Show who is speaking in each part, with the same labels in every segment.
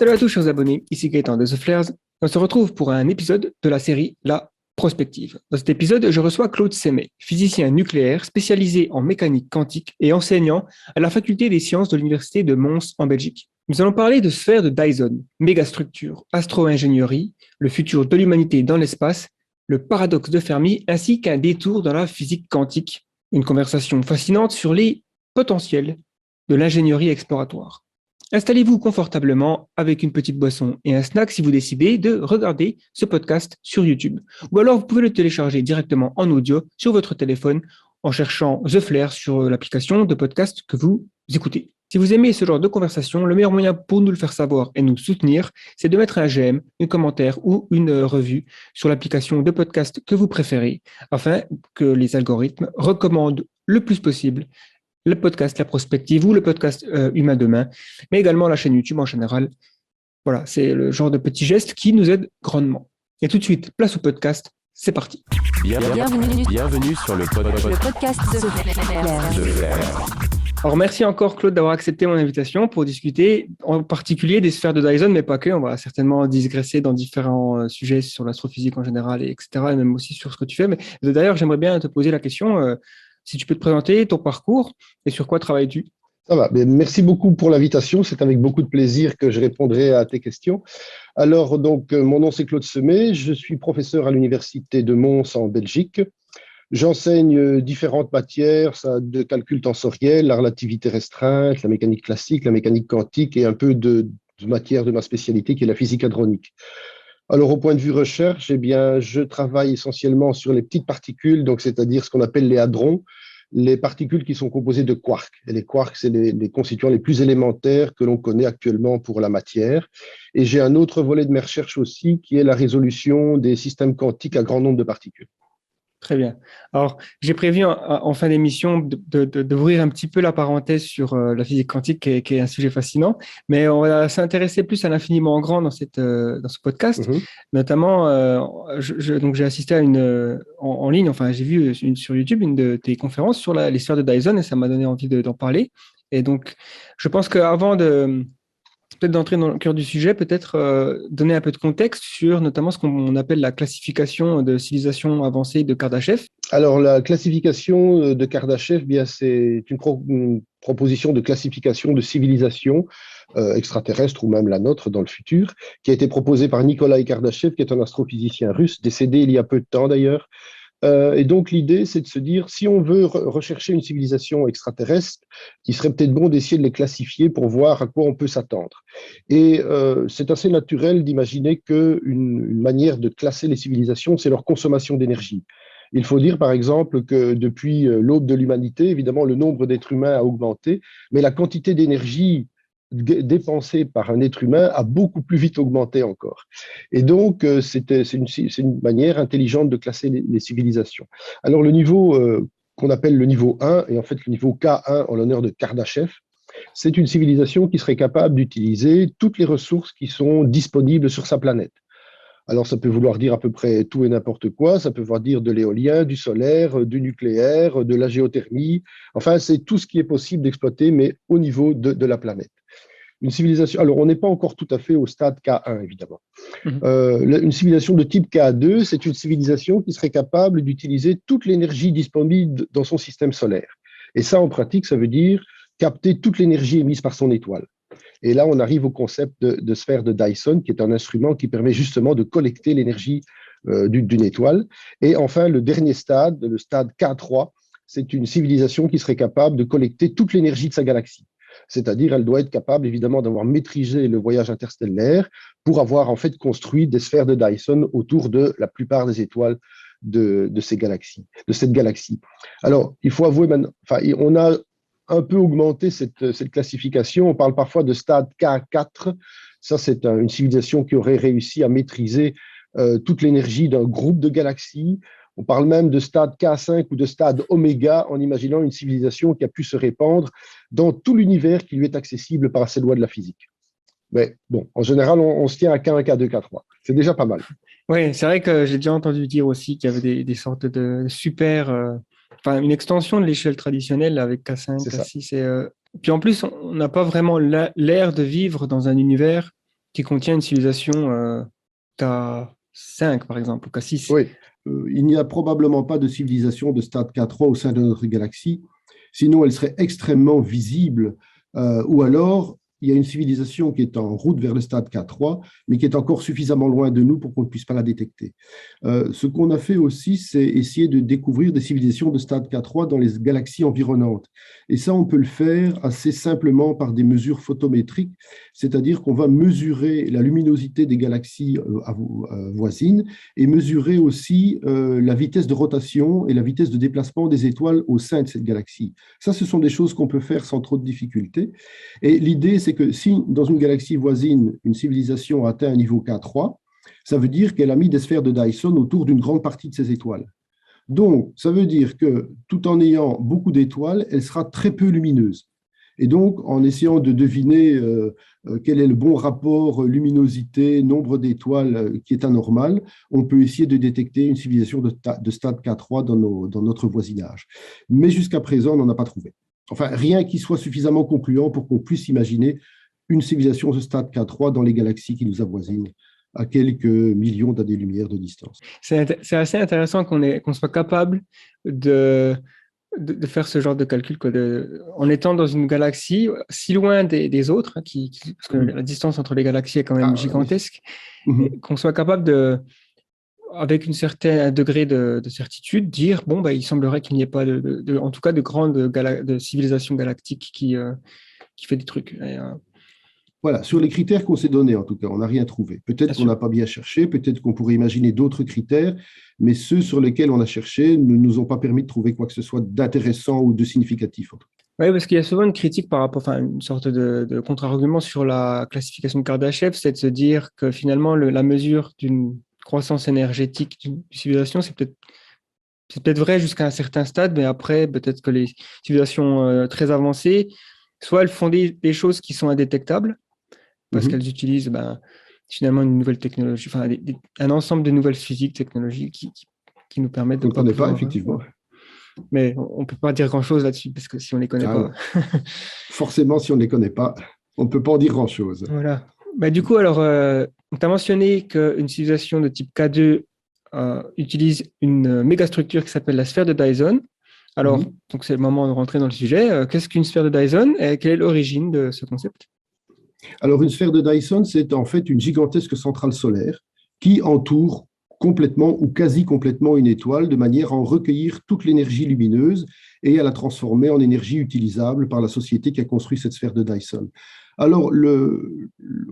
Speaker 1: Salut à tous chers abonnés, ici Gaëtan de The Flares. On se retrouve pour un épisode de la série La Prospective. Dans cet épisode, je reçois Claude Sémet, physicien nucléaire spécialisé en mécanique quantique et enseignant à la faculté des sciences de l'université de Mons en Belgique. Nous allons parler de sphères de Dyson, mégastructures, astro-ingénierie, le futur de l'humanité dans l'espace, le paradoxe de Fermi ainsi qu'un détour dans la physique quantique. Une conversation fascinante sur les potentiels de l'ingénierie exploratoire. Installez-vous confortablement avec une petite boisson et un snack si vous décidez de regarder ce podcast sur YouTube. Ou alors vous pouvez le télécharger directement en audio sur votre téléphone en cherchant The Flair sur l'application de podcast que vous écoutez. Si vous aimez ce genre de conversation, le meilleur moyen pour nous le faire savoir et nous soutenir, c'est de mettre un j'aime, un commentaire ou une revue sur l'application de podcast que vous préférez afin que les algorithmes recommandent le plus possible le podcast La Prospective ou le podcast Humain Demain, mais également la chaîne YouTube en général. Voilà, c'est le genre de petits gestes qui nous aident grandement. Et tout de suite, place au podcast, c'est parti.
Speaker 2: Bienvenue sur le podcast de Flair.
Speaker 1: Alors merci encore Claude d'avoir accepté mon invitation pour discuter en particulier des sphères de Dyson, mais pas que. On va certainement digresser dans différents sujets sur l'astrophysique en général, etc. et même aussi sur ce que tu fais. Mais d'ailleurs, j'aimerais bien te poser la question... si tu peux te présenter ton parcours et sur quoi travailles-tu?
Speaker 3: Ça va. Merci beaucoup pour l'invitation. C'est avec beaucoup de plaisir que je répondrai à tes questions. Alors, donc, mon nom, c'est Claude Sémet. Je suis professeur à l'Université de Mons en Belgique. J'enseigne différentes matières, de calcul tensoriel, la relativité restreinte, la mécanique classique, la mécanique quantique et un peu de matière de ma spécialité qui est la physique hadronique. Alors, au point de vue recherche, je travaille essentiellement sur les petites particules, donc c'est-à-dire ce qu'on appelle les hadrons, les particules qui sont composées de quarks. Et les quarks, c'est les constituants les plus élémentaires que l'on connaît actuellement pour la matière. Et j'ai un autre volet de mes recherches aussi, qui est la résolution des systèmes quantiques à grand nombre de particules.
Speaker 1: Très bien. Alors, j'ai prévu en fin d'émission d'ouvrir un petit peu la parenthèse sur la physique quantique, qui est un sujet fascinant, mais on va s'intéresser plus à l'infiniment grand dans ce podcast. Notamment, donc j'ai assisté à en ligne, enfin j'ai vu sur YouTube une de tes conférences sur les sphères de Dyson et ça m'a donné envie d'en parler. Et donc, je pense qu'avant peut-être d'entrer dans le cœur du sujet, peut-être donner un peu de contexte sur notamment ce qu'on appelle la classification de civilisation avancée de Kardashev.
Speaker 3: Alors, la classification de Kardashev, c'est une proposition de classification de civilisation extraterrestre ou même la nôtre dans le futur, qui a été proposée par Nikolai Kardashev, qui est un astrophysicien russe, décédé il y a peu de temps d'ailleurs. Et donc, l'idée, c'est de se dire, si on veut rechercher une civilisation extraterrestre, il serait peut-être bon d'essayer de les classifier pour voir à quoi on peut s'attendre. Et c'est assez naturel d'imaginer qu'une manière de classer les civilisations, c'est leur consommation d'énergie. Il faut dire, par exemple, que depuis l'aube de l'humanité, évidemment, le nombre d'êtres humains a augmenté, mais la quantité d'énergie dépensée par un être humain a beaucoup plus vite augmenté encore. Et donc, c'est une manière intelligente de classer les civilisations. Alors, le niveau qu'on appelle le niveau 1, et en fait le niveau K1 en l'honneur de Kardashev, c'est une civilisation qui serait capable d'utiliser toutes les ressources qui sont disponibles sur sa planète. Alors, ça peut vouloir dire à peu près tout et n'importe quoi. Ça peut vouloir dire de l'éolien, du solaire, du nucléaire, de la géothermie. Enfin, c'est tout ce qui est possible d'exploiter, mais au niveau de la planète. Une civilisation. Alors, on n'est pas encore tout à fait au stade K1, évidemment. Une civilisation de type K2, c'est une civilisation qui serait capable d'utiliser toute l'énergie disponible dans son système solaire. Et ça, en pratique, ça veut dire capter toute l'énergie émise par son étoile. Et là, on arrive au concept de sphère de Dyson, qui est un instrument qui permet justement de collecter l'énergie d'une étoile. Et enfin, le dernier stade, le stade K3, c'est une civilisation qui serait capable de collecter toute l'énergie de sa galaxie. C'est-à-dire, elle doit être capable, évidemment, d'avoir maîtrisé le voyage interstellaire pour avoir, en fait, construit des sphères de Dyson autour de la plupart des étoiles de cette galaxie. Alors, il faut avouer maintenant, on a un peu augmenté cette classification. On parle parfois de stade K4. Ça, c'est une civilisation qui aurait réussi à maîtriser toute l'énergie d'un groupe de galaxies. On parle même de stade K5 ou de stade oméga en imaginant une civilisation qui a pu se répandre dans tout l'univers qui lui est accessible par ces lois de la physique. Mais bon, en général, on se tient à K1, K2, K3. C'est déjà pas mal.
Speaker 1: Oui, c'est vrai que j'ai déjà entendu dire aussi qu'il y avait des sortes de super... une extension de l'échelle traditionnelle avec K5, K6. Puis en plus, on n'a pas vraiment l'air de vivre dans un univers qui contient une civilisation K5, par exemple, ou K6.
Speaker 3: Oui, il n'y a probablement pas de civilisation de stade K3 au sein de notre galaxie, sinon elle serait extrêmement visible, ou alors il y a une civilisation qui est en route vers le stade K3, mais qui est encore suffisamment loin de nous pour qu'on ne puisse pas la détecter. Ce qu'on a fait aussi, c'est essayer de découvrir des civilisations de stade K3 dans les galaxies environnantes. Et ça, on peut le faire assez simplement par des mesures photométriques, c'est-à-dire qu'on va mesurer la luminosité des galaxies voisines et mesurer aussi la vitesse de rotation et la vitesse de déplacement des étoiles au sein de cette galaxie. Ça, ce sont des choses qu'on peut faire sans trop de difficultés. Et l'idée, c'est que si dans une galaxie voisine, une civilisation a atteint un niveau K3, ça veut dire qu'elle a mis des sphères de Dyson autour d'une grande partie de ses étoiles. Donc, ça veut dire que tout en ayant beaucoup d'étoiles, elle sera très peu lumineuse. Et donc, en essayant de deviner quel est le bon rapport luminosité, nombre d'étoiles qui est anormal, on peut essayer de détecter une civilisation de stade K3 dans notre voisinage. Mais jusqu'à présent, on n'en a pas trouvé. Enfin, rien qui soit suffisamment concluant pour qu'on puisse imaginer une civilisation de stade K3 dans les galaxies qui nous avoisinent à quelques millions d'années-lumière de distance.
Speaker 1: C'est assez intéressant qu'on soit capable de faire ce genre de calcul, quoi, en étant dans une galaxie si loin des autres, hein, parce que la distance entre les galaxies est quand même gigantesque,
Speaker 3: oui.
Speaker 1: Qu'on soit capable avec un certain degré de certitude, dire bon, il semblerait qu'il n'y ait pas en tout cas de grandes civilisations galactiques qui fait des trucs.
Speaker 3: Voilà, sur les critères qu'on s'est donnés, en tout cas, on n'a rien trouvé. Peut-être qu'on n'a pas bien cherché, peut-être qu'on pourrait imaginer d'autres critères, mais ceux sur lesquels on a cherché ne nous ont pas permis de trouver quoi que ce soit d'intéressant ou de significatif.
Speaker 1: Oui, parce qu'il y a souvent une critique une sorte de contre-argument sur la classification de Kardashev, c'est de se dire que finalement, la mesure d'une croissance énergétique d'une civilisation, c'est peut-être vrai jusqu'à un certain stade, mais après, peut-être que les civilisations très avancées, soit elles font des choses qui sont indétectables, parce qu'elles utilisent finalement une nouvelle technologie, un ensemble de nouvelles physiques, technologies qui nous permettent de...
Speaker 3: On ne connaît pas, effectivement.
Speaker 1: Mais on ne peut pas dire grand-chose là-dessus, parce que si on ne les connaît pas...
Speaker 3: Forcément, si on ne les connaît pas, on ne peut pas en dire grand-chose.
Speaker 1: Voilà. Du coup, alors, tu as mentionné qu'une civilisation de type K2 utilise une mégastructure qui s'appelle la sphère de Dyson. Alors, donc c'est le moment de rentrer dans le sujet. Qu'est-ce qu'une sphère de Dyson et quelle est l'origine de ce concept ?
Speaker 3: Alors, une sphère de Dyson, c'est en fait une gigantesque centrale solaire qui entoure complètement ou quasi complètement une étoile de manière à en recueillir toute l'énergie lumineuse et à la transformer en énergie utilisable par la société qui a construit cette sphère de Dyson. Alors,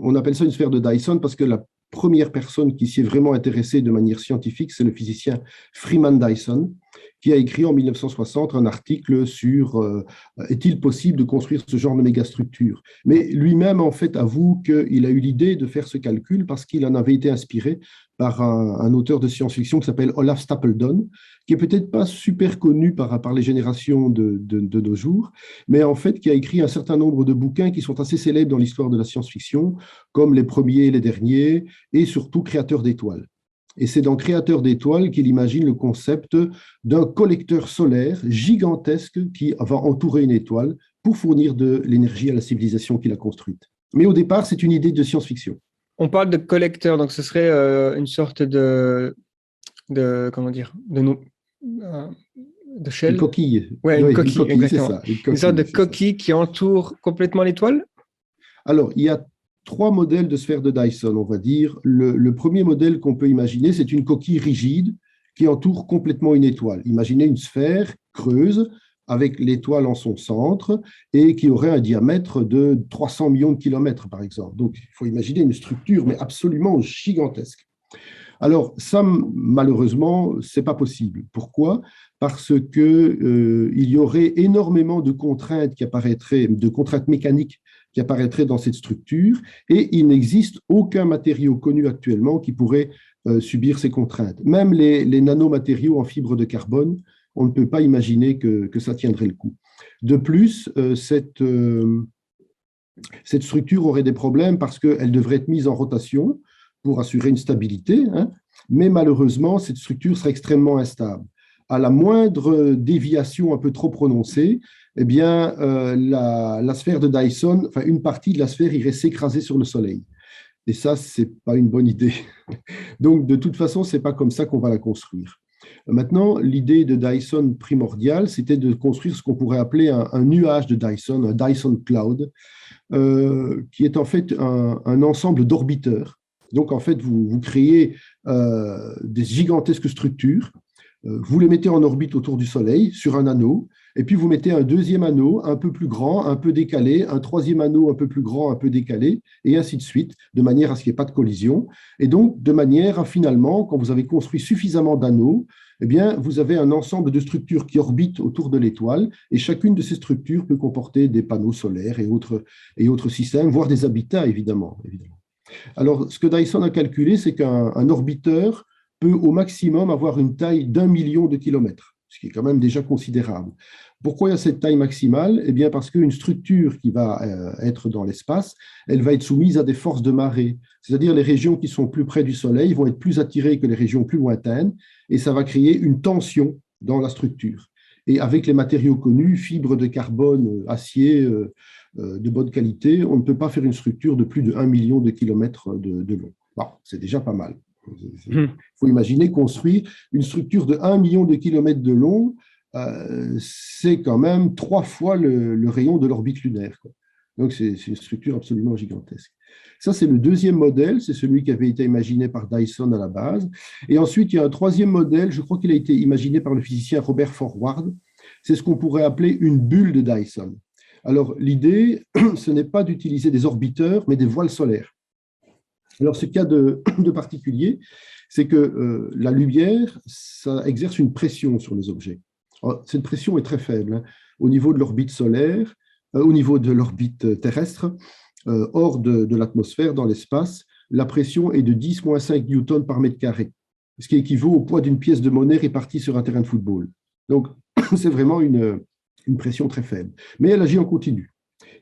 Speaker 3: on appelle ça une sphère de Dyson parce que la première personne qui s'y est vraiment intéressée de manière scientifique, c'est le physicien Freeman Dyson, qui a écrit en 1960 un article sur est-il possible de construire ce genre de mégastructure. Mais lui-même, en fait, avoue qu'il a eu l'idée de faire ce calcul parce qu'il en avait été inspiré par un auteur de science-fiction qui s'appelle Olaf Stapledon, qui est peut-être pas super connu par les générations de nos jours, mais en fait qui a écrit un certain nombre de bouquins qui sont assez célèbres dans l'histoire de la science-fiction, comme Les Premiers et les Derniers, et surtout Créateur d'étoiles. Et c'est dans Créateur d'étoiles qu'il imagine le concept d'un collecteur solaire gigantesque qui va entourer une étoile pour fournir de l'énergie à la civilisation qu'il a construite. Mais au départ, c'est une idée de science-fiction.
Speaker 1: On parle de collecteur, donc ce serait une sorte de shell.
Speaker 3: Une coquille.
Speaker 1: Ouais, une coquille, exactement.
Speaker 3: C'est ça,
Speaker 1: une sorte de coquille qui entoure complètement l'étoile.
Speaker 3: Alors, il y a 3 modèles de sphère de Dyson, on va dire. Le premier modèle qu'on peut imaginer, c'est une coquille rigide qui entoure complètement une étoile. Imaginez une sphère creuse avec l'étoile en son centre et qui aurait un diamètre de 300 millions de kilomètres, par exemple. Donc, il faut imaginer une structure, mais absolument gigantesque. Alors, ça, malheureusement, ce n'est pas possible. Pourquoi ? Parce qu'il y aurait énormément de contraintes qui apparaîtraient, de contraintes mécaniques qui apparaîtraient dans cette structure, et il n'existe aucun matériau connu actuellement qui pourrait subir ces contraintes. Même les nanomatériaux en fibre de carbone, on ne peut pas imaginer que ça tiendrait le coup. De plus, cette structure aurait des problèmes parce qu'elle devrait être mise en rotation pour assurer une stabilité, mais malheureusement, cette structure serait extrêmement instable. À la moindre déviation un peu trop prononcée, eh bien, la sphère de Dyson, une partie de la sphère irait s'écraser sur le Soleil. Et ça, ce n'est pas une bonne idée. Donc, de toute façon, ce n'est pas comme ça qu'on va la construire. Maintenant, l'idée de Dyson primordiale, c'était de construire ce qu'on pourrait appeler un nuage de Dyson, un Dyson Cloud, qui est en fait un ensemble d'orbiteurs. Donc, en fait, vous créez des gigantesques structures, vous les mettez en orbite autour du Soleil sur un anneau, et puis vous mettez un deuxième anneau un peu plus grand, un peu décalé, un troisième anneau un peu plus grand, un peu décalé, et ainsi de suite, de manière à ce qu'il n'y ait pas de collision. Et donc, de manière à finalement, quand vous avez construit suffisamment d'anneaux, eh bien, vous avez un ensemble de structures qui orbitent autour de l'étoile, et chacune de ces structures peut comporter des panneaux solaires et autres systèmes, voire des habitats, évidemment. Alors, ce que Dyson a calculé, c'est qu'un orbiteur peut au maximum avoir une taille d'1 million de kilomètres, ce qui est quand même déjà considérable. Pourquoi il y a cette taille maximale? Eh bien, parce qu'une structure qui va être dans l'espace, elle va être soumise à des forces de marée, c'est-à-dire les régions qui sont plus près du Soleil vont être plus attirées que les régions plus lointaines, et ça va créer une tension dans la structure. Et avec les matériaux connus, fibres de carbone, acier, de bonne qualité, on ne peut pas faire une structure de plus de 1 million de kilomètres de long. Bon, c'est déjà pas mal. Il faut imaginer construire une structure de 1 million de kilomètres de long, c'est quand même 3 fois le rayon de l'orbite lunaire, quoi. Donc, c'est une structure absolument gigantesque. Ça, c'est le deuxième modèle, c'est celui qui avait été imaginé par Dyson à la base. Et ensuite, il y a un troisième modèle, je crois qu'il a été imaginé par le physicien Robert Forward. C'est ce qu'on pourrait appeler une bulle de Dyson. Alors, l'idée, ce n'est pas d'utiliser des orbiteurs, mais des voiles solaires. Alors, ce qu'il y a de particulier, c'est que la lumière, ça exerce une pression sur les objets. Alors, cette pression est très faible, hein, au niveau de l'orbite solaire, au niveau de l'orbite terrestre, hors de l'atmosphère, dans l'espace, la pression est de 10-5 newtons par mètre carré, ce qui équivaut au poids d'une pièce de monnaie répartie sur un terrain de football. Donc, c'est vraiment une pression très faible, mais elle agit en continu.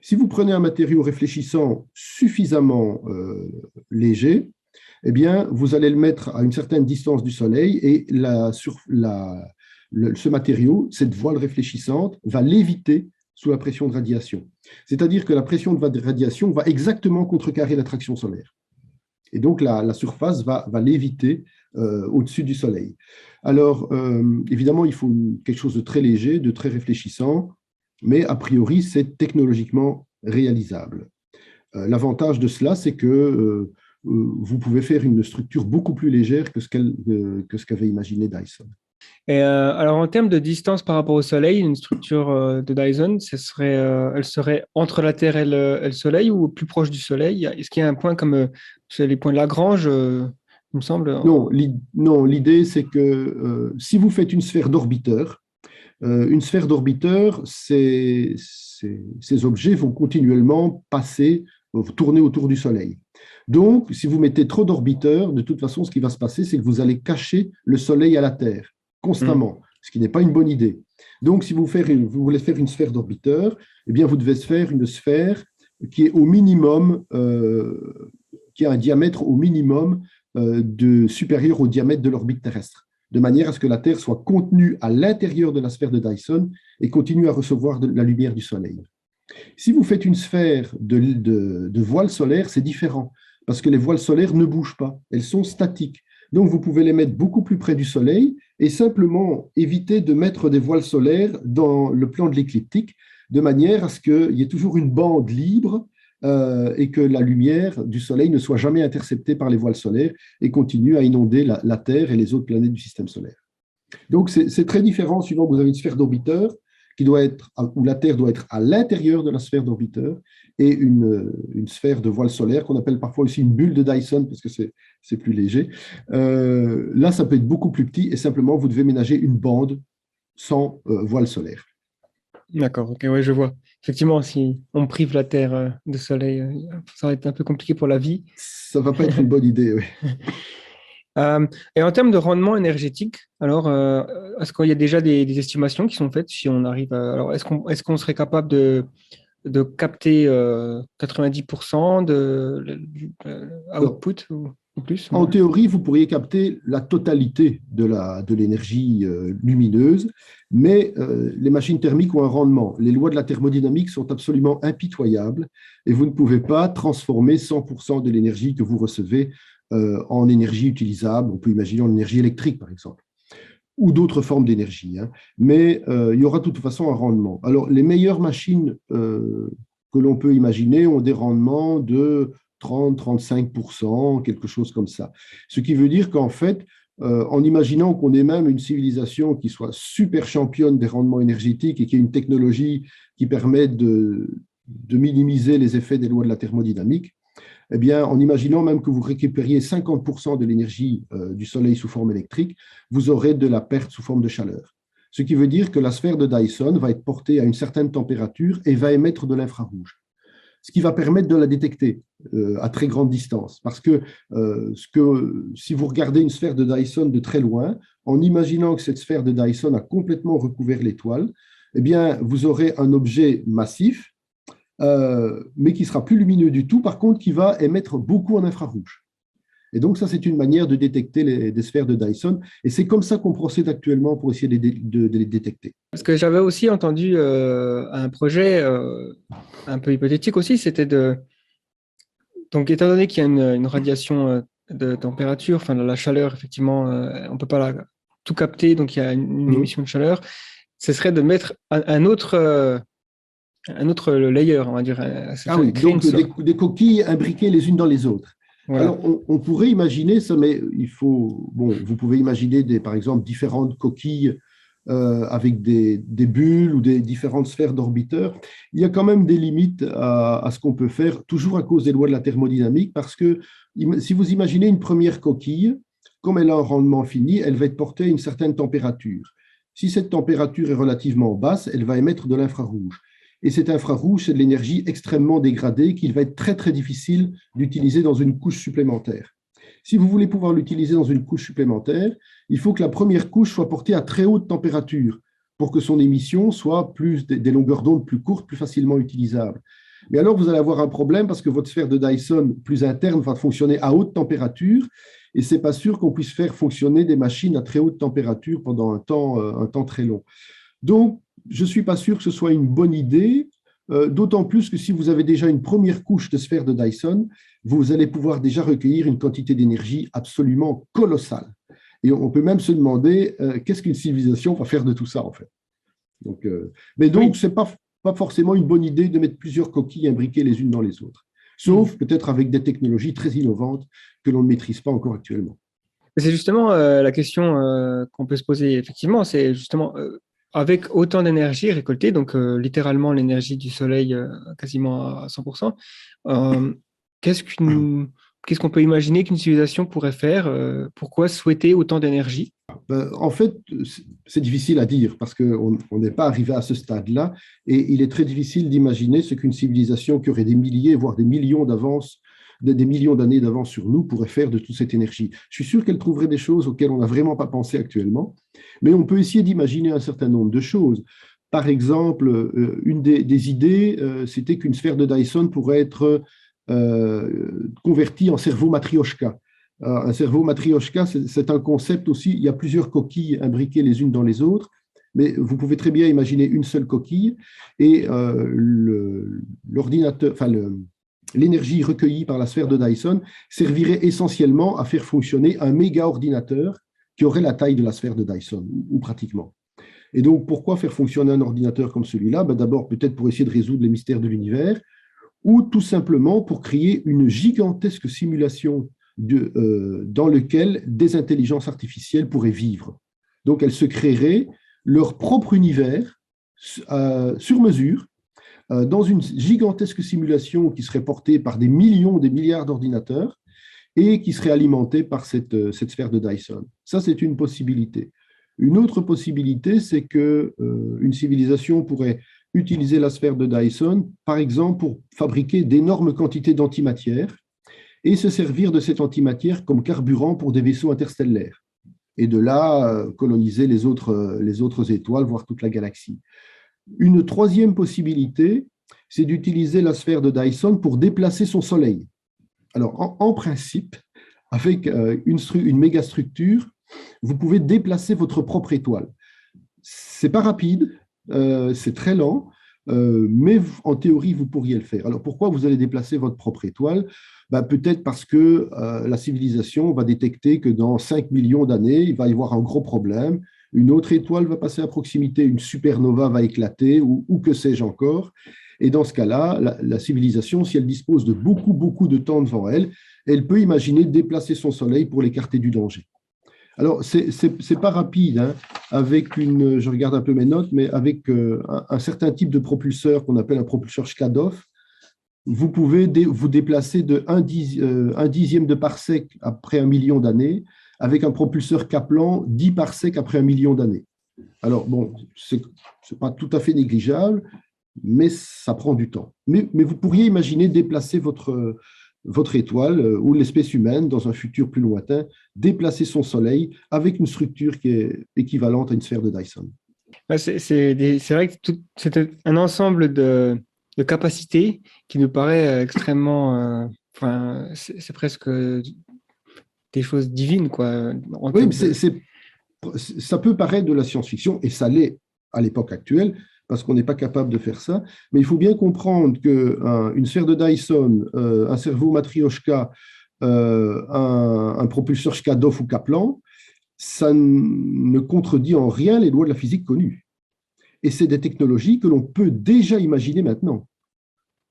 Speaker 3: Si vous prenez un matériau réfléchissant suffisamment léger, eh bien, vous allez le mettre à une certaine distance du Soleil et ce matériau, cette voile réfléchissante, va léviter sous la pression de radiation. C'est-à-dire que la pression de radiation va exactement contrecarrer l'attraction solaire. Et donc, la surface va léviter au-dessus du Soleil. Alors, évidemment, il faut quelque chose de très léger, de très réfléchissant, mais a priori, c'est technologiquement réalisable. L'avantage de cela, c'est que vous pouvez faire une structure beaucoup plus légère que ce qu'avait imaginé Dyson.
Speaker 1: Et alors, en termes de distance par rapport au Soleil, une structure de Dyson, elle serait entre la Terre et le Soleil ou plus proche du Soleil? Est-ce qu'il y a un point comme les points de Lagrange, il me semble?
Speaker 3: Non, l'idée, c'est que si vous faites une sphère d'orbiteur, ces objets vont continuellement tourner autour du Soleil. Donc, si vous mettez trop d'orbiteurs, de toute façon, ce qui va se passer, c'est que vous allez cacher le Soleil à la Terre constamment, ce qui n'est pas une bonne idée. Donc, si vous voulez faire une sphère d'orbiteur, eh bien, vous devez faire une sphère qui est au minimum, qui a un diamètre au minimum supérieur au diamètre de l'orbite terrestre, de manière à ce que la Terre soit contenue à l'intérieur de la sphère de Dyson et continue à recevoir de la lumière du Soleil. Si vous faites une sphère de voiles solaires, c'est différent, parce que les voiles solaires ne bougent pas, elles sont statiques. Donc, vous pouvez les mettre beaucoup plus près du Soleil et simplement éviter de mettre des voiles solaires dans le plan de l'écliptique, de manière à ce qu'il y ait toujours une bande libre et que la lumière du Soleil ne soit jamais interceptée par les voiles solaires et continue à inonder la Terre et les autres planètes du système solaire. Donc, c'est très différent suivant que vous avez une sphère d'orbiteur où la Terre doit être à l'intérieur de la sphère d'orbiteur et une sphère de voile solaire qu'on appelle parfois aussi une bulle de Dyson parce que c'est plus léger. Là, ça peut être beaucoup plus petit et simplement, vous devez ménager une bande sans voile solaire.
Speaker 1: D'accord, ok, ouais, je vois. Effectivement, si on prive la Terre de soleil, ça va être un peu compliqué pour la vie.
Speaker 3: Ça ne va pas être une bonne idée, oui.
Speaker 1: Et en termes de rendement énergétique, alors, est-ce qu'il y a déjà des estimations qui sont faites si on arrive alors, est-ce qu'on serait capable de capter 90% de output ou... ou plus?
Speaker 3: En théorie, vous pourriez capter la totalité de l'énergie lumineuse, mais les machines thermiques ont un rendement. Les lois de la thermodynamique sont absolument impitoyables et vous ne pouvez pas transformer 100% de l'énergie que vous recevez en énergie utilisable. On peut imaginer en énergie électrique, par exemple, ou d'autres formes d'énergie. Hein. Mais il y aura de toute façon un rendement. Alors, les meilleures machines que l'on peut imaginer ont des rendements de 30-35%, quelque chose comme ça. Ce qui veut dire qu'en fait, en imaginant qu'on ait même une civilisation qui soit super championne des rendements énergétiques et qui ait une technologie qui permette de minimiser les effets des lois de la thermodynamique, eh bien, en imaginant même que vous récupériez 50% de l'énergie du Soleil sous forme électrique, vous aurez de la perte sous forme de chaleur. Ce qui veut dire que la sphère de Dyson va être portée à une certaine température et va émettre de l'infrarouge, ce qui va permettre de la détecter à très grande distance. Parce que, si vous regardez une sphère de Dyson de très loin, en imaginant que cette sphère de Dyson a complètement recouvert l'étoile, eh bien, vous aurez un objet massif, mais qui sera plus lumineux du tout, par contre, qui va émettre beaucoup en infrarouge. Et donc, ça, c'est une manière de détecter des sphères de Dyson. Et c'est comme ça qu'on procède actuellement pour essayer de les détecter.
Speaker 1: Parce que j'avais aussi entendu un projet un peu hypothétique aussi, c'était donc, étant donné qu'il y a une radiation de température, enfin de la chaleur, effectivement, on ne peut pas tout capter, donc il y a une émission de chaleur, ce serait de mettre un autre layer, on va dire.
Speaker 3: Ah oui, donc des coquilles imbriquées les unes dans les autres. Voilà. Alors, on pourrait imaginer ça, mais vous pouvez imaginer, par exemple, différentes coquilles avec des bulles ou des différentes sphères d'orbiteurs. Il y a quand même des limites à ce qu'on peut faire, toujours à cause des lois de la thermodynamique, parce que si vous imaginez une première coquille, comme elle a un rendement fini, elle va être portée à une certaine température. Si cette température est relativement basse, elle va émettre de l'infrarouge. Et cet infrarouge, c'est de l'énergie extrêmement dégradée qu'il va être très, très difficile d'utiliser dans une couche supplémentaire. Si vous voulez pouvoir l'utiliser dans une couche supplémentaire, il faut que la première couche soit portée à très haute température pour que son émission soit des longueurs d'onde plus courtes, plus facilement utilisables. Mais alors, vous allez avoir un problème parce que votre sphère de Dyson plus interne va fonctionner à haute température et ce n'est pas sûr qu'on puisse faire fonctionner des machines à très haute température pendant un temps très long. Donc, je ne suis pas sûr que ce soit une bonne idée, d'autant plus que si vous avez déjà une première couche de sphère de Dyson, vous allez pouvoir déjà recueillir une quantité d'énergie absolument colossale. Et on peut même se demander qu'est-ce qu'une civilisation va faire de tout ça, en fait. Donc, ce n'est pas forcément une bonne idée de mettre plusieurs coquilles imbriquées les unes dans les autres, sauf peut-être avec des technologies très innovantes que l'on ne maîtrise pas encore actuellement.
Speaker 1: C'est justement la question qu'on peut se poser, effectivement, c'est justement... avec autant d'énergie récoltée, donc littéralement l'énergie du soleil quasiment à 100%, qu'est-ce qu'on peut imaginer qu'une civilisation pourrait faire? Pourquoi souhaiter autant d'énergie?
Speaker 3: En fait, c'est difficile à dire parce qu'on n'est pas arrivé à ce stade-là et il est très difficile d'imaginer ce qu'une civilisation qui aurait des milliers, voire des millions d'années d'avance sur nous pourrait faire de toute cette énergie. Je suis sûr qu'elle trouverait des choses auxquelles on n'a vraiment pas pensé actuellement, mais on peut essayer d'imaginer un certain nombre de choses. Par exemple, une des idées, c'était qu'une sphère de Dyson pourrait être convertie en cerveau matrioshka. Un cerveau matrioshka, c'est un concept aussi, il y a plusieurs coquilles imbriquées les unes dans les autres, mais vous pouvez très bien imaginer une seule coquille et l'énergie recueillie par la sphère de Dyson servirait essentiellement à faire fonctionner un méga ordinateur qui aurait la taille de la sphère de Dyson, ou pratiquement. Et donc, pourquoi faire fonctionner un ordinateur comme celui-là? D'abord, peut-être pour essayer de résoudre les mystères de l'univers, ou tout simplement pour créer une gigantesque simulation dans laquelle des intelligences artificielles pourraient vivre. Donc, elles se créeraient leur propre univers sur mesure, dans une gigantesque simulation qui serait portée par des millions, des milliards d'ordinateurs et qui serait alimentée par cette sphère de Dyson. Ça, c'est une possibilité. Une autre possibilité, c'est qu'une civilisation pourrait utiliser la sphère de Dyson, par exemple, pour fabriquer d'énormes quantités d'antimatière et se servir de cette antimatière comme carburant pour des vaisseaux interstellaires. Et de là, coloniser les autres étoiles, voire toute la galaxie. Une troisième possibilité, c'est d'utiliser la sphère de Dyson pour déplacer son Soleil. Alors, en principe, avec une méga structure, vous pouvez déplacer votre propre étoile. C'est pas rapide, c'est très lent, mais en théorie, vous pourriez le faire. Alors, pourquoi vous allez déplacer votre propre étoile? Peut-être parce que la civilisation va détecter que dans 5 millions d'années, il va y avoir un gros problème. Une autre étoile va passer à proximité, une supernova va éclater, ou que sais-je encore. Et dans ce cas-là, la civilisation, si elle dispose de beaucoup, beaucoup de temps devant elle, elle peut imaginer déplacer son Soleil pour l'écarter du danger. Alors, c'est pas rapide, hein, je regarde un peu mes notes, mais avec un certain type de propulseur qu'on appelle un propulseur Shkadov, vous pouvez vous déplacer de 1/10 de parsec après 1 million d'années, avec un propulseur Kaplan 10 parsecs après 1 million d'années. Alors, bon, c'est pas tout à fait négligeable, mais ça prend du temps. Mais vous pourriez imaginer déplacer votre étoile ou l'espèce humaine dans un futur plus lointain, déplacer son Soleil avec une structure qui est équivalente à une sphère de Dyson.
Speaker 1: C'est vrai que c'est un ensemble de capacités qui nous paraît extrêmement... c'est presque des choses divines, quoi.
Speaker 3: Oui, mais ça peut paraître de la science-fiction, et ça l'est à l'époque actuelle, parce qu'on n'est pas capable de faire ça. Mais il faut bien comprendre qu'une sphère de Dyson, un cerveau Matryoshka, un propulseur Shkadov ou Kaplan, ça ne contredit en rien les lois de la physique connues. Et c'est des technologies que l'on peut déjà imaginer maintenant.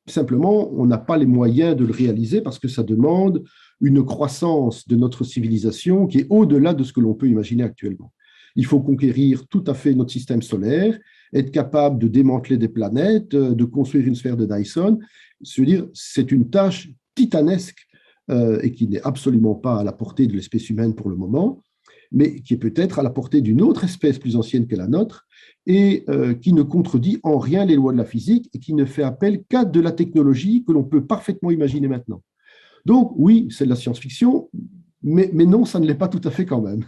Speaker 3: Simplement, on n'a pas les moyens de le réaliser parce que ça demande une croissance de notre civilisation qui est au-delà de ce que l'on peut imaginer actuellement. Il faut conquérir tout à fait notre système solaire, être capable de démanteler des planètes, de construire une sphère de Dyson. C'est une tâche titanesque et qui n'est absolument pas à la portée de l'espèce humaine pour le moment, mais qui est peut-être à la portée d'une autre espèce plus ancienne que la nôtre et qui ne contredit en rien les lois de la physique et qui ne fait appel qu'à de la technologie que l'on peut parfaitement imaginer maintenant. Donc oui, c'est de la science-fiction, mais non, ça ne l'est pas tout à fait quand même.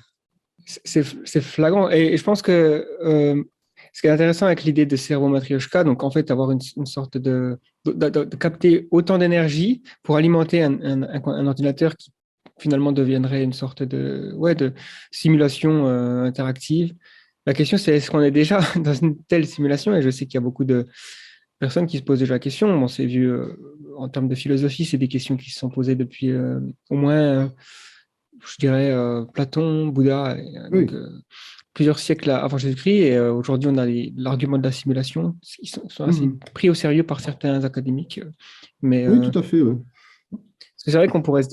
Speaker 1: C'est flagrant. Et je pense que ce qui est intéressant avec l'idée de cerveau Matryoshka, donc en fait avoir une sorte de capter autant d'énergie pour alimenter un ordinateur qui finalement deviendrait une sorte de simulation interactive. La question, c'est est-ce qu'on est déjà dans une telle simulation? Et je sais qu'il y a beaucoup de personnes qui se posent déjà la question. Bon, c'est vu en termes de philosophie, c'est des questions qui se sont posées depuis au moins, je dirais, Platon, Bouddha,
Speaker 3: Oui.
Speaker 1: donc, plusieurs siècles avant Jésus-Christ. Et aujourd'hui, on a l'argument de la simulation. Ils sont assez pris au sérieux par certains académiques. Mais,
Speaker 3: oui, tout à fait. Oui.
Speaker 1: C'est vrai qu'on pourrait...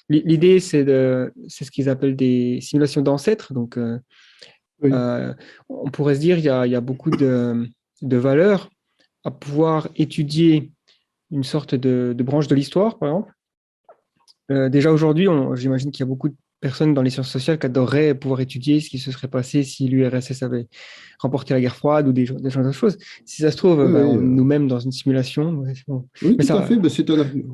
Speaker 1: L'idée, c'est ce qu'ils appellent des simulations d'ancêtres. Donc,
Speaker 3: Oui.
Speaker 1: on pourrait se dire qu'il y a beaucoup de valeurs à pouvoir étudier une sorte de branche de l'histoire, par exemple. Déjà aujourd'hui, j'imagine qu'il y a beaucoup de personnes dans les sciences sociales qui adoreraient pouvoir étudier ce qui se serait passé si l'URSS avait remporté la guerre froide ou des genre de choses. Si ça se trouve, nous-mêmes dans une simulation.
Speaker 3: Bon. Oui, tout à fait.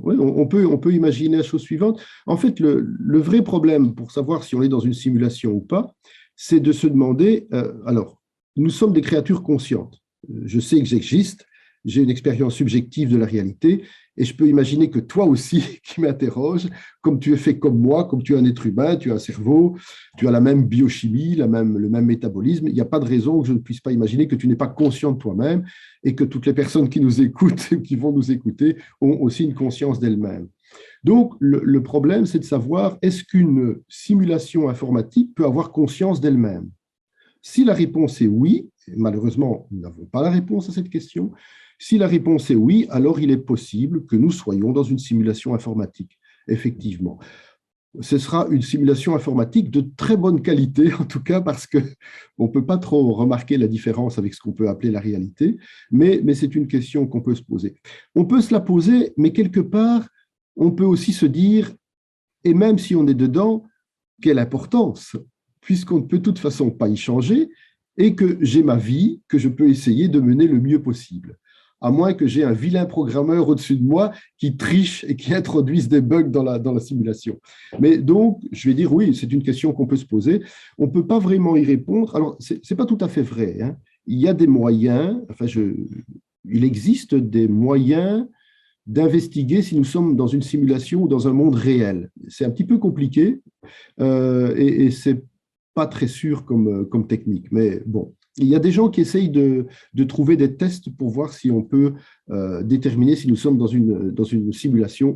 Speaker 3: On peut imaginer la chose suivante. En fait, le vrai problème pour savoir si on est dans une simulation ou pas, c'est de se demander, alors, nous sommes des créatures conscientes. Je sais que j'existe, j'ai une expérience subjective de la réalité, et je peux imaginer que toi aussi, qui m'interroges, comme tu es fait comme moi, comme tu es un être humain, tu as un cerveau, tu as la même biochimie, le même métabolisme, il n'y a pas de raison que je ne puisse pas imaginer que tu n'es pas conscient de toi-même et que toutes les personnes qui nous écoutent, qui vont nous écouter, ont aussi une conscience d'elles-mêmes. Donc, le problème, c'est de savoir, est-ce qu'une simulation informatique peut avoir conscience d'elle-même? Si la réponse est oui, et malheureusement, nous n'avons pas la réponse à cette question, si la réponse est oui, alors il est possible que nous soyons dans une simulation informatique, effectivement. Ce sera une simulation informatique de très bonne qualité, en tout cas, parce qu'on ne peut pas trop remarquer la différence avec ce qu'on peut appeler la réalité, mais c'est une question qu'on peut se poser. On peut se la poser, mais quelque part, on peut aussi se dire, et même si on est dedans, quelle importance, puisqu'on ne peut de toute façon pas y changer, et que j'ai ma vie, que je peux essayer de mener le mieux possible. À moins que j'ai un vilain programmeur au-dessus de moi qui triche et qui introduise des bugs dans la simulation. Mais donc, je vais dire oui, c'est une question qu'on peut se poser. On ne peut pas vraiment y répondre. Alors, ce n'est pas tout à fait vrai, hein. Il y a des moyens, il existe des moyens d'investiguer si nous sommes dans une simulation ou dans un monde réel. C'est un petit peu compliqué et c'est pas très sûr comme technique. Mais bon, il y a des gens qui essayent de trouver des tests pour voir si on peut déterminer si nous sommes dans une simulation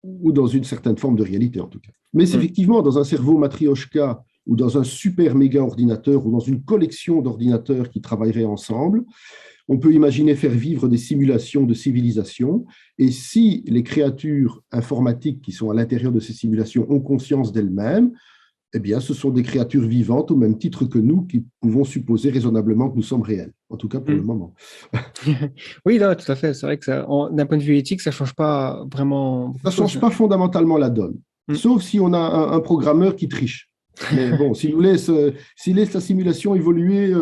Speaker 3: ou dans une certaine forme de réalité, en tout cas. Mais effectivement, dans un cerveau matrioshka ou dans un super méga ordinateur ou dans une collection d'ordinateurs qui travailleraient ensemble, on peut imaginer faire vivre des simulations de civilisation. Et si les créatures informatiques qui sont à l'intérieur de ces simulations ont conscience d'elles-mêmes, eh bien, ce sont des créatures vivantes au même titre que nous qui pouvons supposer raisonnablement que nous sommes réels, en tout cas pour le moment.
Speaker 1: Oui, non, tout à fait. C'est vrai que d'un point de vue éthique, ça ne change pas vraiment.
Speaker 3: Ça ne change pas fondamentalement la donne, sauf si on a un programmeur qui triche. Mais bon, s'il laisse la simulation évoluer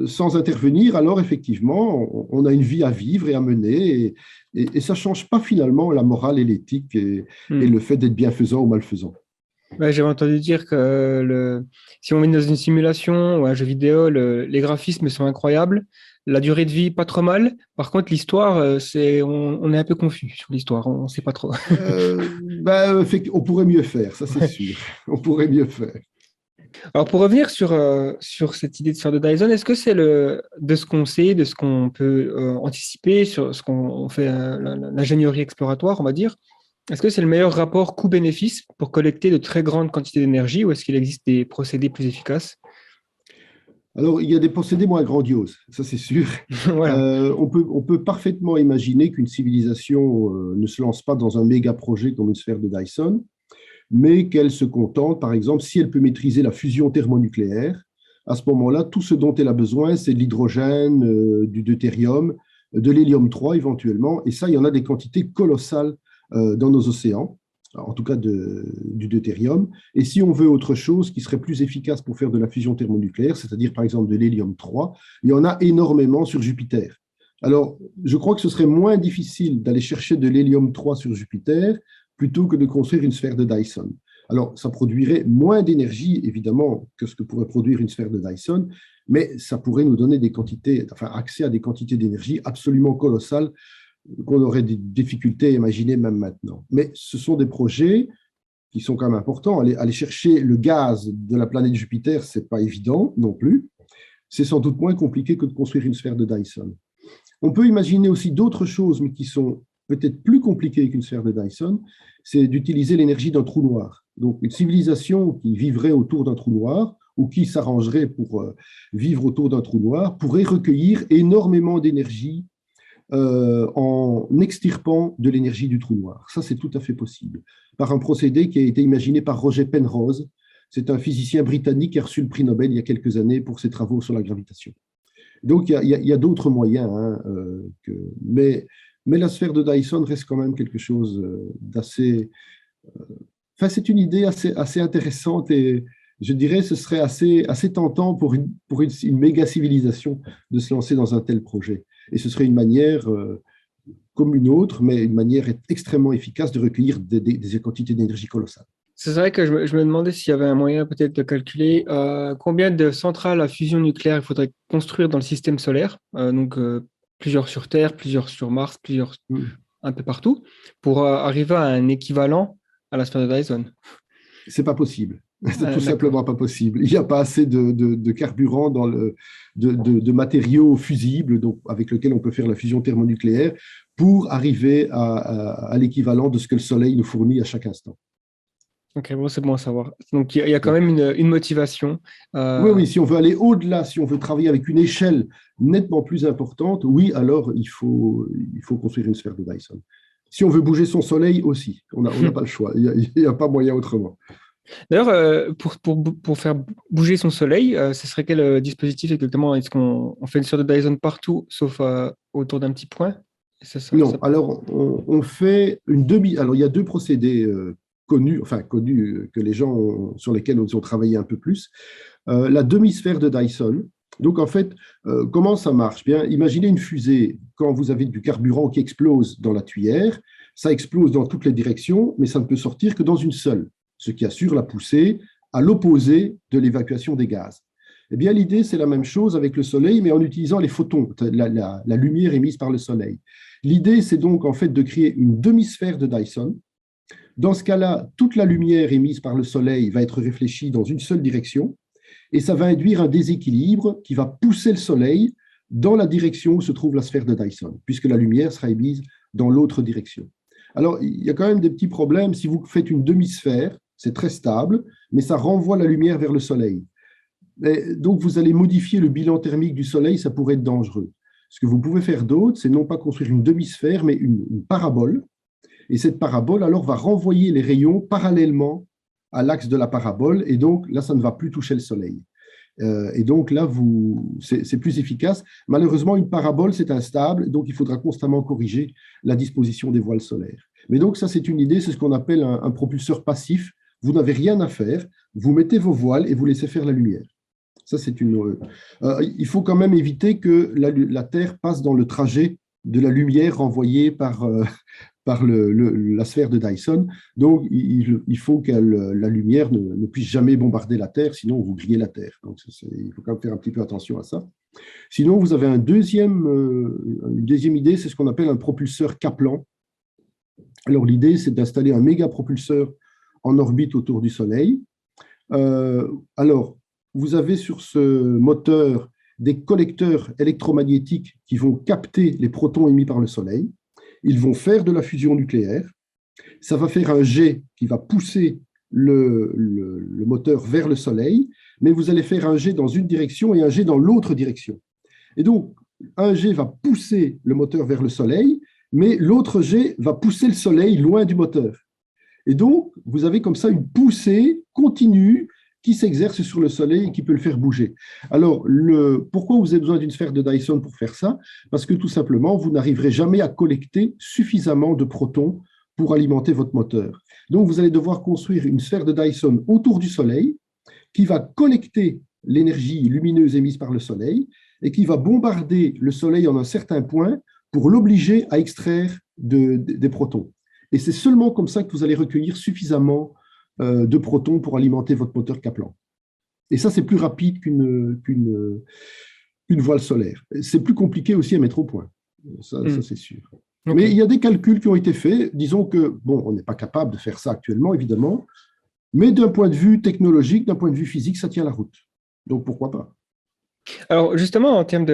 Speaker 3: sans intervenir, alors effectivement, on a une vie à vivre et à mener, et ça ne change pas finalement la morale et l'éthique et le fait d'être bienfaisant ou malfaisant.
Speaker 1: Ouais, j'avais entendu dire que si on est dans une simulation ou un jeu vidéo, les graphismes sont incroyables, la durée de vie pas trop mal. Par contre, l'histoire, on est un peu confus sur l'histoire, on ne sait pas trop.
Speaker 3: On pourrait mieux faire, ça c'est sûr. On pourrait mieux faire.
Speaker 1: Alors pour revenir sur cette idée de sphère de Dyson, est-ce que c'est de ce qu'on sait, de ce qu'on peut anticiper, sur ce qu'on fait, l'ingénierie exploratoire, on va dire, est-ce que c'est le meilleur rapport coût-bénéfice pour collecter de très grandes quantités d'énergie ou est-ce qu'il existe des procédés plus efficaces?
Speaker 3: Alors, il y a des procédés moins grandioses, ça c'est sûr. Voilà. On peut parfaitement imaginer qu'une civilisation ne se lance pas dans un méga projet comme une sphère de Dyson, mais qu'elle se contente, par exemple, si elle peut maîtriser la fusion thermonucléaire, à ce moment-là, tout ce dont elle a besoin, c'est de l'hydrogène, du deutérium, de l'hélium-3 éventuellement, et ça, il y en a des quantités colossales dans nos océans, en tout cas du deutérium. Et si on veut autre chose qui serait plus efficace pour faire de la fusion thermonucléaire, c'est-à-dire par exemple de l'hélium-3, il y en a énormément sur Jupiter. Alors, je crois que ce serait moins difficile d'aller chercher de l'hélium-3 sur Jupiter plutôt que de construire une sphère de Dyson. Alors, ça produirait moins d'énergie, évidemment, que ce que pourrait produire une sphère de Dyson, mais ça pourrait nous donner accès à des quantités d'énergie absolument colossales qu'on aurait des difficultés à imaginer même maintenant. Mais ce sont des projets qui sont quand même importants. Aller chercher le gaz de la planète Jupiter, ce n'est pas évident non plus. C'est sans doute moins compliqué que de construire une sphère de Dyson. On peut imaginer aussi d'autres choses, mais qui sont peut-être plus compliquées qu'une sphère de Dyson, c'est d'utiliser l'énergie d'un trou noir. Donc, une civilisation qui vivrait autour d'un trou noir ou qui s'arrangerait pour vivre autour d'un trou noir pourrait recueillir énormément d'énergie en extirpant de l'énergie du trou noir. Ça, c'est tout à fait possible. Par un procédé qui a été imaginé par Roger Penrose. C'est un physicien britannique qui a reçu le prix Nobel il y a quelques années pour ses travaux sur la gravitation. Donc, il y a d'autres moyens. Mais la sphère de Dyson reste quand même quelque chose d'assez... c'est une idée assez intéressante et je dirais que ce serait assez tentant pour une méga civilisation de se lancer dans un tel projet. Et ce serait une manière, comme une autre, mais une manière extrêmement efficace de recueillir des quantités d'énergie colossales.
Speaker 1: C'est vrai que je me demandais s'il y avait un moyen peut-être de calculer combien de centrales à fusion nucléaire il faudrait construire dans le système solaire, plusieurs sur Terre, plusieurs sur Mars, plusieurs un peu partout, pour arriver à un équivalent à la sphère de Dyson.
Speaker 3: C'est pas possible. C'est tout simplement pas possible. Il n'y a pas assez de carburant de matériaux fusibles avec lesquels on peut faire la fusion thermonucléaire pour arriver à l'équivalent de ce que le Soleil nous fournit à chaque instant.
Speaker 1: Ok, bon, c'est bon à savoir. Donc, il y a quand même une motivation.
Speaker 3: Oui, si on veut aller au-delà, si on veut travailler avec une échelle nettement plus importante, oui, alors il faut construire une sphère de Dyson. Si on veut bouger son Soleil aussi, on n'a pas le choix. Il n'y a pas moyen autrement.
Speaker 1: D'ailleurs, pour faire bouger son Soleil, ce serait quel dispositif exactement? Est-ce qu'on fait une sorte de Dyson partout, sauf autour d'un petit point?
Speaker 3: Non, alors on fait une demi... Alors, il y a deux procédés connus que les gens sur lesquels ils ont travaillé un peu plus. La demi-sphère de Dyson. Donc, en fait, comment ça marche? Bien, imaginez une fusée, quand vous avez du carburant qui explose dans la tuyère, ça explose dans toutes les directions, mais ça ne peut sortir que dans une seule, ce qui assure la poussée à l'opposé de l'évacuation des gaz. Eh bien, l'idée, c'est la même chose avec le Soleil, mais en utilisant les photons, la lumière émise par le Soleil. L'idée, c'est donc en fait de créer une demi-sphère de Dyson. Dans ce cas-là, toute la lumière émise par le Soleil va être réfléchie dans une seule direction, et ça va induire un déséquilibre qui va pousser le Soleil dans la direction où se trouve la sphère de Dyson, puisque la lumière sera émise dans l'autre direction. Alors, il y a quand même des petits problèmes. Si vous faites une demi-sphère, c'est très stable, mais ça renvoie la lumière vers le Soleil. Et donc, vous allez modifier le bilan thermique du Soleil, ça pourrait être dangereux. Ce que vous pouvez faire d'autre, c'est non pas construire une demi-sphère, mais une parabole. Et cette parabole, alors, va renvoyer les rayons parallèlement à l'axe de la parabole, et donc là, ça ne va plus toucher le Soleil. Et donc là, c'est plus efficace. Malheureusement, une parabole, c'est instable, donc il faudra constamment corriger la disposition des voiles solaires. Mais donc ça, c'est une idée, c'est ce qu'on appelle un propulseur passif. Vous n'avez rien à faire, vous mettez vos voiles et vous laissez faire la lumière. Ça, c'est il faut quand même éviter que la Terre passe dans le trajet de la lumière renvoyée par la sphère de Dyson. Donc, il faut que la lumière ne puisse jamais bombarder la Terre, sinon vous grillez la Terre. Donc, il faut quand même faire un petit peu attention à ça. Sinon, vous avez une deuxième idée, c'est ce qu'on appelle un propulseur Kaplan. Alors, l'idée, c'est d'installer un méga propulseur en orbite autour du Soleil. Alors, vous avez sur ce moteur des collecteurs électromagnétiques qui vont capter les protons émis par le Soleil. Ils vont faire de la fusion nucléaire. Ça va faire un jet qui va pousser le moteur vers le Soleil, mais vous allez faire un jet dans une direction et un jet dans l'autre direction. Et donc, un jet va pousser le moteur vers le Soleil, mais l'autre jet va pousser le Soleil loin du moteur. Et donc, vous avez comme ça une poussée continue qui s'exerce sur le Soleil et qui peut le faire bouger. Alors, pourquoi vous avez besoin d'une sphère de Dyson pour faire ça? Parce que tout simplement, vous n'arriverez jamais à collecter suffisamment de protons pour alimenter votre moteur. Donc, vous allez devoir construire une sphère de Dyson autour du Soleil qui va collecter l'énergie lumineuse émise par le Soleil et qui va bombarder le Soleil en un certain point pour l'obliger à extraire des protons. Et c'est seulement comme ça que vous allez recueillir suffisamment de protons pour alimenter votre moteur Kaplan. Et ça, c'est plus rapide qu'une voile solaire. C'est plus compliqué aussi à mettre au point. Ça c'est sûr. Okay. Mais il y a des calculs qui ont été faits. Disons que, bon, on n'est pas capable de faire ça actuellement, évidemment, mais d'un point de vue technologique, d'un point de vue physique, ça tient la route. Donc, pourquoi pas?
Speaker 1: Alors, justement, en termes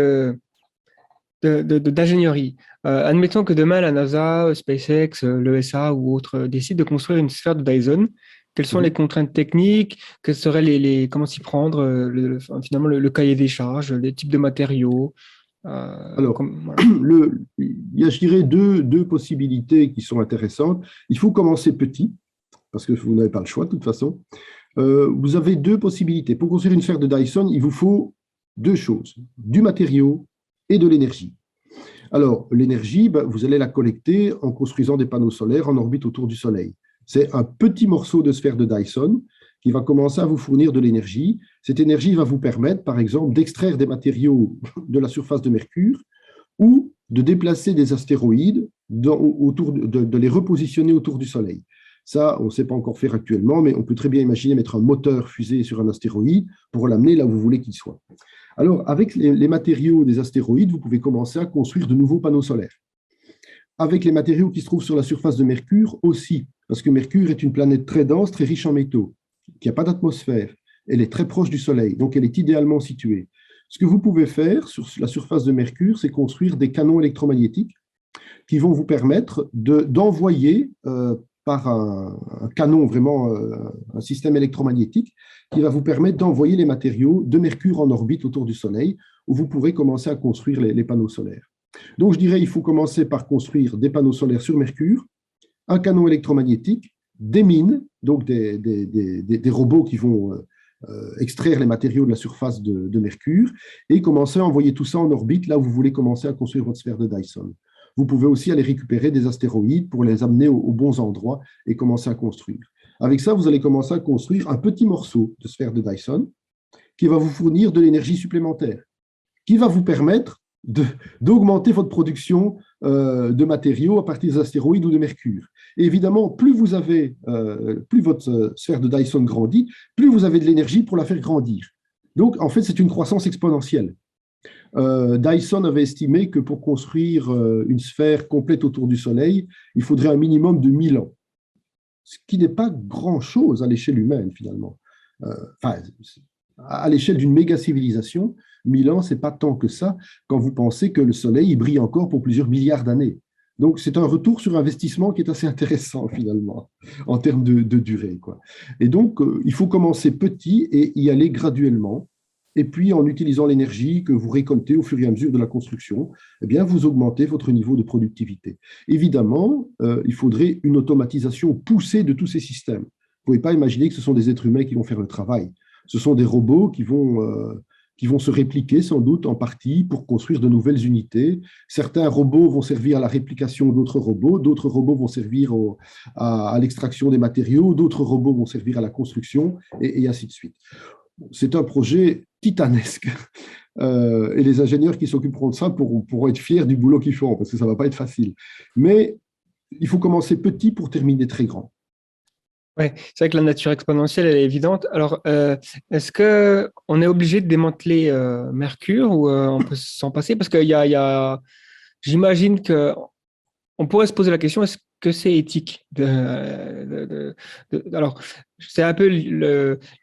Speaker 1: d'ingénierie, admettons que demain, la NASA, SpaceX, l'ESA ou autres décident de construire une sphère de Dyson. Quelles sont les contraintes techniques? Quels seraient comment s'y prendre? Finalement, le cahier des charges, les types de matériaux?
Speaker 3: Alors, il y a, je dirais, deux possibilités qui sont intéressantes. Il faut commencer petit, parce que vous n'avez pas le choix de toute façon. Vous avez deux possibilités. Pour construire une sphère de Dyson, il vous faut deux choses, du matériau et de l'énergie. Alors, l'énergie, vous allez la collecter en construisant des panneaux solaires en orbite autour du Soleil. C'est un petit morceau de sphère de Dyson qui va commencer à vous fournir de l'énergie. Cette énergie va vous permettre, par exemple, d'extraire des matériaux de la surface de Mercure ou de déplacer des astéroïdes, de les repositionner autour du Soleil. Ça, on ne sait pas encore faire actuellement, mais on peut très bien imaginer mettre un moteur fusée sur un astéroïde pour l'amener là où vous voulez qu'il soit. Alors, avec les matériaux des astéroïdes, vous pouvez commencer à construire de nouveaux panneaux solaires. Avec les matériaux qui se trouvent sur la surface de Mercure aussi, parce que Mercure est une planète très dense, très riche en métaux, qui n'a pas d'atmosphère. Elle est très proche du Soleil, donc elle est idéalement située. Ce que vous pouvez faire sur la surface de Mercure, c'est construire des canons électromagnétiques qui vont vous permettre d'envoyer par un canon, vraiment un système électromagnétique, qui va vous permettre d'envoyer les matériaux de Mercure en orbite autour du Soleil, où vous pourrez commencer à construire les panneaux solaires. Donc, je dirais il faut commencer par construire des panneaux solaires sur Mercure, un canon électromagnétique, des mines, donc des robots qui vont extraire les matériaux de la surface de Mercure, et commencer à envoyer tout ça en orbite, là où vous voulez commencer à construire votre sphère de Dyson. Vous pouvez aussi aller récupérer des astéroïdes pour les amener aux bons endroits et commencer à construire. Avec ça, vous allez commencer à construire un petit morceau de sphère de Dyson qui va vous fournir de l'énergie supplémentaire, qui va vous permettre d'augmenter votre production de matériaux à partir des astéroïdes ou de Mercure. Et évidemment, plus votre sphère de Dyson grandit, plus vous avez de l'énergie pour la faire grandir. Donc, en fait, c'est une croissance exponentielle. Dyson avait estimé que pour construire une sphère complète autour du Soleil, il faudrait un minimum de 1000 ans, ce qui n'est pas grand-chose à l'échelle humaine, finalement. Enfin, à l'échelle d'une méga-civilisation, 1000 ans, ce n'est pas tant que ça quand vous pensez que le Soleil il brille encore pour plusieurs milliards d'années. Donc, c'est un retour sur investissement qui est assez intéressant, finalement, en termes de durée, quoi. Et donc, il faut commencer petit et y aller graduellement. Et puis, en utilisant l'énergie que vous récoltez au fur et à mesure de la construction, eh bien, vous augmentez votre niveau de productivité. Évidemment, il faudrait une automatisation poussée de tous ces systèmes. Vous ne pouvez pas imaginer que ce sont des êtres humains qui vont faire le travail. Ce sont des robots qui vont se répliquer sans doute en partie pour construire de nouvelles unités. Certains robots vont servir à la réplication d'autres robots vont servir à l'extraction des matériaux, d'autres robots vont servir à la construction, et ainsi de suite. C'est un projet titanesque. Et les ingénieurs qui s'occuperont de ça pourront être fiers du boulot qu'ils font, parce que ça ne va pas être facile. Mais il faut commencer petit pour terminer très grand.
Speaker 1: Oui, c'est vrai que la nature exponentielle, elle est évidente. Alors, est-ce qu'on est obligé de démanteler Mercure ou on peut s'en passer? Parce j'imagine qu'on pourrait se poser la question, est-ce que c'est éthique Alors, c'est un peu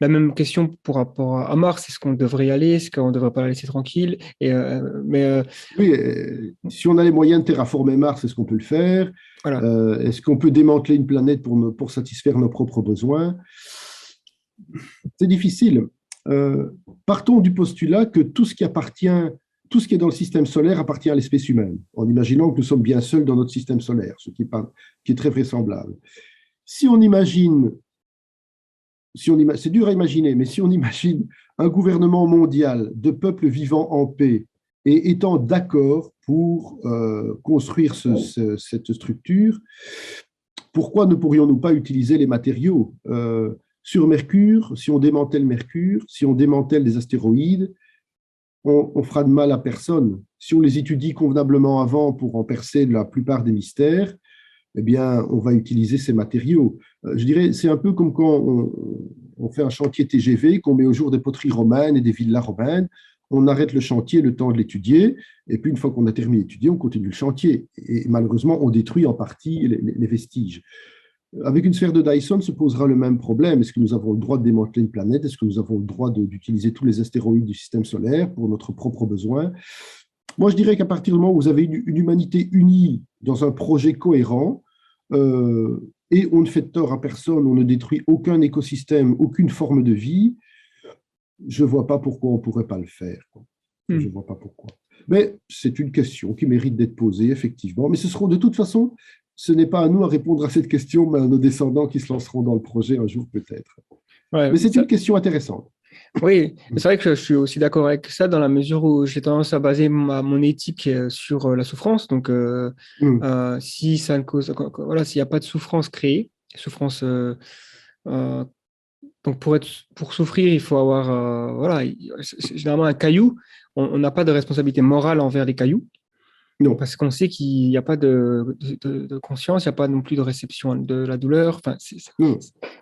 Speaker 1: la même question pour rapport à Mars. Est-ce qu'on devrait y aller? Est-ce qu'on ne devrait pas la laisser tranquille?
Speaker 3: Oui, si on a les moyens de terraformer Mars, est-ce qu'on peut le faire?
Speaker 1: Voilà.
Speaker 3: Est-ce qu'on peut démanteler une planète pour satisfaire nos propres besoins? C'est difficile. Partons du postulat que tout ce qui est dans le système solaire appartient à l'espèce humaine, en imaginant que nous sommes bien seuls dans notre système solaire, ce qui est très vraisemblable. Si on imagine, c'est dur à imaginer, mais si on imagine un gouvernement mondial de peuples vivant en paix et étant d'accord pour construire cette structure, pourquoi ne pourrions-nous pas utiliser les matériaux sur Mercure? Si on démantèle Mercure, si on démantèle des astéroïdes, on fera de mal à personne. Si on les étudie convenablement avant pour en percer la plupart des mystères, eh bien, on va utiliser ces matériaux. Je dirais, c'est un peu comme quand on fait un chantier TGV, qu'on met au jour des poteries romaines et des villas romaines. On arrête le chantier le temps de l'étudier, et puis une fois qu'on a terminé d'étudier, on continue le chantier. Et malheureusement, on détruit en partie les vestiges. Avec une sphère de Dyson se posera le même problème. Est-ce que nous avons le droit de démanteler une planète? Est-ce que nous avons le droit d'utiliser tous les astéroïdes du système solaire pour notre propre besoin? Moi, je dirais qu'à partir du moment où vous avez une humanité unie dans un projet cohérent, et on ne fait de tort à personne, on ne détruit aucun écosystème, aucune forme de vie, je ne vois pas pourquoi on ne pourrait pas le faire. Je ne vois pas pourquoi. Mais c'est une question qui mérite d'être posée, effectivement. Mais de toute façon, ce n'est pas à nous à répondre à cette question, mais à nos descendants qui se lanceront dans le projet un jour peut-être. Ouais, mais c'est une question intéressante.
Speaker 1: Oui, c'est vrai que je suis aussi d'accord avec ça dans la mesure où j'ai tendance à baser mon éthique sur la souffrance. Donc, si ça ne cause, voilà, s'il n'y a pas de souffrance créée, donc pour souffrir, il faut avoir, voilà, généralement un caillou. On n'a pas de responsabilité morale envers les cailloux. Non. Parce qu'on sait qu'il n'y a pas de conscience, il n'y a pas non plus de réception de la douleur. Enfin,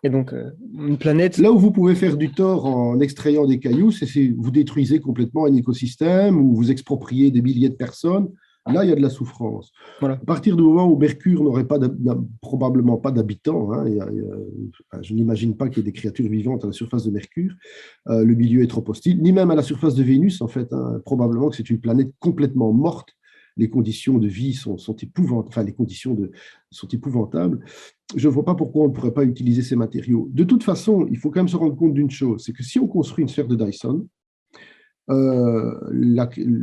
Speaker 1: et donc, une planète...
Speaker 3: Là où vous pouvez faire du tort en extrayant des cailloux, c'est si vous détruisez complètement un écosystème ou vous expropriez des milliers de personnes. Là, il y a de la souffrance. Voilà. À partir du moment où Mercure n'aurait probablement pas d'habitants, je n'imagine pas qu'il y ait des créatures vivantes à la surface de Mercure, le milieu est trop hostile, ni même à la surface de Vénus, en fait. Probablement que c'est une planète complètement morte. Les conditions de vie sont épouvantables. Enfin, les conditions sont épouvantables. Je ne vois pas pourquoi on ne pourrait pas utiliser ces matériaux. De toute façon, il faut quand même se rendre compte d'une chose, c'est que si on construit une sphère de Dyson,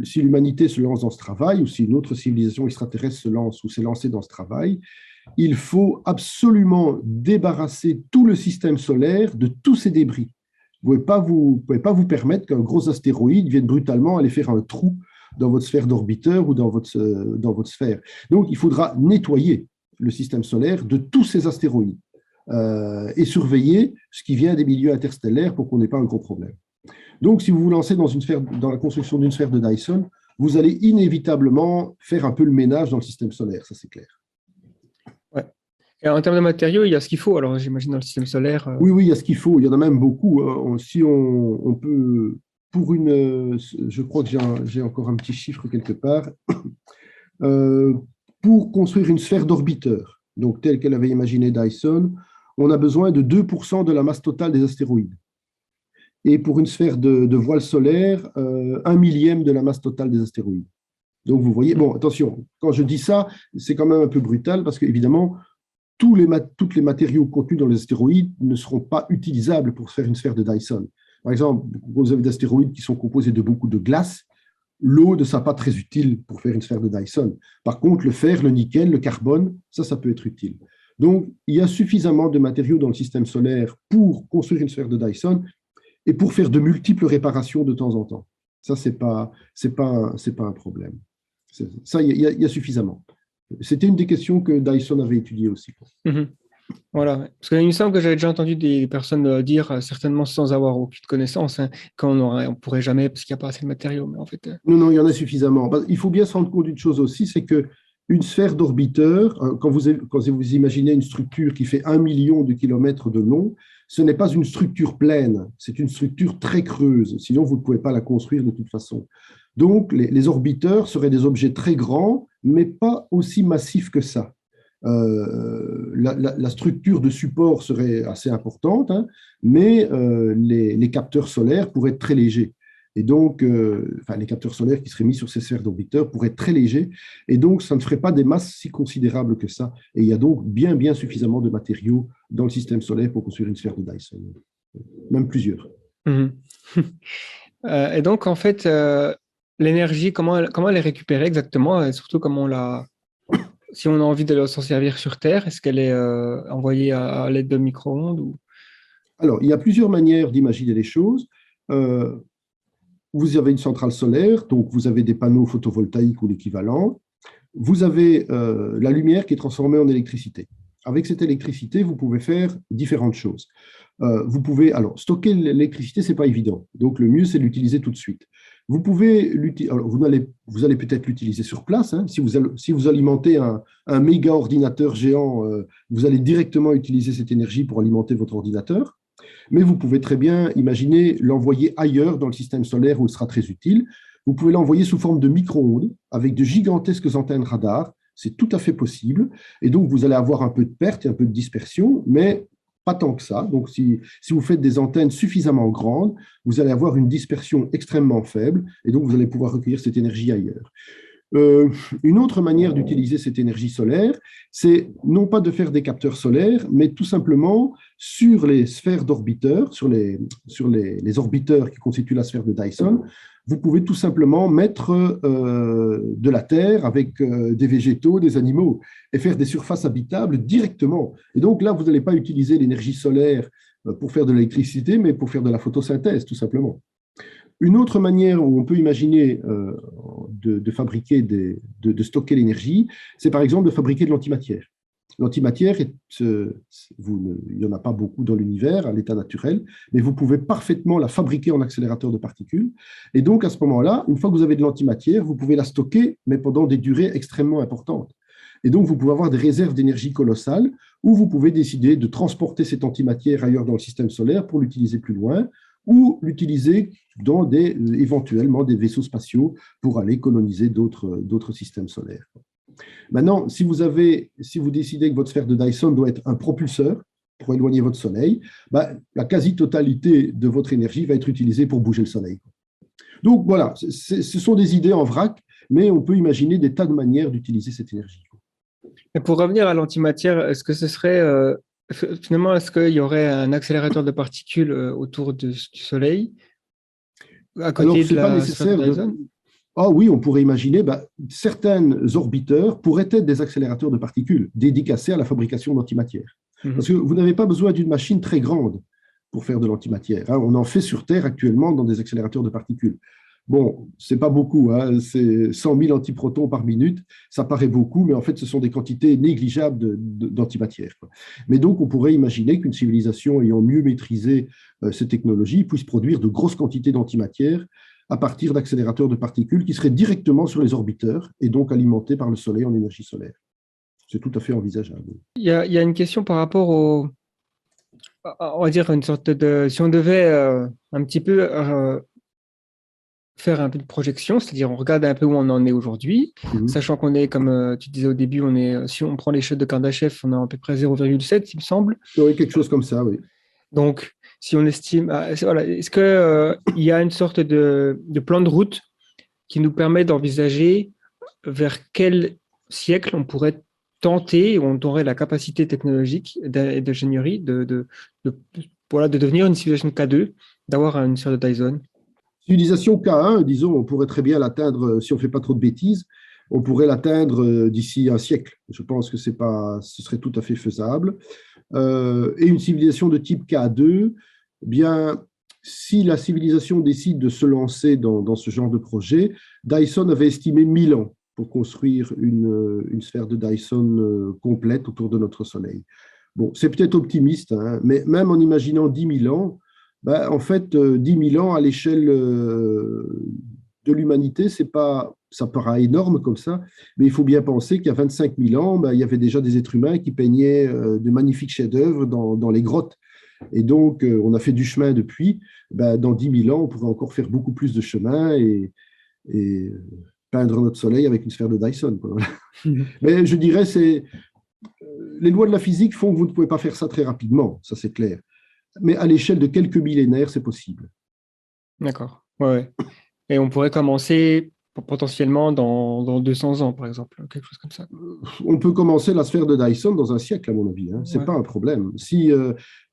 Speaker 3: si l'humanité se lance dans ce travail, ou si une autre civilisation extraterrestre se lance ou s'est lancée dans ce travail, il faut absolument débarrasser tout le système solaire de tous ces débris. Vous ne pouvez pas vous permettre qu'un gros astéroïde vienne brutalement aller faire un trou dans votre sphère d'orbiteur ou dans votre sphère. Donc, il faudra nettoyer le système solaire de tous ces astéroïdes et surveiller ce qui vient des milieux interstellaires pour qu'on n'ait pas un gros problème. Donc, si vous vous lancez dans la construction d'une sphère de Dyson, vous allez inévitablement faire un peu le ménage dans le système solaire, ça c'est clair.
Speaker 1: Ouais. Et en termes de matériaux, il y a ce qu'il faut, alors j'imagine dans le système solaire.
Speaker 3: Oui, il y a ce qu'il faut, il y en a même beaucoup. Si on peut je crois que j'ai encore un petit chiffre quelque part, pour construire une sphère d'orbiteur, donc telle qu'elle avait imaginé Dyson, on a besoin de 2% de la masse totale des astéroïdes. Et pour une sphère de voile solaire, 1 millième de la masse totale des astéroïdes. Donc vous voyez, bon, attention, quand je dis ça, c'est quand même un peu brutal parce qu'évidemment, tous les matériaux contenus dans les astéroïdes ne seront pas utilisables pour faire une sphère de Dyson. Par exemple, vous avez des astéroïdes qui sont composés de beaucoup de glace. L'eau ne sera pas très utile pour faire une sphère de Dyson. Par contre, le fer, le nickel, le carbone, ça peut être utile. Donc, il y a suffisamment de matériaux dans le système solaire pour construire une sphère de Dyson et pour faire de multiples réparations de temps en temps. Ça, c'est pas un problème. Ça, il y a suffisamment. C'était une des questions que Dyson avait étudiées aussi.
Speaker 1: Mhm. Voilà, parce qu'il me semble que j'avais déjà entendu des personnes dire, certainement sans avoir aucune connaissance, hein, qu'on ne pourrait jamais, parce qu'il n'y a pas assez de matériaux. Mais en fait,
Speaker 3: Non, il y en a suffisamment. Il faut bien se rendre compte d'une chose aussi, c'est qu'une sphère d'orbiteur, quand vous imaginez une structure qui fait 1 million de kilomètres de long, ce n'est pas une structure pleine, c'est une structure très creuse. Sinon, vous ne pouvez pas la construire de toute façon. Donc, les orbiteurs seraient des objets très grands, mais pas aussi massifs que ça. La structure de support serait assez importante, hein, mais les capteurs solaires pourraient être très légers. Et donc, les capteurs solaires qui seraient mis sur ces sphères d'orbiteurs pourraient être très légers, et donc ça ne ferait pas des masses si considérables que ça. Et il y a donc bien suffisamment de matériaux dans le système solaire pour construire une sphère de Dyson, même plusieurs.
Speaker 1: Mhm. Et donc, en fait, l'énergie, comment elle est récupérée exactement, et surtout si on a envie de s'en servir sur Terre, est-ce qu'elle est envoyée à l'aide de micro-ondes ou...
Speaker 3: Alors, il y a plusieurs manières d'imaginer les choses. Vous avez une centrale solaire, donc vous avez des panneaux photovoltaïques ou l'équivalent. Vous avez la lumière qui est transformée en électricité. Avec cette électricité, vous pouvez faire différentes choses. Vous pouvez, alors, stocker l'électricité, ce n'est pas évident. Donc, le mieux, c'est de l'utiliser tout de suite. Vous pouvez vous allez peut-être l'utiliser sur place. Hein. Si vous alimentez un méga ordinateur géant, vous allez directement utiliser cette énergie pour alimenter votre ordinateur. Mais vous pouvez très bien imaginer l'envoyer ailleurs dans le système solaire où il sera très utile. Vous pouvez l'envoyer sous forme de micro-ondes avec de gigantesques antennes radar. C'est tout à fait possible. Et donc, vous allez avoir un peu de perte et un peu de dispersion, mais pas tant que ça. Donc, si vous faites des antennes suffisamment grandes, vous allez avoir une dispersion extrêmement faible et donc vous allez pouvoir recueillir cette énergie ailleurs. Une autre manière d'utiliser cette énergie solaire, c'est non pas de faire des capteurs solaires, mais tout simplement sur les sphères d'orbiteurs, sur les orbiteurs qui constituent la sphère de Dyson, vous pouvez tout simplement mettre de la terre avec des végétaux, des animaux, et faire des surfaces habitables directement. Et donc là, vous n'allez pas utiliser l'énergie solaire pour faire de l'électricité, mais pour faire de la photosynthèse, tout simplement. Une autre manière où on peut imaginer de fabriquer, de stocker l'énergie, c'est par exemple de fabriquer de l'antimatière. L'antimatière, il n'y en a pas beaucoup dans l'univers, à l'état naturel, mais vous pouvez parfaitement la fabriquer en accélérateur de particules. Et donc, à ce moment-là, une fois que vous avez de l'antimatière, vous pouvez la stocker, mais pendant des durées extrêmement importantes. Et donc, vous pouvez avoir des réserves d'énergie colossales, ou vous pouvez décider de transporter cette antimatière ailleurs dans le système solaire pour l'utiliser plus loin, ou l'utiliser dans éventuellement des vaisseaux spatiaux pour aller coloniser d'autres systèmes solaires. Maintenant, si vous décidez que votre sphère de Dyson doit être un propulseur pour éloigner votre Soleil, la quasi-totalité de votre énergie va être utilisée pour bouger le Soleil. Donc voilà, ce sont des idées en vrac, mais on peut imaginer des tas de manières d'utiliser cette énergie.
Speaker 1: Et pour revenir à l'antimatière, est-ce que ce serait... finalement, est-ce qu'il y aurait un accélérateur de particules autour du Soleil à côté de la sphère de Dyson?
Speaker 3: Ah oui, on pourrait imaginer, certains orbiteurs pourraient être des accélérateurs de particules dédicacés à la fabrication d'antimatière. Parce que vous n'avez pas besoin d'une machine très grande pour faire de l'antimatière. Hein. On en fait sur Terre actuellement dans des accélérateurs de particules. Bon, c'est pas beaucoup, hein, c'est 100 000 antiprotons par minute, ça paraît beaucoup, mais en fait, ce sont des quantités négligeables d'antimatière. Mais donc, on pourrait imaginer qu'une civilisation ayant mieux maîtrisé ces technologies puisse produire de grosses quantités d'antimatière à partir d'accélérateurs de particules qui seraient directement sur les orbiteurs et donc alimentés par le Soleil en énergie solaire. C'est tout à fait envisageable.
Speaker 1: Il y a une question par rapport on va dire une sorte de... Si on devait un petit peu faire un peu de projection, c'est-à-dire on regarde un peu où on en est aujourd'hui, sachant qu'on est, comme tu disais au début, si on prend l'échelle de Kardashev, on est à peu près 0,7, il me semble.
Speaker 3: Oui, quelque chose comme ça, oui.
Speaker 1: Donc, si on estime, voilà, est-ce qu'il y a une sorte de plan de route qui nous permet d'envisager vers quel siècle on pourrait tenter, où on aurait la capacité technologique et d'ingénierie voilà, de devenir une civilisation K2, d'avoir une sphère de Dyson?
Speaker 3: Civilisation K1, disons, on pourrait très bien l'atteindre, si on ne fait pas trop de bêtises, on pourrait l'atteindre d'ici un siècle. Je pense que ce serait tout à fait faisable. Et une civilisation de type K2, eh bien, si la civilisation décide de se lancer dans ce genre de projet, Dyson avait estimé 1000 ans pour construire une sphère de Dyson complète autour de notre Soleil. Bon, c'est peut-être optimiste, hein, mais même en imaginant 10 000 ans, ben, en fait, 10 000 ans à l'échelle de l'humanité, ça paraît énorme comme ça, mais il faut bien penser qu'il y a 25 000 ans, ben, il y avait déjà des êtres humains qui peignaient de magnifiques chefs-d'œuvre dans les grottes. Et donc, on a fait du chemin depuis. Ben, dans 10 000 ans, on pourrait encore faire beaucoup plus de chemin et peindre notre soleil avec une sphère de Dyson, quoi. Mais je dirais, les lois de la physique font que vous ne pouvez pas faire ça très rapidement, ça c'est clair. Mais à l'échelle de quelques millénaires, c'est possible.
Speaker 1: D'accord. Ouais. Et on pourrait commencer potentiellement dans 200 ans, par exemple, quelque chose comme ça.
Speaker 3: On peut commencer la sphère de Dyson dans un siècle, à mon avis. Hein. Ce n'est pas un problème. Si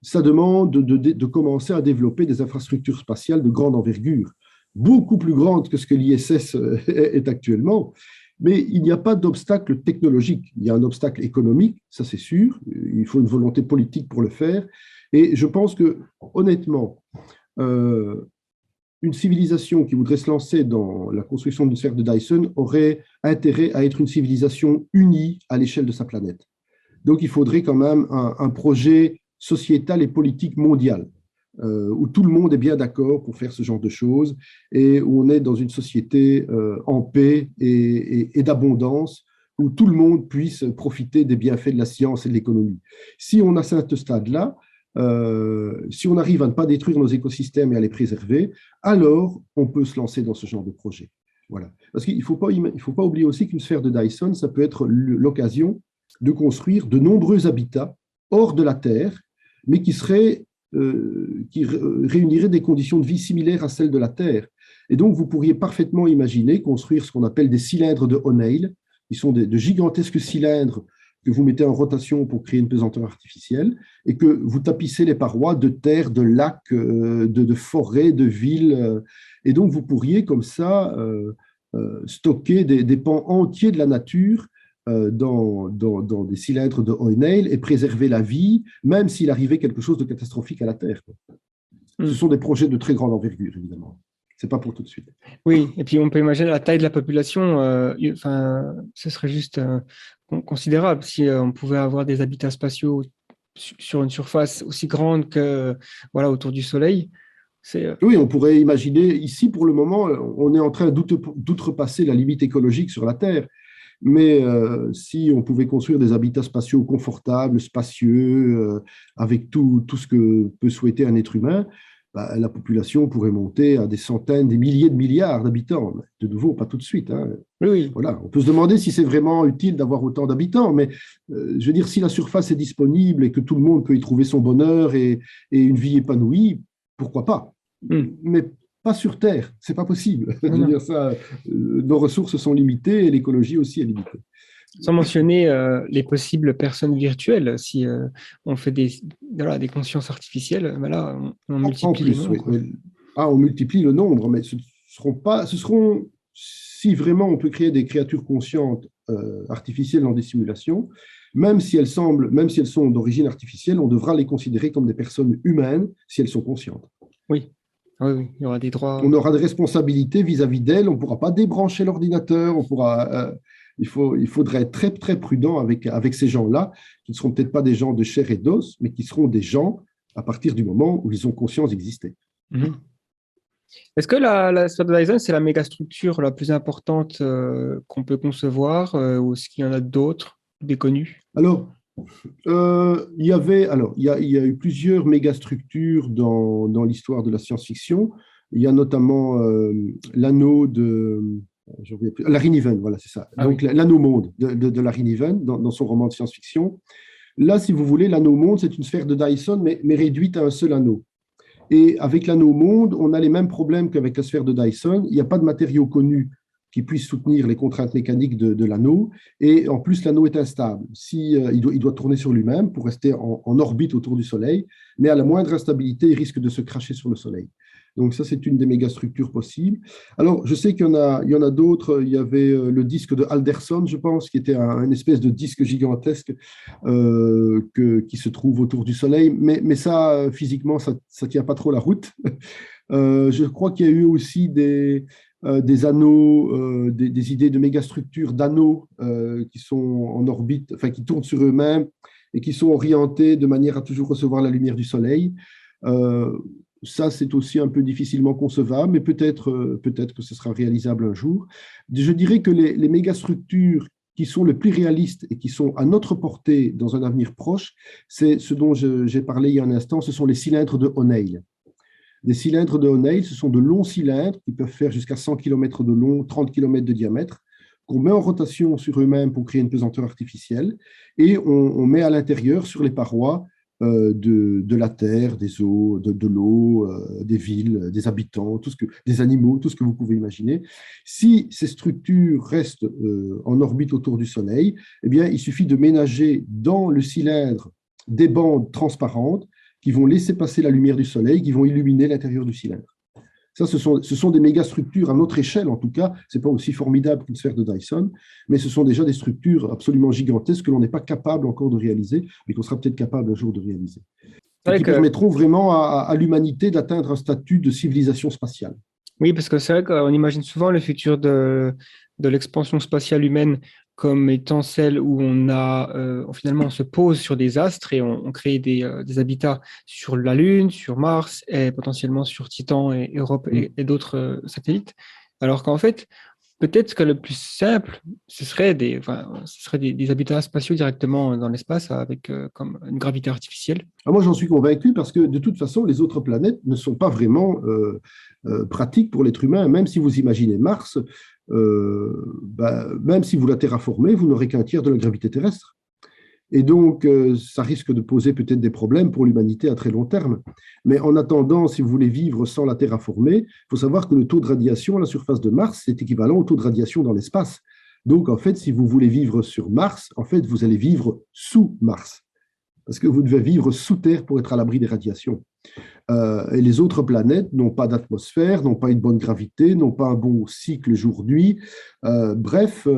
Speaker 3: ça demande de commencer à développer des infrastructures spatiales de grande envergure, beaucoup plus grandes que ce que l'ISS est actuellement. Mais il n'y a pas d'obstacle technologique. Il y a un obstacle économique, ça c'est sûr. Il faut une volonté politique pour le faire. Et je pense que, honnêtement, une civilisation qui voudrait se lancer dans la construction d'une sphère de Dyson aurait intérêt à être une civilisation unie à l'échelle de sa planète. Donc, il faudrait quand même un projet sociétal et politique mondial, où tout le monde est bien d'accord pour faire ce genre de choses et où on est dans une société en paix et d'abondance, où tout le monde puisse profiter des bienfaits de la science et de l'économie. Si on a ce stade-là, si on arrive à ne pas détruire nos écosystèmes et à les préserver, alors on peut se lancer dans ce genre de projet. Voilà. Parce qu'il ne faut pas oublier aussi qu'une sphère de Dyson, ça peut être l'occasion de construire de nombreux habitats hors de la Terre, mais qui réuniraient des conditions de vie similaires à celles de la Terre. Et donc, vous pourriez parfaitement imaginer construire ce qu'on appelle des cylindres de O'Neill, qui sont de gigantesques cylindres que vous mettez en rotation pour créer une pesanteur artificielle et que vous tapissez les parois de terre, de lacs, de forêts, de villes. Et donc, vous pourriez comme ça stocker des pans entiers de la nature dans des cylindres de O'Neill et préserver la vie, même s'il arrivait quelque chose de catastrophique à la Terre. Ce sont des projets de très grande envergure, évidemment. Ce n'est pas pour tout de suite.
Speaker 1: Oui, et puis on peut imaginer la taille de la population, ce serait juste considérable si on pouvait avoir des habitats spatiaux sur une surface aussi grande que autour du Soleil.
Speaker 3: Oui, on pourrait imaginer, ici pour le moment, on est en train d'outrepasser la limite écologique sur la Terre. Mais si on pouvait construire des habitats spatiaux confortables, spacieux, avec tout ce que peut souhaiter un être humain, bah, la population pourrait monter à des centaines, des milliers de milliards d'habitants. De nouveau, pas tout de suite. Hein.
Speaker 1: Oui.
Speaker 3: Voilà. On peut se demander si c'est vraiment utile d'avoir autant d'habitants, mais je veux dire, si la surface est disponible et que tout le monde peut y trouver son bonheur et une vie épanouie, pourquoi pas? Mais pas sur Terre, c'est pas possible. Je veux dire ça, nos ressources sont limitées et l'écologie aussi est limitée.
Speaker 1: Sans mentionner les possibles personnes virtuelles, si on fait des consciences artificielles, là, on multiplie le nombre.
Speaker 3: Oui. On multiplie le nombre, mais ce seront, si vraiment on peut créer des créatures conscientes artificielles dans des simulations, même si elles sont d'origine artificielle, on devra les considérer comme des personnes humaines si elles sont conscientes.
Speaker 1: Oui. Oui, il y aura des droits.
Speaker 3: On aura des responsabilités vis-à-vis d'elles, on ne pourra pas débrancher l'ordinateur, il faudrait être très, très prudent avec ces gens-là, qui ne seront peut-être pas des gens de chair et d'os, mais qui seront des gens à partir du moment où ils ont conscience d'exister.
Speaker 1: Est-ce que la sphère de Dyson, c'est la mégastructure la plus importante qu'on peut concevoir, ou est-ce qu'il y en a d'autres, des connues?
Speaker 3: Alors, il y a eu plusieurs mégastructures dans l'histoire de la science-fiction. Il y a notamment l'anneau de Larry Niven, voilà, c'est ça.
Speaker 1: Ah
Speaker 3: Donc
Speaker 1: oui.
Speaker 3: l'anneau monde de Larry Niven dans son roman de science-fiction. Là, si vous voulez, l'anneau monde, c'est une sphère de Dyson, mais réduite à un seul anneau. Et avec l'anneau monde, on a les mêmes problèmes qu'avec la sphère de Dyson. Il n'y a pas de matériau connu qui puisse soutenir les contraintes mécaniques de l'anneau. Et en plus, l'anneau est instable. Il doit tourner sur lui-même pour rester en orbite autour du Soleil, mais à la moindre instabilité, il risque de se cracher sur le Soleil. Donc ça, c'est une des mégastructures possibles. Alors, je sais il y en a d'autres. Il y avait le disque de Alderson, je pense, qui était une espèce de disque gigantesque qui se trouve autour du Soleil. Mais ça, physiquement, ça ne tient pas trop la route. Je crois qu'il y a eu aussi des anneaux, des idées de mégastructures d'anneaux qui sont en orbite, enfin qui tournent sur eux-mêmes et qui sont orientés de manière à toujours recevoir la lumière du Soleil. Ça, c'est aussi un peu difficilement concevable, mais peut-être que ce sera réalisable un jour. Je dirais que les mégastructures qui sont les plus réalistes et qui sont à notre portée dans un avenir proche, c'est ce dont j'ai parlé il y a un instant, ce sont les cylindres de O'Neill. Les cylindres de O'Neill, ce sont de longs cylindres qui peuvent faire jusqu'à 100 km de long, 30 km de diamètre, qu'on met en rotation sur eux-mêmes pour créer une pesanteur artificielle, et on met à l'intérieur, sur les parois, de la terre, des eaux, de l'eau, des villes, des habitants, des animaux, tout ce que vous pouvez imaginer. Si ces structures restent en orbite autour du Soleil, eh bien, il suffit de ménager dans le cylindre des bandes transparentes qui vont laisser passer la lumière du Soleil, qui vont illuminer l'intérieur du cylindre. Ça, ce sont des mégastructures à notre échelle, en tout cas. Ce n'est pas aussi formidable qu'une sphère de Dyson, mais ce sont déjà des structures absolument gigantesques que l'on n'est pas capable encore de réaliser, mais qu'on sera peut-être capable un jour de réaliser. Et qui permettront vraiment à l'humanité d'atteindre un statut de civilisation spatiale.
Speaker 1: Oui, parce que c'est vrai qu'on imagine souvent le futur de l'expansion spatiale humaine comme étant celle où finalement on se pose sur des astres et on crée des habitats sur la Lune, sur Mars et potentiellement sur Titan et Europe et d'autres satellites. Alors qu'en fait, peut-être que le plus simple, ce serait des habitats spatiaux directement dans l'espace avec comme une gravité artificielle.
Speaker 3: Moi, j'en suis convaincu parce que de toute façon, les autres planètes ne sont pas vraiment pratiques pour l'être humain. Même si vous imaginez Mars, même si vous la terraformez, vous n'aurez qu'un tiers de la gravité terrestre. Et donc, ça risque de poser peut-être des problèmes pour l'humanité à très long terme. Mais en attendant, si vous voulez vivre sans la terraformer, il faut savoir que le taux de radiation à la surface de Mars, c'est équivalent au taux de radiation dans l'espace. Donc, en fait, si vous voulez vivre sur Mars, en fait, vous allez vivre sous Mars. Parce que vous devez vivre sous Terre pour être à l'abri des radiations. Et les autres planètes n'ont pas d'atmosphère, n'ont pas une bonne gravité, n'ont pas un bon cycle jour-nuit. Bref,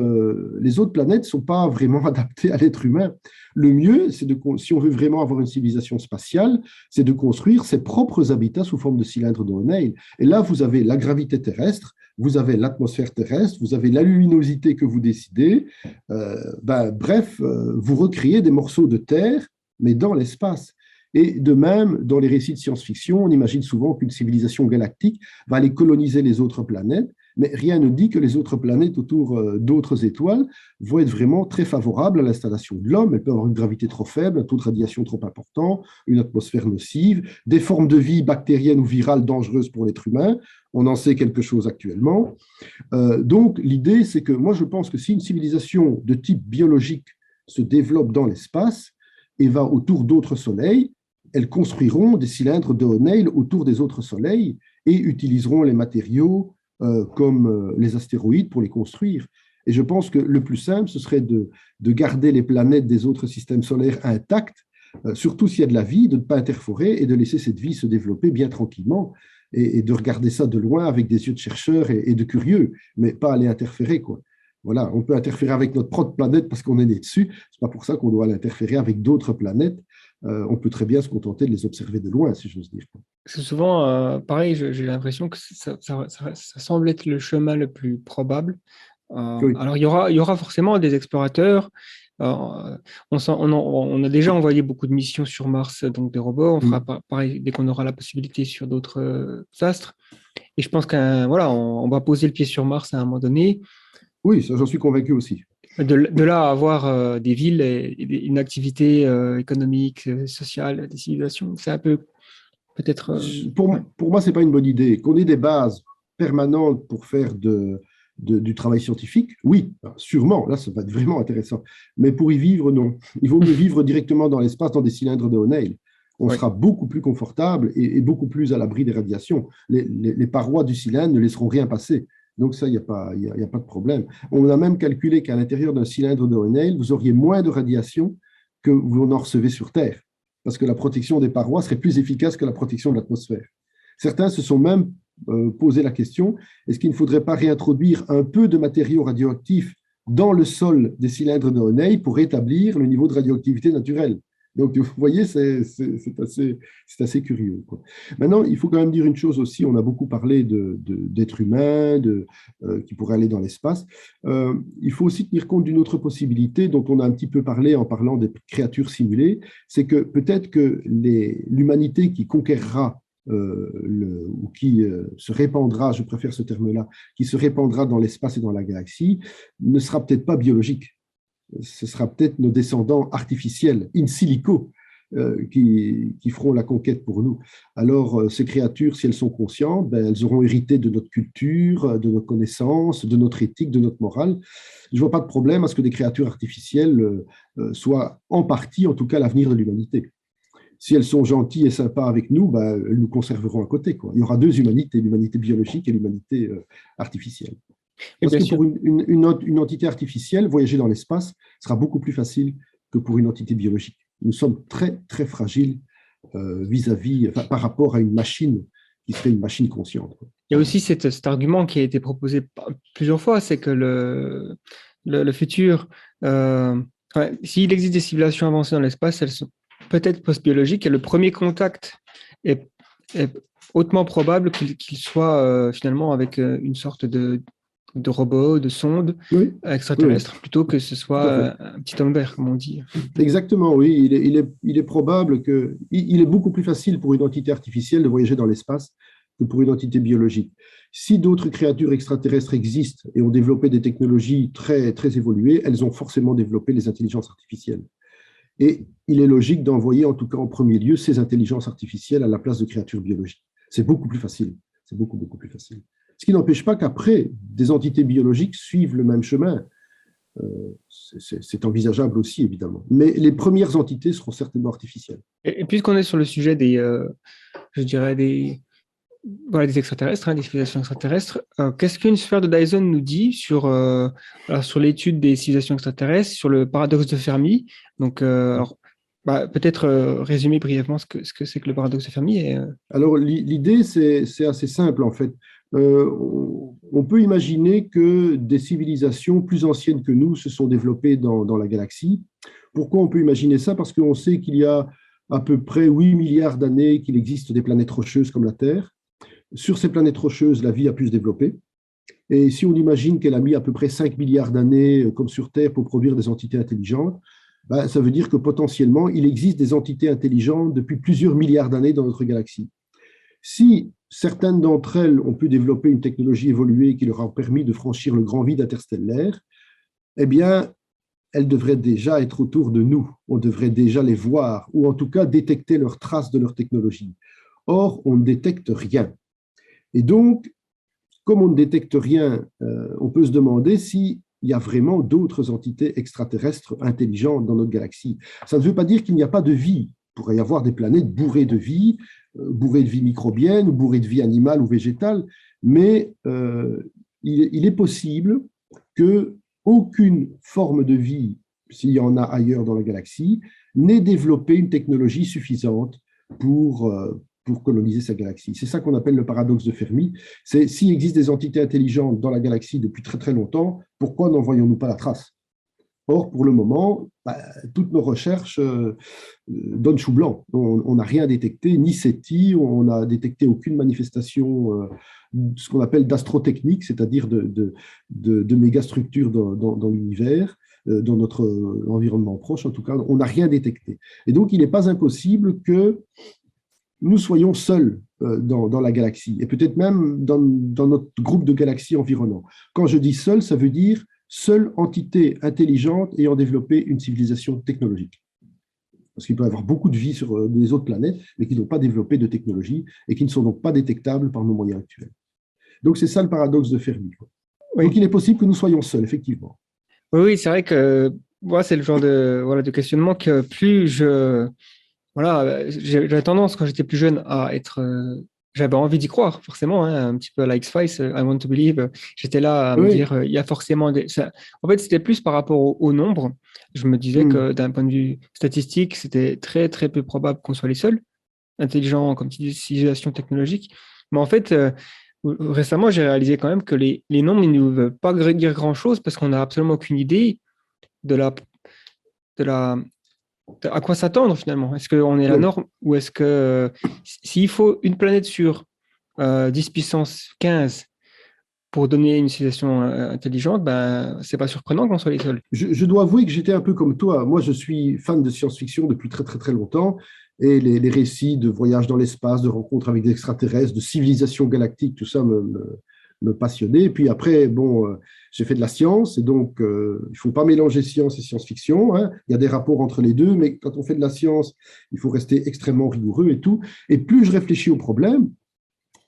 Speaker 3: les autres planètes ne sont pas vraiment adaptées à l'être humain. Le mieux, si on veut vraiment avoir une civilisation spatiale, c'est de construire ses propres habitats sous forme de cylindres de O'Neill. Et là, vous avez la gravité terrestre, vous avez l'atmosphère terrestre, vous avez la luminosité que vous décidez. Bref, vous recréez des morceaux de terre, mais dans l'espace. Et de même, dans les récits de science-fiction, on imagine souvent qu'une civilisation galactique va aller coloniser les autres planètes, mais rien ne dit que les autres planètes autour d'autres étoiles vont être vraiment très favorables à l'installation de l'homme. Elles peuvent avoir une gravité trop faible, un taux de radiation trop important, une atmosphère nocive, des formes de vie bactériennes ou virales dangereuses pour l'être humain. On en sait quelque chose actuellement. Donc, l'idée, c'est que moi, je pense que si une civilisation de type biologique se développe dans l'espace et va autour d'autres soleils, elles construiront des cylindres de O'Neill autour des autres soleils et utiliseront les matériaux comme les astéroïdes pour les construire. Et je pense que le plus simple, ce serait de garder les planètes des autres systèmes solaires intactes, surtout s'il y a de la vie, de ne pas interférer et de laisser cette vie se développer bien tranquillement et de regarder ça de loin avec des yeux de chercheurs et de curieux, mais pas aller interférer, quoi. Voilà, on peut interférer avec notre propre planète parce qu'on est né dessus. C'est pas pour ça qu'on doit l'interférer avec d'autres planètes. On peut très bien se contenter de les observer de loin, si j'ose dire.
Speaker 1: C'est souvent, pareil, j'ai l'impression que ça semble être le chemin le plus probable.
Speaker 3: Oui.
Speaker 1: Alors, il y aura forcément des explorateurs. On a déjà envoyé beaucoup de missions sur Mars, donc des robots. On fera pareil dès qu'on aura la possibilité sur d'autres astres. Et je pense on va poser le pied sur Mars à un moment donné.
Speaker 3: Oui, ça, j'en suis convaincu aussi.
Speaker 1: De là à avoir des villes et une activité économique, sociale, des civilisations, c'est un peu peut-être.
Speaker 3: Pour moi, ce n'est pas une bonne idée. Qu'on ait des bases permanentes pour faire du travail scientifique, oui, sûrement, là, ça va être vraiment intéressant. Mais pour y vivre, non. Il vaut mieux vivre directement dans l'espace, dans des cylindres de O'Neill. On sera beaucoup plus confortable et beaucoup plus à l'abri des radiations. Les parois du cylindre ne laisseront rien passer. Donc ça, il n'y a pas de problème. On a même calculé qu'à l'intérieur d'un cylindre de O'Neill, vous auriez moins de radiation que vous en recevez sur Terre, parce que la protection des parois serait plus efficace que la protection de l'atmosphère. Certains se sont même posé la question, est-ce qu'il ne faudrait pas réintroduire un peu de matériaux radioactifs dans le sol des cylindres de O'Neill pour rétablir le niveau de radioactivité naturelle? Donc, vous voyez, c'est assez curieux, quoi. Maintenant, il faut quand même dire une chose aussi, on a beaucoup parlé d'êtres humains qui pourraient aller dans l'espace. Il faut aussi tenir compte d'une autre possibilité dont on a un petit peu parlé en parlant des créatures simulées, c'est que peut-être que l'humanité qui conquérera ou qui se répandra, je préfère ce terme-là, qui se répandra dans l'espace et dans la galaxie, ne sera peut-être pas biologique. Ce sera peut-être nos descendants artificiels, in silico, qui feront la conquête pour nous. Alors, ces créatures, si elles sont conscientes, elles auront hérité de notre culture, de nos connaissances, de notre éthique, de notre morale. Je ne vois pas de problème à ce que des créatures artificielles soient en partie, en tout cas, l'avenir de l'humanité. Si elles sont gentilles et sympas avec nous, elles nous conserveront à côté, quoi. Il y aura deux humanités, l'humanité biologique et l'humanité artificielle. Parce que pour une entité artificielle, voyager dans l'espace sera beaucoup plus facile que pour une entité biologique. Nous sommes très, très fragiles par rapport à une machine qui serait une machine consciente.
Speaker 1: Il y a aussi cet argument qui a été proposé plusieurs fois, c'est que le futur, s'il existe des civilisations avancées dans l'espace, elles sont peut-être post-biologiques, et le premier contact est hautement probable qu'il soit finalement avec une sorte de robot, de sonde extraterrestre, plutôt que ce soit un petit homme vert, comme on dit.
Speaker 3: Exactement, oui. Il est probable il est beaucoup plus facile pour une entité artificielle de voyager dans l'espace que pour une entité biologique. Si d'autres créatures extraterrestres existent et ont développé des technologies très, très évoluées, elles ont forcément développé les intelligences artificielles. Et il est logique d'envoyer, en tout cas en premier lieu, ces intelligences artificielles à la place de créatures biologiques. C'est beaucoup plus facile. C'est beaucoup, beaucoup plus facile. Ce qui n'empêche pas qu'après, des entités biologiques suivent le même chemin. C'est envisageable aussi, évidemment. Mais les premières entités seront certainement artificielles.
Speaker 1: Et puisqu'on est sur le sujet des extraterrestres, des civilisations extraterrestres, qu'est-ce qu'une sphère de Dyson nous dit sur l'étude des civilisations extraterrestres, sur le paradoxe de Fermi? Donc, peut-être résumer brièvement ce que c'est que le paradoxe de Fermi.
Speaker 3: Alors, l'idée, c'est assez simple, en fait. On peut imaginer que des civilisations plus anciennes que nous se sont développées dans la galaxie. Pourquoi on peut imaginer ça? Parce qu'on sait qu'il y a à peu près 8 milliards d'années qu'il existe des planètes rocheuses comme la Terre. Sur ces planètes rocheuses, la vie a pu se développer. Et si on imagine qu'elle a mis à peu près 5 milliards d'années, comme sur Terre, pour produire des entités intelligentes, ça veut dire que potentiellement, il existe des entités intelligentes depuis plusieurs milliards d'années dans notre galaxie. Si certaines d'entre elles ont pu développer une technologie évoluée qui leur a permis de franchir le grand vide interstellaire, eh bien, elles devraient déjà être autour de nous. On devrait déjà les voir, ou en tout cas détecter leurs traces de leur technologie. Or, on ne détecte rien. Et donc, comme on ne détecte rien, on peut se demander s'il y a vraiment d'autres entités extraterrestres intelligentes dans notre galaxie. Ça ne veut pas dire qu'il n'y a pas de vie. Il pourrait y avoir des planètes bourrées de vie microbienne, bourrées de vie animale ou végétale, mais il est possible qu'aucune forme de vie, s'il y en a ailleurs dans la galaxie, n'ait développé une technologie suffisante pour coloniser sa galaxie. C'est ça qu'on appelle le paradoxe de Fermi. C'est s'il existe des entités intelligentes dans la galaxie depuis très très longtemps, pourquoi n'en voyons-nous pas la trace? Or, pour le moment, toutes nos recherches donnent chou blanc. On n'a rien détecté, ni SETI, on n'a détecté aucune manifestation, ce qu'on appelle d'astrotechnique, c'est-à-dire de mégastructures dans l'univers, dans notre environnement proche, en tout cas, on n'a rien détecté. Et donc, il n'est pas impossible que nous soyons seuls dans la galaxie, et peut-être même dans notre groupe de galaxies environnants. Quand je dis seul, ça veut dire seule entité intelligente ayant développé une civilisation technologique. parce qu'il peut y avoir beaucoup de vie sur des autres planètes, mais qui n'ont pas développé de technologie et qui ne sont donc pas détectables par nos moyens actuels. Donc, c'est ça le paradoxe de Fermi.
Speaker 1: Oui.
Speaker 3: Donc, il est possible que nous soyons seuls, effectivement.
Speaker 1: Oui, c'est vrai que moi, c'est le genre de questionnement que j'avais tendance quand j'étais plus jeune à être, j'avais envie d'y croire, forcément, hein, un petit peu à la X-Files, I want to believe. J'étais là à me dire, il y a forcément En fait, c'était plus par rapport au nombre. Je me disais que d'un point de vue statistique, c'était très, très peu probable qu'on soit les seuls intelligents, comme tu dis, civilisation technologique. Mais en fait, récemment, j'ai réalisé quand même que les nombres, ils ne veulent pas dire grand-chose parce qu'on n'a absolument aucune idée de à quoi s'attendre finalement. Est-ce qu'on est la norme ou est-ce que s'il faut une planète sur 10 puissance 15 pour donner une civilisation intelligente, ben, c'est pas surprenant qu'on soit les seuls.
Speaker 3: Je dois avouer que j'étais un peu comme toi. Moi, je suis fan de science-fiction depuis très, très, très longtemps. Et les récits de voyages dans l'espace, de rencontres avec des extraterrestres, de civilisations galactiques, tout ça me passionnait. Et puis après, j'ai fait de la science, et donc il ne faut pas mélanger science et science-fiction. Hein. Il y a des rapports entre les deux, mais quand on fait de la science, il faut rester extrêmement rigoureux et tout. Et plus je réfléchis au problème,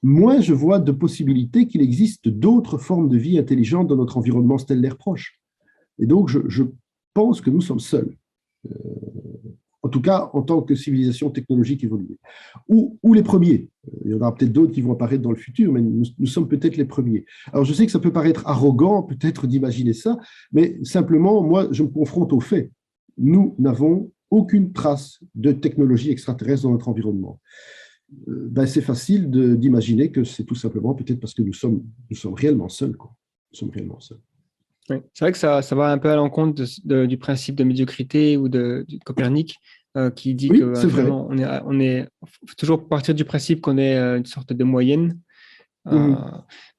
Speaker 3: moins je vois de possibilités qu'il existe d'autres formes de vie intelligentes dans notre environnement stellaire proche. Et donc, je pense que nous sommes seuls. En tout cas, en tant que civilisation technologique évoluée. Ou les premiers. Il y en aura peut-être d'autres qui vont apparaître dans le futur, mais nous sommes peut-être les premiers. Alors, je sais que ça peut paraître arrogant, peut-être, d'imaginer ça, mais simplement, moi, je me confronte aux faits. Nous n'avons aucune trace de technologie extraterrestre dans notre environnement. C'est facile d'imaginer que c'est tout simplement peut-être parce que nous sommes réellement seuls. Quoi. Nous sommes réellement seuls.
Speaker 1: Oui. C'est vrai que ça va un peu à l'encontre du principe de médiocrité ou de Copernic qui dit que vraiment, faut toujours partir du principe qu'on est une sorte de moyenne.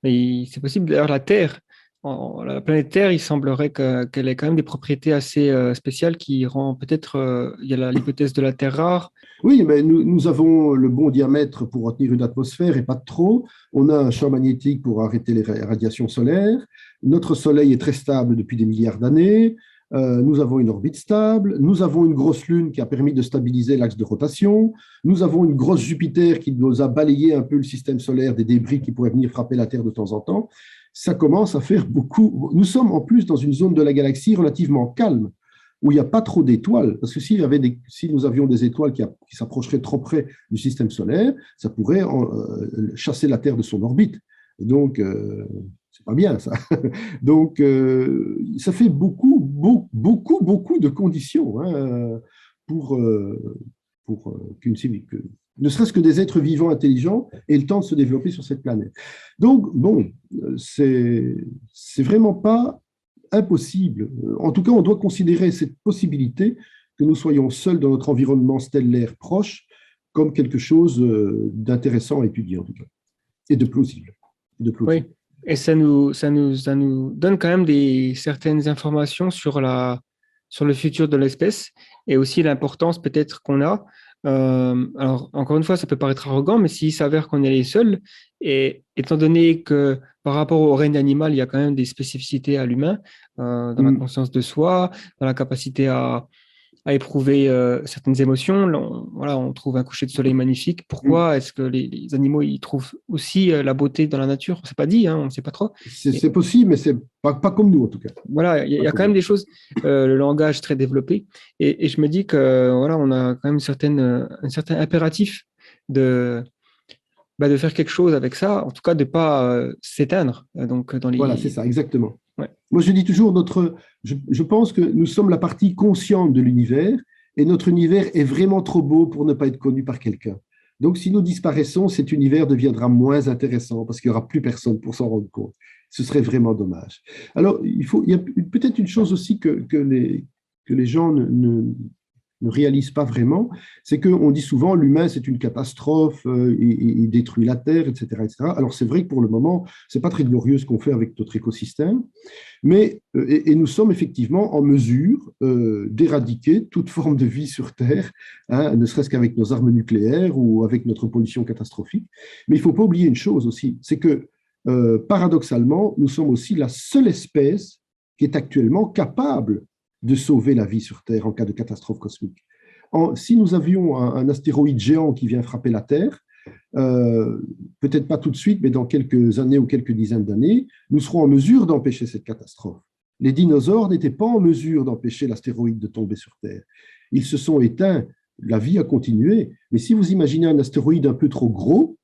Speaker 1: Mais c'est possible. D'ailleurs, la Terre, la planète Terre, il semblerait qu'elle ait quand même des propriétés assez spéciales qui rend peut-être, il y a l'hypothèse de la Terre rare.
Speaker 3: Oui, mais nous avons le bon diamètre pour retenir une atmosphère et pas de trop. On a un champ magnétique pour arrêter les radiations solaires. Notre Soleil est très stable depuis des milliards d'années. Nous avons une orbite stable. Nous avons une grosse Lune qui a permis de stabiliser l'axe de rotation. Nous avons une grosse Jupiter qui nous a balayé un peu le système solaire des débris qui pourraient venir frapper la Terre de temps en temps. Ça commence à faire beaucoup. Nous sommes en plus dans une zone de la galaxie relativement calme, où il n'y a pas trop d'étoiles. Parce que si nous avions des étoiles qui s'approcheraient trop près du système solaire, ça pourrait chasser la Terre de son orbite. Et donc, c'est pas bien, ça. Donc, ça fait beaucoup de conditions pour qu'une civilisation, ne serait-ce que des êtres vivants intelligents, aient le temps de se développer sur cette planète. Donc, c'est vraiment pas impossible. En tout cas, on doit considérer cette possibilité que nous soyons seuls dans notre environnement stellaire proche comme quelque chose d'intéressant à étudier, en tout cas, et de plausible.
Speaker 1: Oui, et ça nous donne quand même certaines informations sur le futur de l'espèce et aussi l'importance peut-être qu'on a. Alors, encore une fois, ça peut paraître arrogant, mais s'il s'avère qu'on est les seuls, et étant donné que par rapport au règne animal, il y a quand même des spécificités à l'humain, dans la conscience de soi, dans la capacité à éprouver certaines émotions. On trouve un coucher de soleil magnifique. Pourquoi est-ce que les animaux ils trouvent aussi la beauté dans la nature? On ne s'est pas dit, on ne sait pas trop.
Speaker 3: C'est possible, mais c'est pas comme nous en tout cas.
Speaker 1: Voilà, il y a quand même des choses, le langage très développé, et je me dis que on a quand même un certain impératif de faire quelque chose avec ça, en tout cas de ne pas s'éteindre. Donc,
Speaker 3: Voilà, c'est ça, exactement.
Speaker 1: Ouais.
Speaker 3: Moi, je dis toujours, je pense que nous sommes la partie consciente de l'univers, et notre univers est vraiment trop beau pour ne pas être connu par quelqu'un. Donc, si nous disparaissons, cet univers deviendra moins intéressant parce qu'il n'y aura plus personne pour s'en rendre compte. Ce serait vraiment dommage. Alors, il y a peut-être une chose aussi que les gens ne réalisent pas vraiment, c'est qu'on dit souvent l'humain c'est une catastrophe, il détruit la Terre, etc., etc. Alors c'est vrai que pour le moment, c'est pas très glorieux ce qu'on fait avec notre écosystème, mais et nous sommes effectivement en mesure d'éradiquer toute forme de vie sur Terre, ne serait-ce qu'avec nos armes nucléaires ou avec notre pollution catastrophique. Mais il faut pas oublier une chose aussi, c'est que paradoxalement, nous sommes aussi la seule espèce qui est actuellement capable de sauver la vie sur Terre en cas de catastrophe cosmique. Si nous avions un astéroïde géant qui vient frapper la Terre, peut-être pas tout de suite, mais dans quelques années ou quelques dizaines d'années, nous serons en mesure d'empêcher cette catastrophe. Les dinosaures n'étaient pas en mesure d'empêcher l'astéroïde de tomber sur Terre. Ils se sont éteints, la vie a continué, mais si vous imaginez un astéroïde un peu trop gros,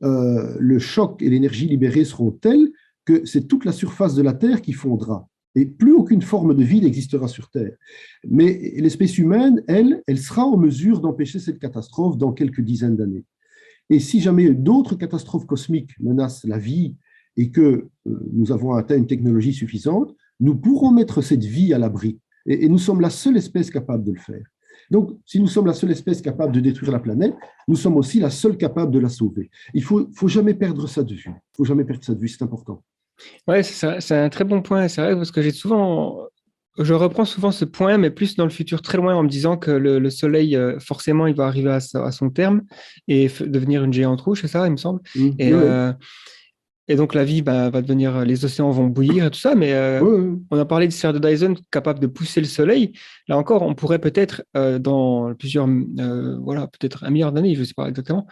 Speaker 3: le choc et l'énergie libérée seront tels que c'est toute la surface de la Terre qui fondra. Et plus aucune forme de vie n'existera sur Terre. Mais l'espèce humaine, elle sera en mesure d'empêcher cette catastrophe dans quelques dizaines d'années. Et si jamais d'autres catastrophes cosmiques menacent la vie et que nous avons atteint une technologie suffisante, nous pourrons mettre cette vie à l'abri. Et nous sommes la seule espèce capable de le faire. Donc, si nous sommes la seule espèce capable de détruire la planète, nous sommes aussi la seule capable de la sauver. Il ne faut jamais perdre ça de vue. Il faut jamais perdre ça de vue, c'est important.
Speaker 1: Ouais, c'est un très bon point. C'est vrai parce que je reprends souvent ce point, mais plus dans le futur très loin, en me disant que le Soleil, forcément, il va arriver à son terme et devenir une géante rouge, c'est ça, il me semble. Et,
Speaker 3: oui.
Speaker 1: Et donc la vie va devenir, les océans vont bouillir et tout ça, mais
Speaker 3: Oui.
Speaker 1: on a parlé de sphère de Dyson capable de pousser le Soleil. Là encore, on pourrait peut-être dans plusieurs, voilà, peut-être 1 milliard d'années, je ne sais pas exactement,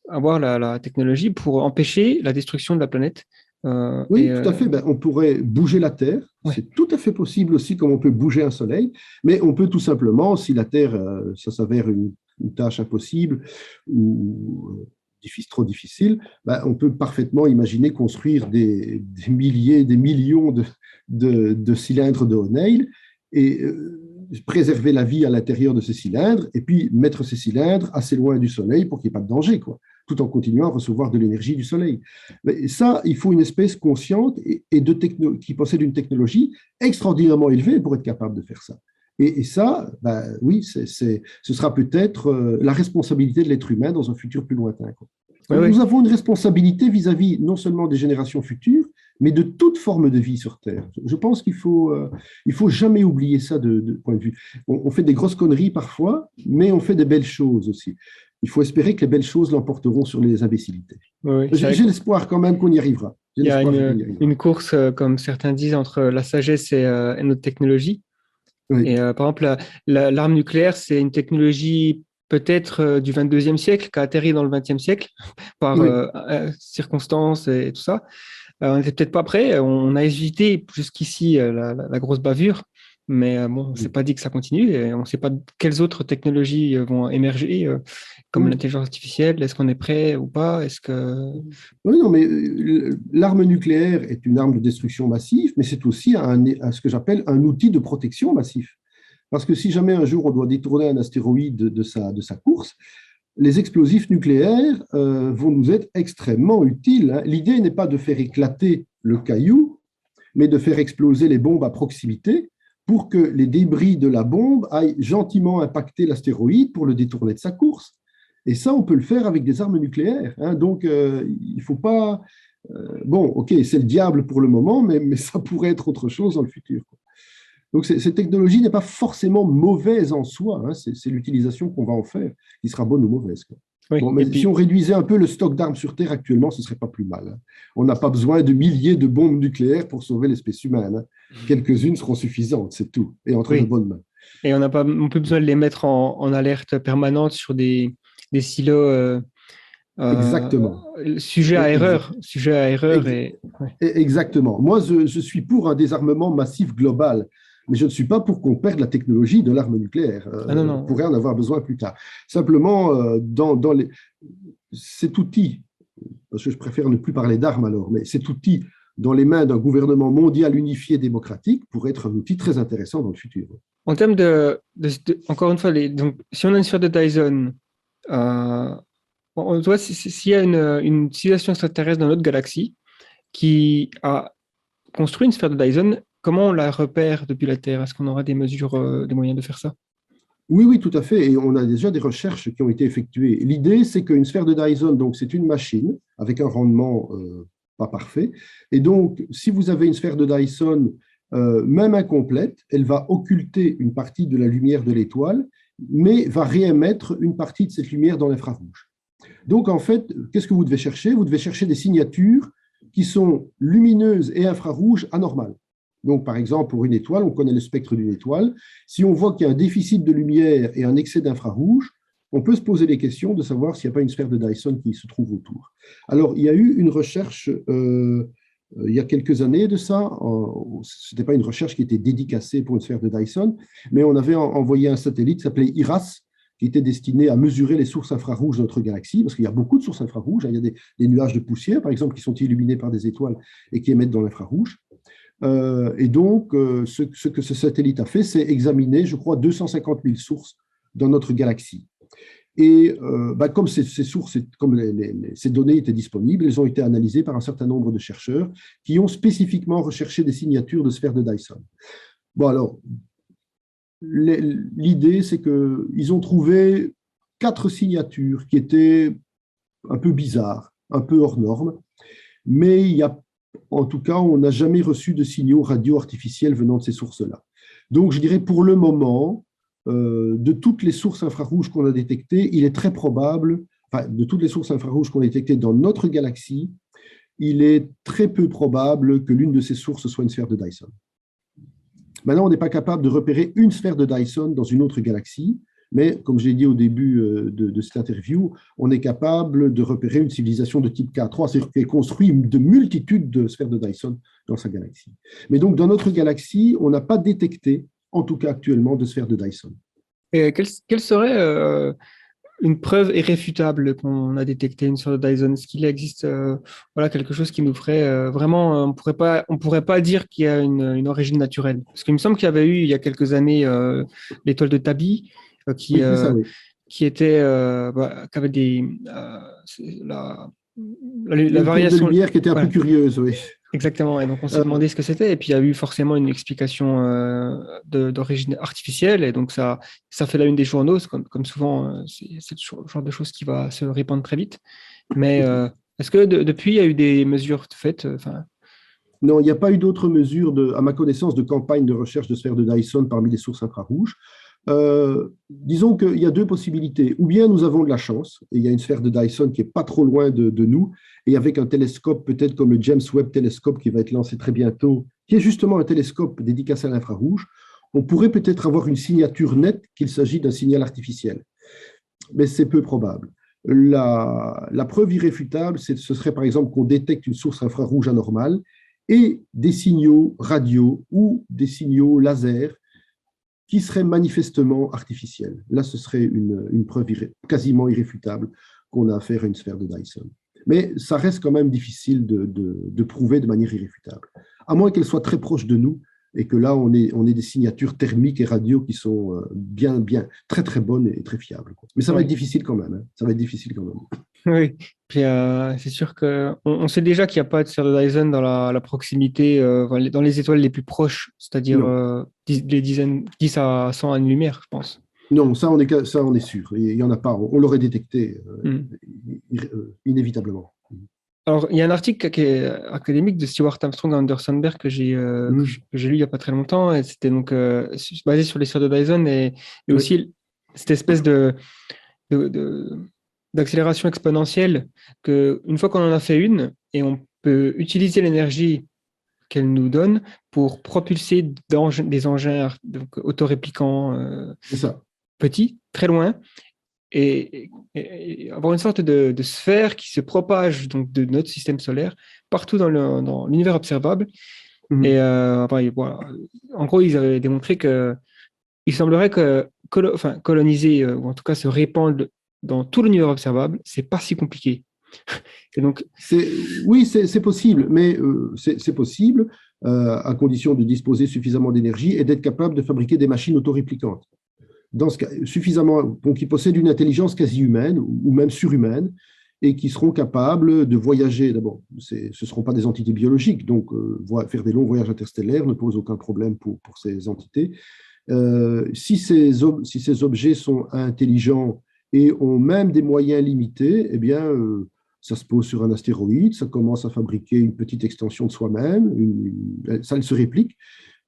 Speaker 1: avoir la technologie pour empêcher la destruction de la planète.
Speaker 3: Oui, tout à fait. On pourrait bouger la Terre.
Speaker 1: Ouais.
Speaker 3: C'est tout à fait possible aussi, comme on peut bouger un Soleil. Mais on peut tout simplement, si la Terre, ça s'avère une tâche impossible ou trop difficile, on peut parfaitement imaginer construire des milliers, des millions de cylindres de O'Neill et préserver la vie à l'intérieur de ces cylindres et puis mettre ces cylindres assez loin du Soleil pour qu'il n'y ait pas de danger, quoi, tout en continuant à recevoir de l'énergie du Soleil. Mais ça, il faut une espèce consciente et qui possède une technologie extraordinairement élevée pour être capable de faire ça. Et ça, oui, ce sera peut-être la responsabilité de l'être humain dans un futur plus lointain, quoi.
Speaker 1: Oui.
Speaker 3: Nous avons une responsabilité vis-à-vis non seulement des générations futures, mais de toute forme de vie sur Terre. Je pense qu'il faut jamais oublier ça de point de vue. On fait des grosses conneries parfois, mais on fait des belles choses aussi. Il faut espérer que les belles choses l'emporteront sur les imbécilités.
Speaker 1: Oui,
Speaker 3: j'ai l'espoir quand même qu'on y arrivera.
Speaker 1: Il y a une course, comme certains disent, entre la sagesse et notre technologie. Oui. Et par exemple, l'arme nucléaire, c'est une technologie peut-être du 22e siècle qui a atterri dans le 20e siècle par circonstances et tout ça. On n'était peut-être pas prêt. On a évité jusqu'ici la grosse bavure, mais bon, c'est pas dit que ça continue et on ne sait pas quelles autres technologies vont émerger, comme l'intelligence artificielle. Est-ce qu'on est prêt ou pas?
Speaker 3: Oui, non, mais l'arme nucléaire est une arme de destruction massive, mais c'est aussi ce que j'appelle un outil de protection massif. Parce que si jamais un jour on doit détourner un astéroïde de sa course, les explosifs nucléaires vont nous être extrêmement utiles, hein. L'idée n'est pas de faire éclater le caillou, mais de faire exploser les bombes à proximité pour que les débris de la bombe aillent gentiment impacter l'astéroïde pour le détourner de sa course. Et ça, on peut le faire avec des armes nucléaires, hein. Donc, il ne faut pas... bon, ok, c'est le diable pour le moment, mais ça pourrait être autre chose dans le futur, quoi. Donc, cette technologie n'est pas forcément mauvaise en soi, hein. C'est l'utilisation qu'on va en faire qui sera bonne ou mauvaise, quoi. Oui, bon, mais puis, si on réduisait un peu le stock d'armes sur Terre actuellement, ce ne serait pas plus mal, hein. On n'a pas besoin de milliers de bombes nucléaires pour sauver l'espèce humaine, hein. Quelques-unes seront suffisantes, c'est tout, et entre de bonnes mains.
Speaker 1: Et on n'a pas non plus besoin de les mettre en alerte permanente sur des silos.
Speaker 3: Exactement.
Speaker 1: Sujet à erreur.
Speaker 3: Exactement. Moi, je suis pour un désarmement massif global. Mais je ne suis pas pour qu'on perde la technologie de l'arme nucléaire.
Speaker 1: Non.
Speaker 3: On pourrait en avoir besoin plus tard. Simplement, cet outil, parce que je préfère ne plus parler d'armes alors, mais cet outil dans les mains d'un gouvernement mondial unifié démocratique pourrait être un outil très intéressant dans le futur.
Speaker 1: En termes encore une fois, donc, si on a une sphère de Dyson, on voit s'il y a une civilisation extraterrestre dans notre galaxie qui a construit une sphère de Dyson, comment on la repère depuis la Terre? Est-ce qu'on aura des mesures, des moyens de faire ça?
Speaker 3: Oui, tout à fait. Et on a déjà des recherches qui ont été effectuées. L'idée, c'est qu'une sphère de Dyson, donc c'est une machine avec un rendement pas parfait. Et donc, si vous avez une sphère de Dyson, même incomplète, elle va occulter une partie de la lumière de l'étoile, mais va réémettre une partie de cette lumière dans l'infrarouge. Donc, en fait, qu'est-ce que vous devez chercher? Vous devez chercher des signatures qui sont lumineuses et infrarouges anormales. Donc, par exemple, pour une étoile, on connaît le spectre d'une étoile. Si on voit qu'il y a un déficit de lumière et un excès d'infrarouge, on peut se poser les questions de savoir s'il n'y a pas une sphère de Dyson qui se trouve autour. Alors, il y a eu une recherche il y a quelques années de ça. Ce n'était pas une recherche qui était dédicacée pour une sphère de Dyson, mais on avait envoyé un satellite qui s'appelait IRAS, qui était destiné à mesurer les sources infrarouges de notre galaxie, parce qu'il y a beaucoup de sources infrarouges. Il y a des nuages de poussière, par exemple, qui sont illuminés par des étoiles et qui émettent dans l'infrarouge. Et donc, ce que ce satellite a fait, c'est examiner, je crois, 250 000 sources dans notre galaxie. Et comme ces sources, comme ces données étaient disponibles, elles ont été analysées par un certain nombre de chercheurs qui ont spécifiquement recherché des signatures de sphères de Dyson. Bon, alors, l'idée, c'est qu'ils ont trouvé 4 signatures qui étaient un peu bizarres, un peu hors normes, mais en tout cas, on n'a jamais reçu de signaux radio artificiels venant de ces sources-là. Donc, je dirais pour le moment, de toutes les sources infrarouges qu'on a détectées, il est très probable, de toutes les sources infrarouges qu'on a détectées dans notre galaxie, il est très peu probable que l'une de ces sources soit une sphère de Dyson. Maintenant, on n'est pas capable de repérer une sphère de Dyson dans une autre galaxie, mais comme j'ai dit au début de cette interview, on est capable de repérer une civilisation de type K3, c'est-à-dire qu'elle construit de multitudes de sphères de Dyson dans sa galaxie. Mais donc, dans notre galaxie, on n'a pas détecté, en tout cas actuellement, de sphères de Dyson.
Speaker 1: Et quelle serait une preuve irréfutable qu'on a détecté une sphère de Dyson? Est-ce qu'il existe quelque chose qui nous ferait vraiment, on pourrait pas dire qu'il y a une origine naturelle? Parce qu'il me semble qu'il y avait eu il y a quelques années l'étoile de Tabi qui avait la variation
Speaker 3: de lumière qui était un peu curieuse, oui.
Speaker 1: Exactement, et donc on s'est demandé ce que c'était, et puis il y a eu forcément une explication d'origine artificielle, et donc ça fait la une des journaux, comme souvent, c'est le genre de choses qui va se répandre très vite. Mais est-ce que depuis, il y a eu des mesures faites
Speaker 3: Non, il n'y a pas eu d'autres mesures, à ma connaissance, de campagne de recherche de sphères de Dyson parmi les sources infrarouges. Disons qu'il y a 2 possibilités. Ou bien nous avons de la chance, et il y a une sphère de Dyson qui n'est pas trop loin de nous, et avec un télescope peut-être comme le James Webb Telescope qui va être lancé très bientôt, qui est justement un télescope dédicacé à l'infrarouge, on pourrait peut-être avoir une signature nette qu'il s'agit d'un signal artificiel. Mais c'est peu probable. La preuve irréfutable, ce serait par exemple qu'on détecte une source infrarouge anormale et des signaux radio ou des signaux laser qui serait manifestement artificielle. Là, ce serait une preuve quasiment irréfutable qu'on a affaire à une sphère de Dyson. Mais ça reste quand même difficile de prouver de manière irréfutable, à moins qu'elle soit très proche de nous et que là, on ait des signatures thermiques et radio qui sont bien, très, très bonnes et très fiables. Mais ça va être difficile quand même. Ça va être difficile quand même.
Speaker 1: Oui, puis c'est sûr qu'on sait déjà qu'il n'y a pas de sphère de Dyson dans la proximité, dans les étoiles les plus proches, c'est-à-dire les 10 à 100 années-lumière, je pense.
Speaker 3: Non, ça on est sûr. Il n'y en a pas. On l'aurait détecté inévitablement.
Speaker 1: Alors, il y a un article académique de Stewart Armstrong et Anderson Berg que j'ai lu il n'y a pas très longtemps, et c'était donc basé sur les sphères de Dyson et aussi cette espèce d'accélération exponentielle qu'une fois qu'on en a fait une, et on peut utiliser l'énergie qu'elle nous donne pour propulser des engins autoréplicants petits, très loin, et avoir une sorte de sphère qui se propage donc de notre système solaire partout dans l'univers observable. Et voilà. En gros, ils avaient démontré qu'il semblerait que coloniser, ou en tout cas se répandre dans tout l'univers observable, c'est pas si compliqué. Et donc,
Speaker 3: c'est possible, mais c'est possible à condition de disposer suffisamment d'énergie et d'être capable de fabriquer des machines autoréplicantes. Dans ce cas, suffisamment, qui possèdent une intelligence quasi humaine ou même surhumaine et qui seront capables de voyager. D'abord, ce ne seront pas des entités biologiques, donc faire des longs voyages interstellaires ne pose aucun problème pour ces entités. Si ces objets sont intelligents et ont même des moyens limités, eh bien, ça se pose sur un astéroïde, ça commence à fabriquer une petite extension de soi-même, ça se réplique.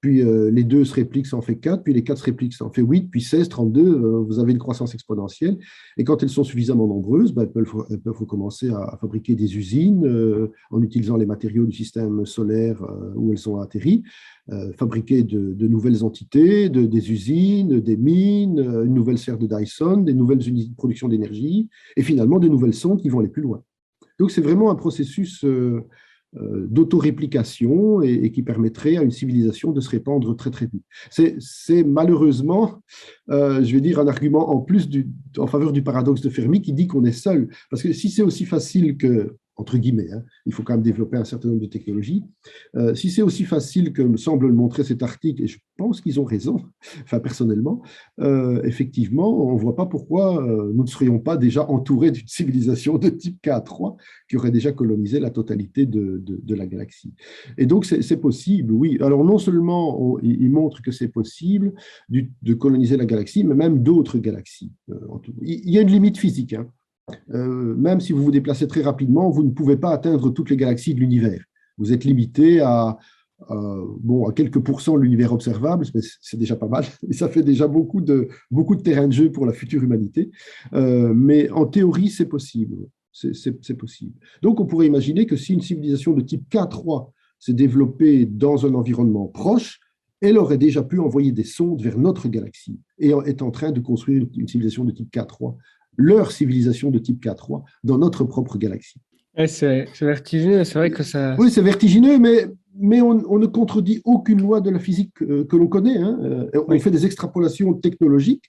Speaker 3: puis les 2 se répliquent, ça en fait 4, puis les 4 se répliquent, ça en fait 8, puis 16, 32, vous avez une croissance exponentielle. Et quand elles sont suffisamment nombreuses, elles peuvent commencer à fabriquer des usines en utilisant les matériaux du système solaire où elles ont atterri, fabriquer de nouvelles entités, des usines, des mines, une nouvelle serre de Dyson, des nouvelles unités de production d'énergie, et finalement de nouvelles sondes qui vont aller plus loin. Donc c'est vraiment un processus d'autoréplication et qui permettrait à une civilisation de se répandre très très vite. C'est malheureusement, je vais dire, un argument en plus en faveur du paradoxe de Fermi qui dit qu'on est seul. Parce que si c'est aussi facile que, entre guillemets, il faut quand même développer un certain nombre de technologies, si c'est aussi facile que me semble le montrer cet article, et je pense qu'ils ont raison, enfin personnellement, effectivement, on ne voit pas pourquoi nous ne serions pas déjà entourés d'une civilisation de type K3 qui aurait déjà colonisé la totalité de la galaxie. Et donc, c'est possible, oui. Alors, non seulement il montre que c'est possible de coloniser la galaxie, mais même d'autres galaxies. Il y a une limite physique, même si vous vous déplacez très rapidement, vous ne pouvez pas atteindre toutes les galaxies de l'univers. Vous êtes limité à quelques pourcents de l'univers observable, mais c'est déjà pas mal, et ça fait déjà beaucoup de terrain de jeu pour la future humanité. Mais en théorie, c'est possible. C'est possible. Donc, on pourrait imaginer que si une civilisation de type K3 s'est développée dans un environnement proche, elle aurait déjà pu envoyer des sondes vers notre galaxie et est en train de construire une civilisation de type K3, leur civilisation de type K3, dans notre propre galaxie.
Speaker 1: Ouais, c'est vertigineux, c'est vrai que ça...
Speaker 3: Oui, c'est vertigineux, mais on ne contredit aucune loi de la physique que l'on connaît. On fait des extrapolations technologiques,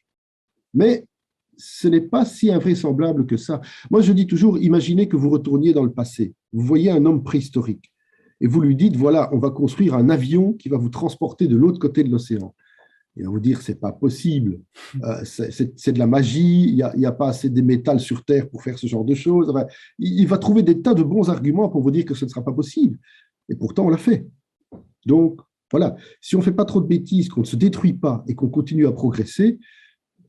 Speaker 3: mais ce n'est pas si invraisemblable que ça. Moi, je dis toujours, imaginez que vous retourniez dans le passé. Vous voyez un homme préhistorique et vous lui dites, voilà, on va construire un avion qui va vous transporter de l'autre côté de l'océan. Il va vous dire, c'est pas possible, c'est de la magie, il n'y a pas assez de métal sur Terre pour faire ce genre de choses. Enfin, il va trouver des tas de bons arguments pour vous dire que ce ne sera pas possible. Et pourtant, on l'a fait. Donc, voilà, si on ne fait pas trop de bêtises, qu'on ne se détruit pas et qu'on continue à progresser,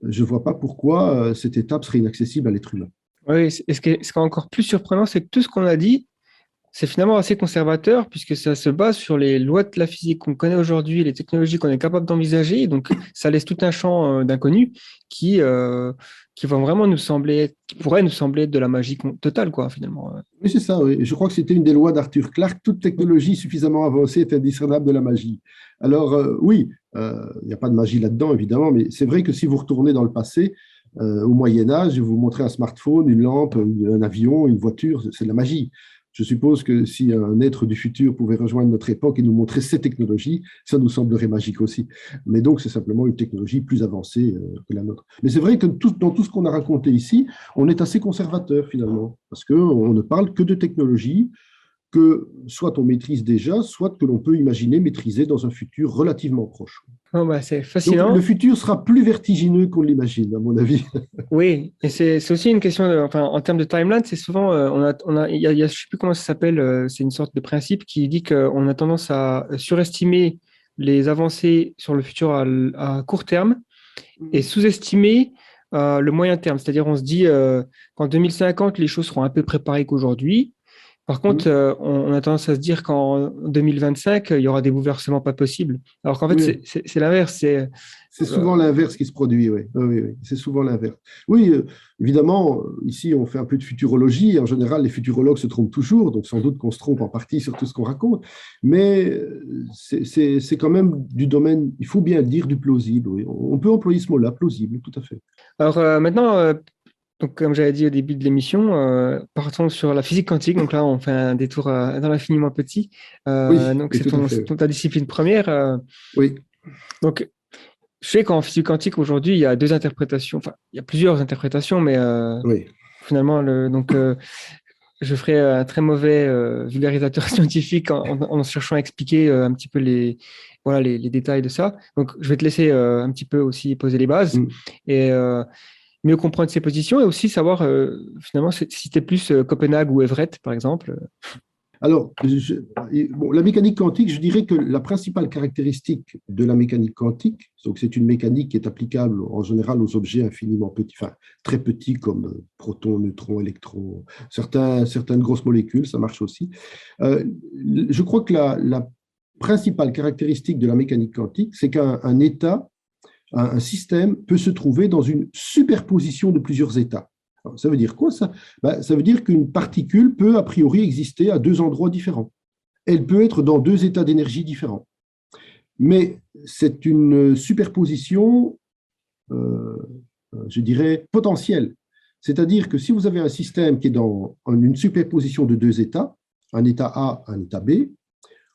Speaker 3: je ne vois pas pourquoi cette étape serait inaccessible à l'être humain.
Speaker 1: Oui, et ce qui est encore plus surprenant, c'est que tout ce qu'on a dit, c'est finalement assez conservateur, puisque ça se base sur les lois de la physique qu'on connaît aujourd'hui, les technologies qu'on est capable d'envisager. Donc, ça laisse tout un champ d'inconnus qui vont vraiment qui pourrait nous sembler être de la magie totale, quoi, finalement.
Speaker 3: Oui, c'est ça. Oui. Je crois que c'était une des lois d'Arthur Clarke. Toute technologie suffisamment avancée est indiscernable de la magie. Alors, oui, il n'y a pas de magie là-dedans, évidemment, mais c'est vrai que si vous retournez dans le passé, au Moyen-Âge, vous montrez un smartphone, une lampe, un avion, une voiture, c'est de la magie. Je suppose que si un être du futur pouvait rejoindre notre époque et nous montrer ces technologies, ça nous semblerait magique aussi. Mais donc, c'est simplement une technologie plus avancée que la nôtre. Mais c'est vrai que dans tout ce qu'on a raconté ici, on est assez conservateur finalement, parce qu'on ne parle que de technologies que soit on maîtrise déjà, soit que l'on peut imaginer maîtriser dans un futur relativement proche.
Speaker 1: Oh, bah, c'est fascinant.
Speaker 3: Donc, le futur sera plus vertigineux qu'on l'imagine, à mon avis.
Speaker 1: Oui, et c'est aussi une question, en termes de timeline, c'est souvent, je ne sais plus comment ça s'appelle, c'est une sorte de principe qui dit qu'on a tendance à surestimer les avancées sur le futur à court terme et sous-estimer le moyen terme. C'est-à-dire, on se dit qu'en 2050, les choses seront un peu préparées qu'aujourd'hui. Par contre, on a tendance à se dire qu'en 2025, il y aura des bouleversements pas possibles. Alors qu'en fait, c'est l'inverse.
Speaker 3: C'est souvent l'inverse qui se produit, oui. Oui, c'est souvent l'inverse. Oui, évidemment, ici, on fait un peu de futurologie. En général, les futurologues se trompent toujours, donc sans doute qu'on se trompe en partie sur tout ce qu'on raconte. Mais c'est quand même du domaine, il faut bien le dire, du plausible. Oui. On peut employer ce mot-là, plausible, tout à fait.
Speaker 1: Alors maintenant... Donc, comme j'avais dit au début de l'émission, partons sur la physique quantique. Donc là, on fait un détour dans l'infiniment petit. Donc, c'est ta discipline première.
Speaker 3: Oui.
Speaker 1: Donc, je sais qu'en physique quantique, aujourd'hui, il y a deux interprétations. Enfin, il y a plusieurs interprétations, mais finalement, je ferai un très mauvais vulgarisateur scientifique en cherchant à expliquer un petit peu les détails de ça. Donc, je vais te laisser un petit peu aussi poser les bases. Et mieux comprendre ses positions et aussi savoir finalement si tu es plus Copenhague ou Everett, par exemple.
Speaker 3: Alors, la mécanique quantique, je dirais que la principale caractéristique de la mécanique quantique, donc c'est une mécanique qui est applicable en général aux objets infiniment petits, enfin très petits comme protons, neutrons, électrons, certaines grosses molécules, ça marche aussi. Je crois que principale caractéristique de la mécanique quantique, c'est qu'un état, un système peut se trouver dans une superposition de plusieurs états. Alors, ça veut dire quoi ça? Ça veut dire qu'une particule peut a priori exister à deux endroits différents. Elle peut être dans deux états d'énergie différents. Mais c'est une superposition, je dirais, potentielle. C'est-à-dire que si vous avez un système qui est dans une superposition de deux états, un état A, un état B,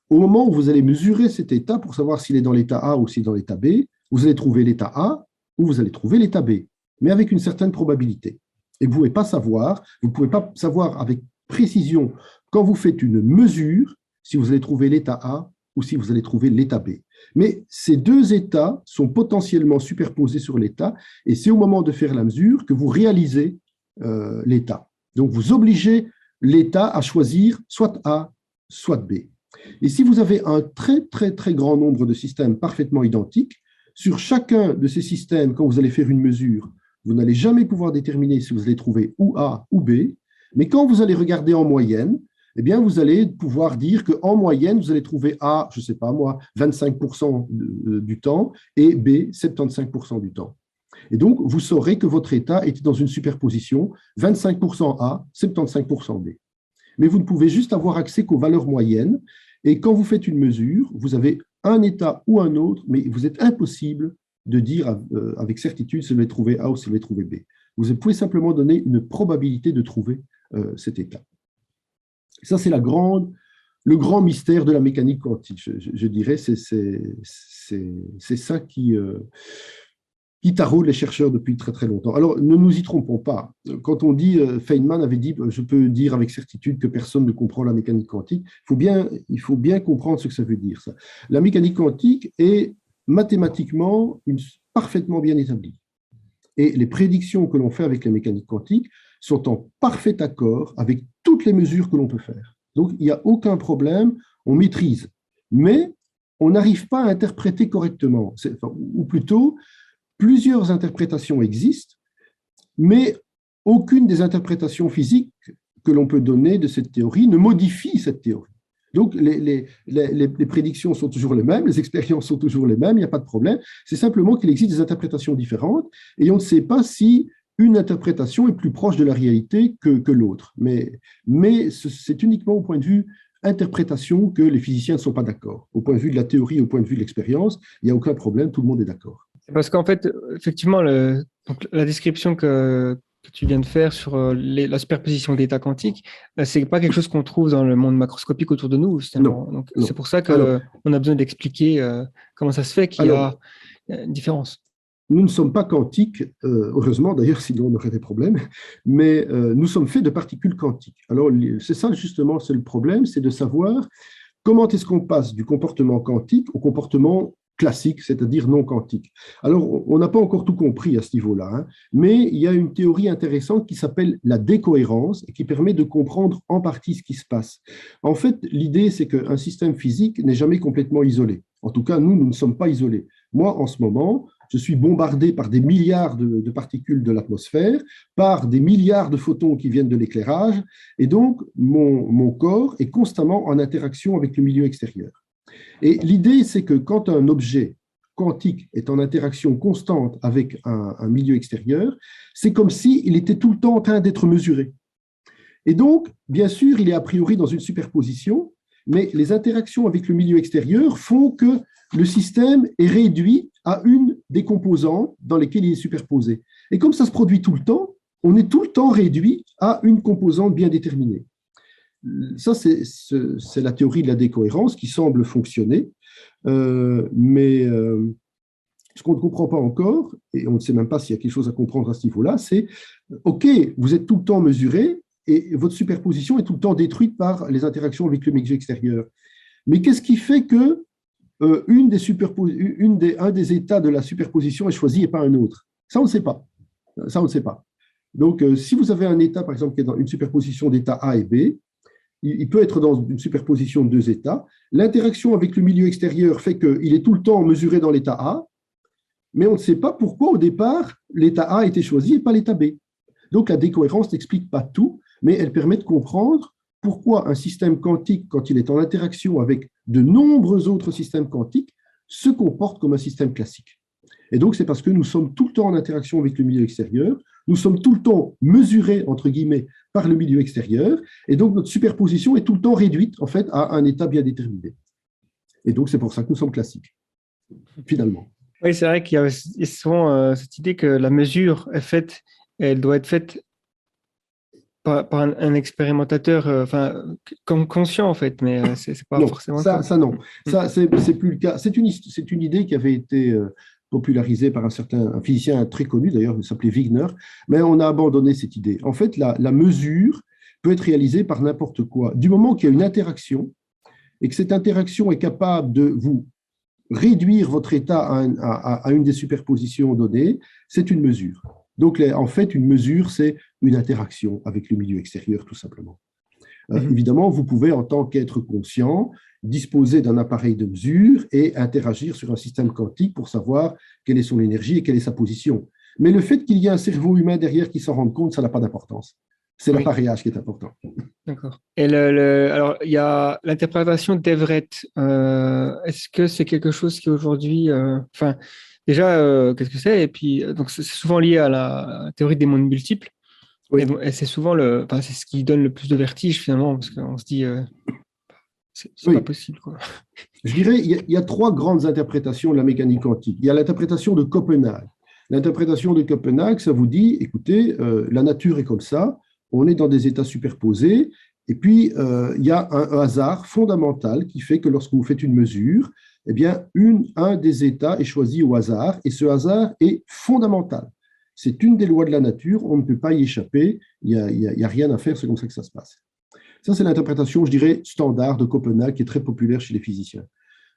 Speaker 3: au moment où vous allez mesurer cet état pour savoir s'il est dans l'état A ou s'il est dans l'état B, vous allez trouver l'état A ou vous allez trouver l'état B, mais avec une certaine probabilité. Et vous ne pouvez pas savoir avec précision quand vous faites une mesure si vous allez trouver l'état A ou si vous allez trouver l'état B. Mais ces deux états sont potentiellement superposés sur l'état et c'est au moment de faire la mesure que vous réalisez l'état. Donc vous obligez l'état à choisir soit A, soit B. Et si vous avez un très, très, très grand nombre de systèmes parfaitement identiques, sur chacun de ces systèmes, quand vous allez faire une mesure, vous n'allez jamais pouvoir déterminer si vous allez trouver ou A ou B, mais quand vous allez regarder en moyenne, eh bien, vous allez pouvoir dire qu'en moyenne, vous allez trouver A, je ne sais pas moi, 25% du temps et B, 75% du temps. Et donc, vous saurez que votre état était dans une superposition 25% A, 75% B. Mais vous ne pouvez juste avoir accès qu'aux valeurs moyennes. Et quand vous faites une mesure, vous avez un état ou un autre, mais vous êtes impossible de dire avec certitude si vous allez trouver A ou si vous allez trouver B. Vous pouvez simplement donner une probabilité de trouver cet état. Ça, c'est le grand mystère de la mécanique quantique, je dirais. C'est ça qui taraude les chercheurs depuis très très longtemps. Alors, ne nous y trompons pas. Quand on dit, Feynman avait dit, je peux dire avec certitude que personne ne comprend la mécanique quantique, il faut bien comprendre ce que ça veut dire. Ça. La mécanique quantique est mathématiquement parfaitement bien établie. Et les prédictions que l'on fait avec la mécanique quantique sont en parfait accord avec toutes les mesures que l'on peut faire. Donc, il n'y a aucun problème, on maîtrise. Mais on n'arrive pas à interpréter correctement. Ou plutôt, plusieurs interprétations existent, mais aucune des interprétations physiques que l'on peut donner de cette théorie ne modifie cette théorie. Donc, les prédictions sont toujours les mêmes, les expériences sont toujours les mêmes, il n'y a pas de problème. C'est simplement qu'il existe des interprétations différentes et on ne sait pas si une interprétation est plus proche de la réalité que l'autre. Mais c'est uniquement au point de vue interprétation que les physiciens ne sont pas d'accord. Au point de vue de la théorie, au point de vue de l'expérience, il n'y a aucun problème, tout le monde est d'accord.
Speaker 1: Parce qu'en fait, effectivement, la description que tu viens de faire sur la superposition d'états quantiques, ce n'est pas quelque chose qu'on trouve dans le monde macroscopique autour de nous.
Speaker 3: Non,
Speaker 1: donc,
Speaker 3: non.
Speaker 1: C'est pour ça qu'on a besoin d'expliquer comment ça se fait qu'il y a une différence.
Speaker 3: Nous ne sommes pas quantiques, heureusement d'ailleurs, sinon on aurait des problèmes, mais nous sommes faits de particules quantiques. Alors, c'est ça justement, c'est le problème, c'est de savoir comment est-ce qu'on passe du comportement quantique au comportement classique, c'est-à-dire non quantique. Alors, on n'a pas encore tout compris à ce niveau-là, hein, mais il y a une théorie intéressante qui s'appelle la décohérence et qui permet de comprendre en partie ce qui se passe. En fait, l'idée, c'est qu'un système physique n'est jamais complètement isolé. En tout cas, nous ne sommes pas isolés. Moi, en ce moment, je suis bombardé par des milliards de particules de l'atmosphère, par des milliards de photons qui viennent de l'éclairage, et donc mon corps est constamment en interaction avec le milieu extérieur. Et l'idée, c'est que quand un objet quantique est en interaction constante avec un milieu extérieur, c'est comme s'il était tout le temps en train d'être mesuré. Et donc, bien sûr, il est a priori dans une superposition, mais les interactions avec le milieu extérieur font que le système est réduit à une des composantes dans lesquelles il est superposé. Et comme ça se produit tout le temps, on est tout le temps réduit à une composante bien déterminée. Ça, c'est la théorie de la décohérence qui semble fonctionner, mais ce qu'on ne comprend pas encore, et on ne sait même pas s'il y a quelque chose à comprendre à ce niveau-là, c'est, OK, vous êtes tout le temps mesuré et votre superposition est tout le temps détruite par les interactions avec le milieu extérieur. Mais qu'est-ce qui fait que un des états de la superposition est choisi et pas un autre? Ça, on ne sait pas. Ça, on ne sait pas. Donc, si vous avez un état, par exemple, qui est dans une superposition d'états A et B, il peut être dans une superposition de deux états. L'interaction avec le milieu extérieur fait qu'il est tout le temps mesuré dans l'état A, mais on ne sait pas pourquoi, au départ, l'état A a été choisi et pas l'état B. Donc, la décohérence n'explique pas tout, mais elle permet de comprendre pourquoi un système quantique, quand il est en interaction avec de nombreux autres systèmes quantiques, se comporte comme un système classique. Et donc, c'est parce que nous sommes tout le temps en interaction avec le milieu extérieur, nous sommes tout le temps mesurés, entre guillemets, par le milieu extérieur, et donc notre superposition est tout le temps réduite, en fait, à un état bien déterminé. Et donc, c'est pour ça que nous sommes classiques, finalement.
Speaker 1: Oui, c'est vrai qu'il y a souvent cette idée que la mesure est faite, elle doit être faite par un expérimentateur, comme conscient en fait, mais c'est pas
Speaker 3: Non,
Speaker 1: forcément le cas.
Speaker 3: ça non, ça c'est plus le cas. C'est une idée qui avait été popularisée par un physicien très connu d'ailleurs, il s'appelait Wigner, mais on a abandonné cette idée. En fait, la mesure peut être réalisée par n'importe quoi. Du moment qu'il y a une interaction et que cette interaction est capable de vous réduire votre état à une des superpositions données, c'est une mesure. Donc, en fait, une mesure, c'est une interaction avec le milieu extérieur, tout simplement. Évidemment, vous pouvez, en tant qu'être conscient, disposer d'un appareil de mesure et interagir sur un système quantique pour savoir quelle est son énergie et quelle est sa position. Mais le fait qu'il y ait un cerveau humain derrière qui s'en rende compte, ça n'a pas d'importance. C'est l'appareillage qui est important.
Speaker 1: D'accord. Et alors, il y a l'interprétation d'Everett. Est-ce que c'est quelque chose qui aujourd'hui, déjà, qu'est-ce que c'est? Et puis, donc, c'est souvent lié à la théorie des mondes multiples.
Speaker 3: Oui.
Speaker 1: Et c'est souvent c'est ce qui donne le plus de vertige finalement, parce qu'on se dit, c'est pas possible, quoi.
Speaker 3: Je dirais, il y a trois grandes interprétations de la mécanique quantique. Il y a l'interprétation de Copenhague. L'interprétation de Copenhague, ça vous dit, écoutez, la nature est comme ça. On est dans des états superposés, et puis il y a un hasard fondamental qui fait que lorsque vous faites une mesure, eh bien, un des états est choisi au hasard, et ce hasard est fondamental. C'est une des lois de la nature, on ne peut pas y échapper, il n'y a rien à faire, c'est comme ça que ça se passe. Ça, c'est l'interprétation, je dirais, standard de Copenhague, qui est très populaire chez les physiciens.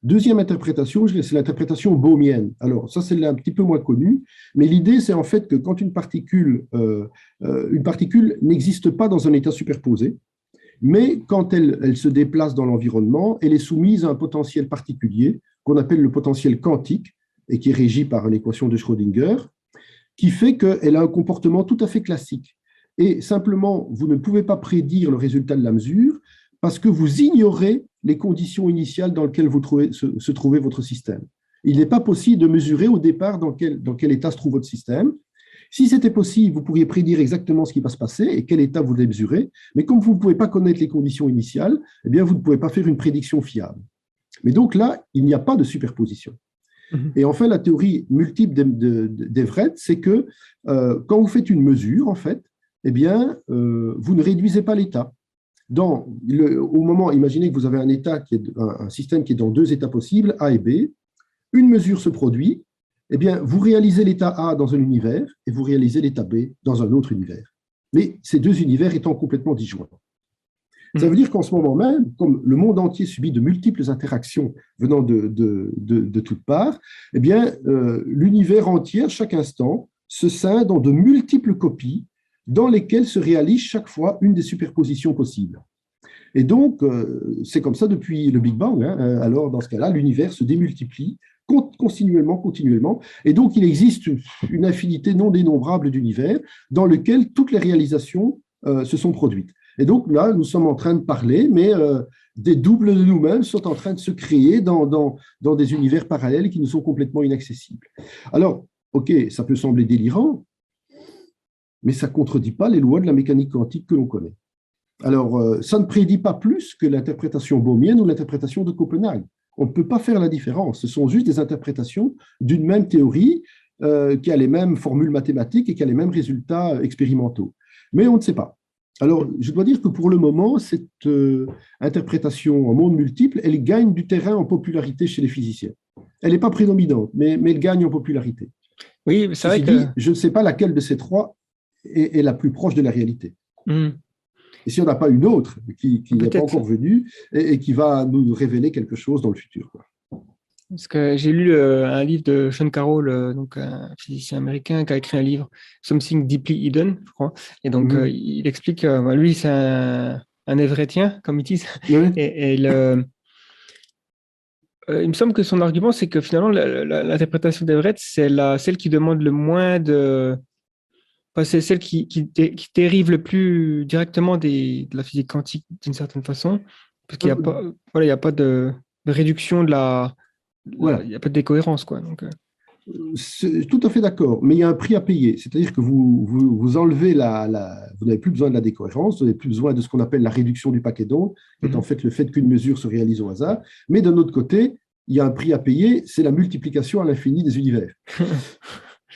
Speaker 3: Deuxième interprétation, c'est l'interprétation bohmienne. Alors, ça, c'est un petit peu moins connu, mais l'idée, c'est en fait que quand une particule n'existe pas dans un état superposé, mais quand elle se déplace dans l'environnement, elle est soumise à un potentiel particulier qu'on appelle le potentiel quantique, et qui est régi par l'équation de Schrödinger, qui fait qu'elle a un comportement tout à fait classique. Et simplement, vous ne pouvez pas prédire le résultat de la mesure parce que vous ignorez les conditions initiales dans lesquelles se trouvait votre système. Il n'est pas possible de mesurer au départ dans quel état se trouve votre système. Si c'était possible, vous pourriez prédire exactement ce qui va se passer et quel état vous devez mesurer, mais comme vous ne pouvez pas connaître les conditions initiales, eh bien, vous ne pouvez pas faire une prédiction fiable. Mais donc là, il n'y a pas de superposition. Et enfin, la théorie multiple d'Everett, c'est que quand vous faites une mesure, en fait, eh bien, vous ne réduisez pas l'état. Au moment, imaginez que vous avez un système qui est dans deux états possibles, A et B, une mesure se produit, eh bien, vous réalisez l'état A dans un univers et vous réalisez l'état B dans un autre univers. Mais ces deux univers étant complètement disjoints. Ça veut dire qu'en ce moment même, comme le monde entier subit de multiples interactions venant de toutes parts, eh bien, l'univers entier, à chaque instant, se scinde en de multiples copies dans lesquelles se réalise chaque fois une des superpositions possibles. Et donc, c'est comme ça depuis le Big Bang. Alors, dans ce cas-là, l'univers se démultiplie continuellement. Et donc, il existe une infinité non dénombrable d'univers dans lesquels toutes les réalisations se sont produites. Et donc, là, nous sommes en train de parler, mais des doubles de nous-mêmes sont en train de se créer dans des univers parallèles qui nous sont complètement inaccessibles. Alors, OK, ça peut sembler délirant, mais ça ne contredit pas les lois de la mécanique quantique que l'on connaît. Alors, ça ne prédit pas plus que l'interprétation bohmienne ou l'interprétation de Copenhague. On ne peut pas faire la différence. Ce sont juste des interprétations d'une même théorie qui a les mêmes formules mathématiques et qui a les mêmes résultats expérimentaux. Mais on ne sait pas. Alors, je dois dire que pour le moment, cette interprétation en monde multiple, elle gagne du terrain en popularité chez les physiciens. Elle n'est pas prédominante, mais elle gagne en popularité.
Speaker 1: Oui, c'est vrai que...
Speaker 3: je ne sais pas laquelle de ces trois est la plus proche de la réalité. Et si on n'a pas une autre qui n'est pas encore venue et qui va nous révéler quelque chose dans le futur, quoi.
Speaker 1: Parce que j'ai lu un livre de Sean Carroll, donc un physicien américain qui a écrit un livre Something Deeply Hidden, je crois. Et donc il explique, lui c'est un Everettien, comme ils disent. Oui. Et il me semble que son argument, c'est que finalement l'interprétation d'Everett, c'est celle qui demande le moins c'est celle qui dérive le plus directement de la physique quantique d'une certaine façon, parce qu'il n'y a pas, voilà, il y a pas de réduction
Speaker 3: Voilà.
Speaker 1: il n'y a pas de décohérence, quoi. Donc,
Speaker 3: C'est tout à fait d'accord, mais il y a un prix à payer. C'est-à-dire que vous enlevez vous n'avez plus besoin de la décohérence, vous n'avez plus besoin de ce qu'on appelle la réduction du paquet d'ondes, qui est en fait le fait qu'une mesure se réalise au hasard. Mais d'un autre côté, il y a un prix à payer, c'est la multiplication à l'infini des univers.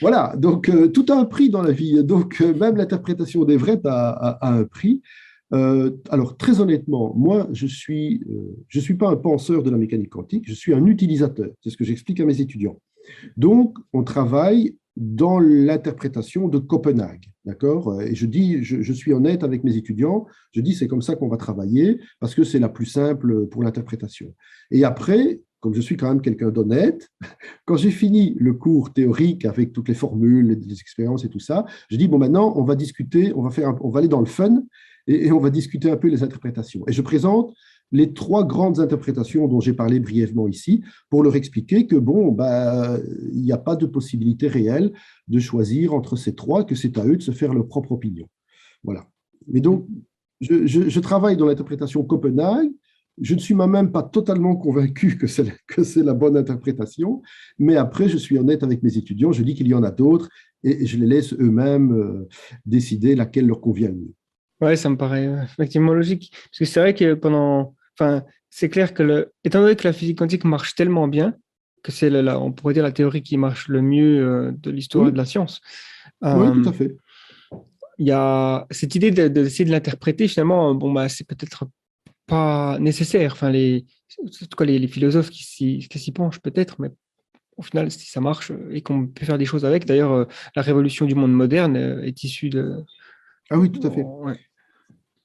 Speaker 3: Voilà, donc tout a un prix dans la vie. Donc même l'interprétation des vrais a un prix. Alors très honnêtement, moi je suis pas un penseur de la mécanique quantique, je suis un utilisateur. C'est ce que j'explique à mes étudiants. Donc on travaille dans l'interprétation de Copenhague, d'accord? Et je suis honnête avec mes étudiants, je dis c'est comme ça qu'on va travailler parce que c'est la plus simple pour l'interprétation. Et après, comme je suis quand même quelqu'un d'honnête, quand j'ai fini le cours théorique avec toutes les formules, les expériences et tout ça, je dis bon maintenant on va discuter, on va aller dans le fun et on va discuter un peu les interprétations. Et je présente les 3 grandes interprétations dont j'ai parlé brièvement ici pour leur expliquer que bon, il n'y a pas de possibilité réelle de choisir entre ces 3, que c'est à eux de se faire leur propre opinion. Voilà. Mais donc, je travaille dans l'interprétation Copenhague. Je ne suis moi-même pas totalement convaincu que c'est la bonne interprétation, mais après, je suis honnête avec mes étudiants, je dis qu'il y en a d'autres et je les laisse eux-mêmes décider laquelle leur convient le mieux.
Speaker 1: ouais, ça me paraît effectivement logique. Parce que c'est vrai que enfin, c'est clair que étant donné que la physique quantique marche tellement bien, que c'est on pourrait dire la théorie qui marche le mieux de l'histoire de
Speaker 3: Oui,
Speaker 1: la science.
Speaker 3: oui, tout
Speaker 1: Euh,
Speaker 3: à fait.
Speaker 1: il y a cette idée d'essayer de l'interpréter, finalement, bon, c'est peut-être pas nécessaire. Enfin, en tout cas, les philosophes qui s'y penchent peut-être, mais au final, si ça marche et qu'on peut faire des choses avec, d'ailleurs, la révolution du monde moderne est issue de.
Speaker 3: Ah oui, tout à fait.
Speaker 1: Ouais.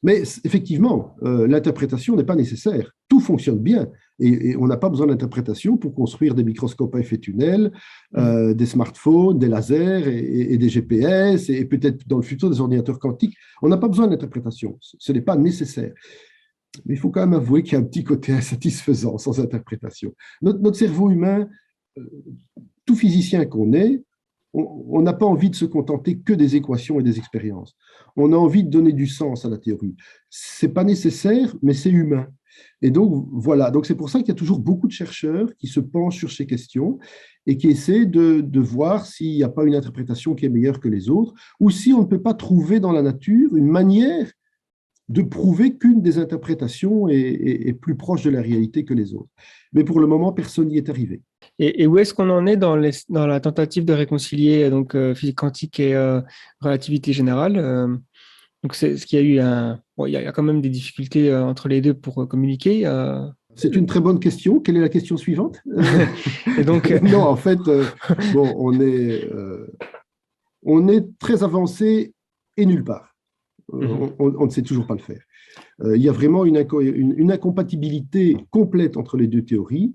Speaker 3: Mais effectivement, l'interprétation n'est pas nécessaire. Tout fonctionne bien. Et on n'a pas besoin d'interprétation pour construire des microscopes à effet tunnel, des smartphones, des lasers et des GPS, et peut-être dans le futur des ordinateurs quantiques. On n'a pas besoin d'interprétation. Ce n'est pas nécessaire. Mais il faut quand même avouer qu'il y a un petit côté insatisfaisant sans interprétation. Notre cerveau humain, tout physicien qu'on est, on n'a pas envie de se contenter que des équations et des expériences. On a envie de donner du sens à la théorie. C'est pas nécessaire, mais c'est humain. Et donc, voilà. Donc, c'est pour ça qu'il y a toujours beaucoup de chercheurs qui se penchent sur ces questions et qui essaient de voir s'il n'y a pas une interprétation qui est meilleure que les autres ou si on ne peut pas trouver dans la nature une manière de prouver qu'une des interprétations est plus proche de la réalité que les autres. Mais pour le moment, personne n'y est arrivé.
Speaker 1: Et où est-ce qu'on en est dans la tentative de réconcilier donc, physique quantique et relativité générale donc, c'est ce qu'il y a eu il y a quand même des difficultés entre les deux pour communiquer.
Speaker 3: C'est une très bonne question. Quelle est la question suivante?
Speaker 1: Et donc,
Speaker 3: non, en fait, bon, on est très avancé et nulle part. On ne sait toujours pas le faire. Il y a vraiment une incompatibilité complète entre les deux théories.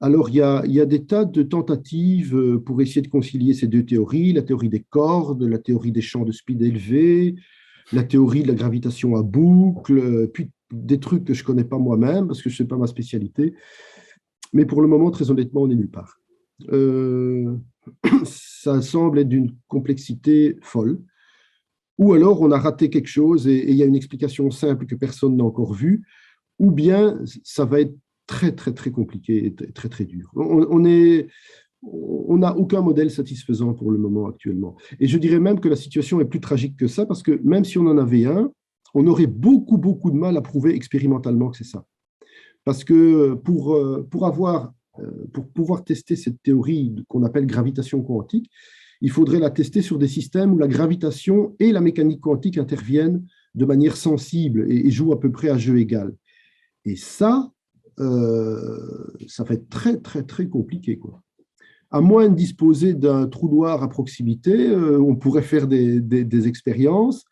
Speaker 3: Alors, il y a des tas de tentatives pour essayer de concilier ces deux théories, la théorie des cordes, la théorie des champs de speed élevés, la théorie de la gravitation à boucle, puis des trucs que je ne connais pas moi-même parce que ce n'est pas ma spécialité. Mais pour le moment, très honnêtement, on n'est nulle part. Ça semble être d'une complexité folle. Ou alors on a raté quelque chose et il y a une explication simple que personne n'a encore vue, ou bien ça va être très, très, très compliqué et très, très dur. On n'a aucun modèle satisfaisant pour le moment actuellement. Et je dirais même que la situation est plus tragique que ça, parce que même si on en avait un, on aurait beaucoup, beaucoup de mal à prouver expérimentalement que c'est ça. Parce que pour pouvoir tester cette théorie qu'on appelle gravitation quantique, il faudrait la tester sur des systèmes où la gravitation et la mécanique quantique interviennent de manière sensible et jouent à peu près à jeu égal. Et ça va être très, très, très compliqué, quoi. À moins de disposer d'un trou noir à proximité, on pourrait faire des expériences,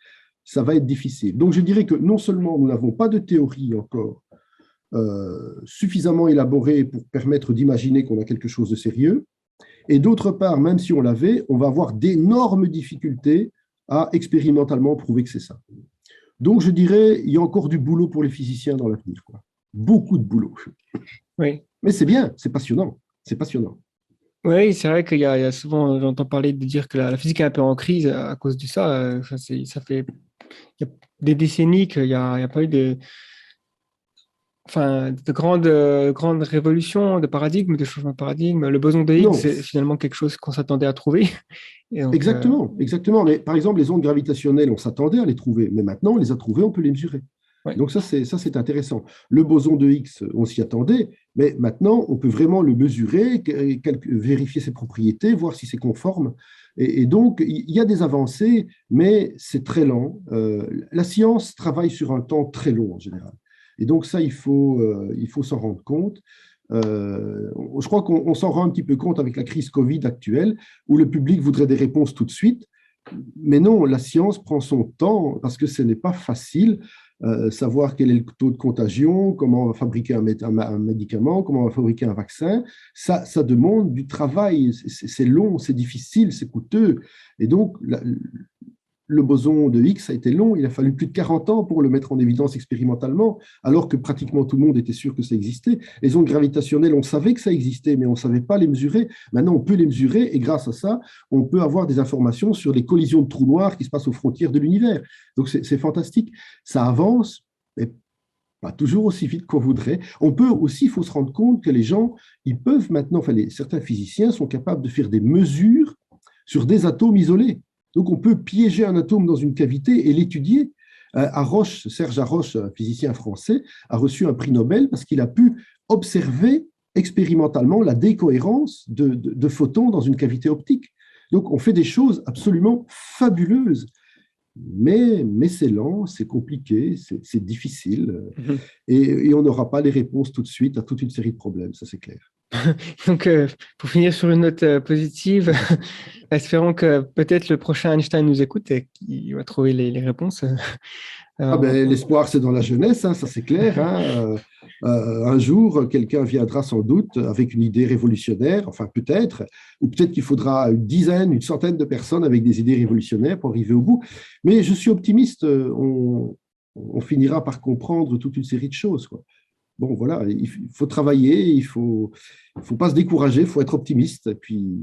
Speaker 3: ça va être difficile. Donc, je dirais que non seulement nous n'avons pas de théorie encore suffisamment élaborée pour permettre d'imaginer qu'on a quelque chose de sérieux, et d'autre part, même si on l'avait, on va avoir d'énormes difficultés à expérimentalement prouver que c'est ça. Donc, je dirais, il y a encore du boulot pour les physiciens dans l'avenir, quoi. Beaucoup de boulot.
Speaker 1: oui.
Speaker 3: Mais c'est bien, c'est passionnant. C'est passionnant.
Speaker 1: Oui, c'est vrai qu'il y a souvent, j'entends parler de dire que la physique est un peu en crise à cause de ça. Ça fait il y a des décennies qu'il y a pas eu de grandes révolutions de paradigme, de changements de paradigme. Le boson de Higgs,
Speaker 3: Non,
Speaker 1: c'est finalement quelque chose qu'on s'attendait à trouver. Et donc,
Speaker 3: exactement, exactement. Mais par exemple, les ondes gravitationnelles, on s'attendait à les trouver, mais maintenant, on les a trouvées, on peut les mesurer.
Speaker 1: ouais.
Speaker 3: Donc ça, c'est intéressant. Le boson de Higgs, on s'y attendait, mais maintenant, on peut vraiment le mesurer, vérifier ses propriétés, voir si c'est conforme. Et donc, il y a des avancées, mais c'est très lent. La science travaille sur un temps très long en général. Et donc ça, il faut s'en rendre compte. Je crois qu'on s'en rend un petit peu compte avec la crise Covid actuelle, où le public voudrait des réponses tout de suite. Mais non, la science prend son temps parce que ce n'est pas facile. Savoir quel est le taux de contagion, comment on va fabriquer un médicament, comment on va fabriquer un vaccin, ça demande du travail. C'est long, c'est difficile, c'est coûteux. Et donc, le boson de Higgs a été long, il a fallu plus de 40 ans pour le mettre en évidence expérimentalement, alors que pratiquement tout le monde était sûr que ça existait. Les ondes gravitationnelles, on savait que ça existait, mais on ne savait pas les mesurer. Maintenant, on peut les mesurer, et grâce à ça, on peut avoir des informations sur les collisions de trous noirs qui se passent aux frontières de l'univers. Donc, c'est fantastique. Ça avance, mais pas toujours aussi vite qu'on voudrait. On peut aussi, il faut se rendre compte que les gens, ils peuvent maintenant, certains physiciens sont capables de faire des mesures sur des atomes isolés. Donc, on peut piéger un atome dans une cavité et l'étudier. Serge Haroche, un physicien français, a reçu un prix Nobel parce qu'il a pu observer expérimentalement la décohérence de photons dans une cavité optique. Donc, on fait des choses absolument fabuleuses. Mais c'est lent, c'est compliqué, c'est difficile. Et on n'aura pas les réponses tout de suite à toute une série de problèmes, ça c'est clair.
Speaker 1: Donc, pour finir sur une note positive, espérons que peut-être le prochain Einstein nous écoute et qu'il va trouver les réponses.
Speaker 3: L'espoir, c'est dans la jeunesse, hein, ça c'est clair. Hein. Un jour, quelqu'un viendra sans doute avec une idée révolutionnaire, enfin peut-être, ou peut-être qu'il faudra une dizaine, une centaine de personnes avec des idées révolutionnaires pour arriver au bout. Mais je suis optimiste, on finira par comprendre toute une série de choses, quoi. Bon, voilà, il faut travailler, il ne faut pas se décourager, il faut être optimiste, et puis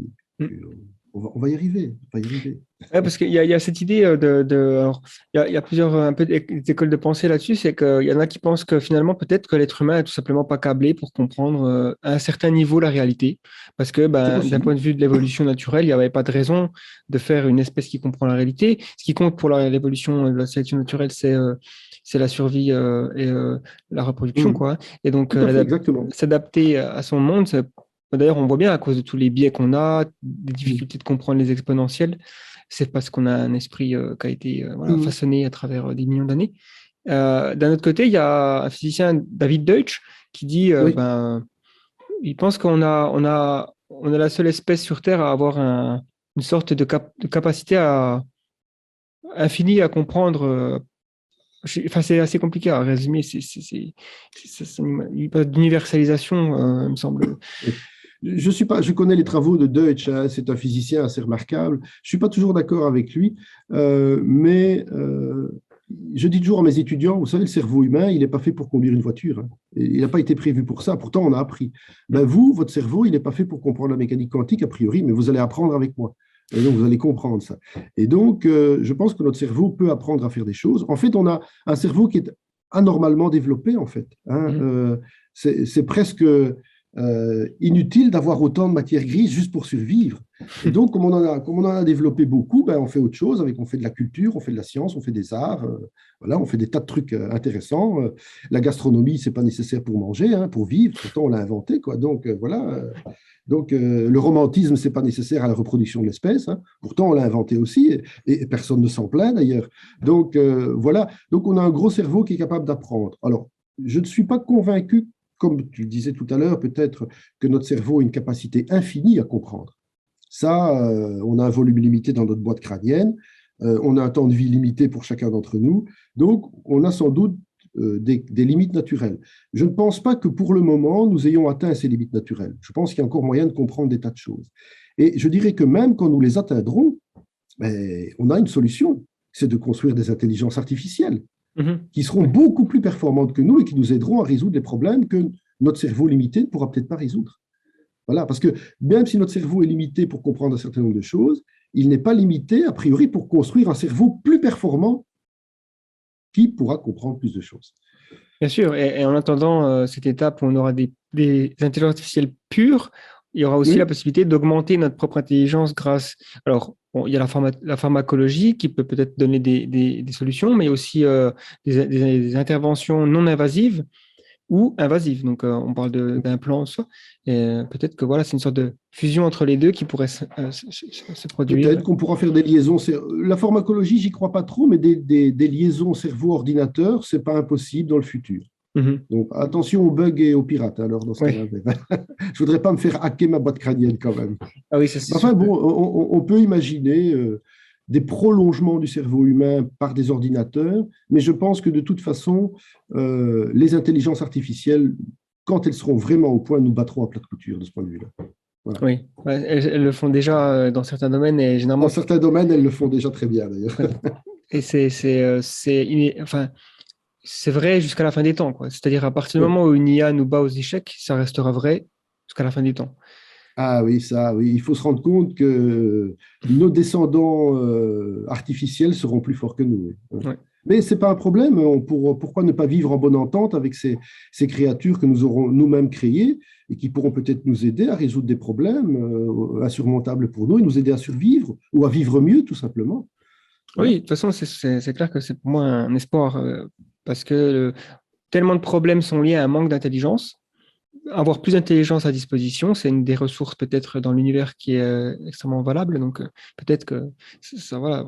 Speaker 3: on va y arriver. On va y arriver.
Speaker 1: Ouais, parce qu'il y a cette idée alors, il y a plusieurs un peu d'écoles de pensée là-dessus, c'est qu'il y en a qui pensent que finalement, peut-être que l'être humain est tout simplement pas câblé pour comprendre à un certain niveau la réalité. Parce que d'un point de vue de l'évolution naturelle, il n'y avait pas de raison de faire une espèce qui comprend la réalité. Ce qui compte pour l'évolution de la sélection naturelle, c'est la survie et la reproduction, quoi. Et donc,
Speaker 3: Exactement.
Speaker 1: s'adapter à son monde, d'ailleurs, on voit bien à cause de tous les biais qu'on a, des difficultés de comprendre les exponentielles, c'est parce qu'on a un esprit qui a été façonné à travers des millions d'années. D'un autre côté, il y a un physicien, David Deutsch, qui dit il pense qu'on a la seule espèce sur Terre à avoir une sorte de capacité infinie à comprendre. C'est assez compliqué à résumer. Il parle d'universalisation, il me semble.
Speaker 3: Je connais les travaux de Deutsch, hein, c'est un physicien assez remarquable. Je ne suis pas toujours d'accord avec lui, mais je dis toujours à mes étudiants, vous savez, le cerveau humain, il n'est pas fait pour conduire une voiture. Hein. Il n'a pas été prévu pour ça, pourtant on a appris. Vous, votre cerveau, il n'est pas fait pour comprendre la mécanique quantique, a priori, mais vous allez apprendre avec moi. Et donc, vous allez comprendre ça. Et donc, je pense que notre cerveau peut apprendre à faire des choses. En fait, on a un cerveau qui est anormalement développé, en fait. Hein. C'est presque inutile d'avoir autant de matière grise juste pour survivre. Et donc, comme on en a développé beaucoup, on fait autre chose. On fait de la culture, on fait de la science, on fait des arts. Voilà, on fait des tas de trucs intéressants. La gastronomie, c'est pas nécessaire pour manger, hein, pour vivre. Pourtant, on l'a inventé, quoi. Donc, voilà. Donc, le romantisme, c'est pas nécessaire à la reproduction de l'espèce. Hein. Pourtant, on l'a inventé aussi, et personne ne s'en plaint d'ailleurs. Donc, voilà. Donc, on a un gros cerveau qui est capable d'apprendre. Alors, je ne suis pas convaincu, comme tu le disais tout à l'heure, peut-être que notre cerveau a une capacité infinie à comprendre. Ça, on a un volume limité dans notre boîte crânienne, on a un temps de vie limité pour chacun d'entre nous, donc on a sans doute des limites naturelles. Je ne pense pas que pour le moment, nous ayons atteint ces limites naturelles. Je pense qu'il y a encore moyen de comprendre des tas de choses. Et je dirais que même quand nous les atteindrons, on a une solution, c'est de construire des intelligences artificielles qui seront beaucoup plus performantes que nous et qui nous aideront à résoudre les problèmes que notre cerveau limité ne pourra peut-être pas résoudre. Voilà, parce que même si notre cerveau est limité pour comprendre un certain nombre de choses, il n'est pas limité, a priori, pour construire un cerveau plus performant qui pourra comprendre plus de choses.
Speaker 1: Bien sûr, et en attendant cette étape où on aura des intelligences artificielles pures, il y aura aussi la possibilité d'augmenter notre propre intelligence grâce. Alors, bon, il y a la pharmacologie qui peut peut-être donner des solutions, mais aussi des interventions non invasives ou invasives. Donc, on parle d'implants, ça. Et peut-être que voilà, c'est une sorte de fusion entre les deux qui pourrait se produire.
Speaker 3: Peut-être qu'on pourra faire des liaisons. La pharmacologie, j'y crois pas trop, mais des liaisons cerveau-ordinateur, c'est pas impossible dans le futur. Donc, attention aux bugs et aux pirates. Alors, dans ce cas-là, je voudrais pas me faire hacker ma boîte crânienne quand même.
Speaker 1: Ah oui, ça c'est
Speaker 3: enfin, bon, on peut imaginer des prolongements du cerveau humain par des ordinateurs, mais je pense que de toute façon, les intelligences artificielles, quand elles seront vraiment au point, nous battront à plat de couture de ce point de vue-là.
Speaker 1: Voilà. Oui, elles le font déjà dans certains domaines et généralement.
Speaker 3: Dans certains domaines, elles le font déjà très bien d'ailleurs.
Speaker 1: Et c'est vrai jusqu'à la fin des temps, quoi. C'est-à-dire à partir du moment où une IA nous bat aux échecs, ça restera vrai jusqu'à la fin des temps.
Speaker 3: Ah oui, oui. Il faut se rendre compte que nos descendants artificiels seront plus forts que nous. Oui. Ouais. Mais ce n'est pas un problème. Pourquoi ne pas vivre en bonne entente avec ces créatures que nous aurons nous-mêmes créées et qui pourront peut-être nous aider à résoudre des problèmes insurmontables pour nous et nous aider à survivre ou à vivre mieux, tout simplement.
Speaker 1: Oui, de toute façon, c'est clair que c'est pour moi un espoir parce que tellement de problèmes sont liés à un manque d'intelligence. Avoir plus d'intelligence à disposition, c'est une des ressources peut-être dans l'univers qui est extrêmement valable. Donc, peut-être que ça va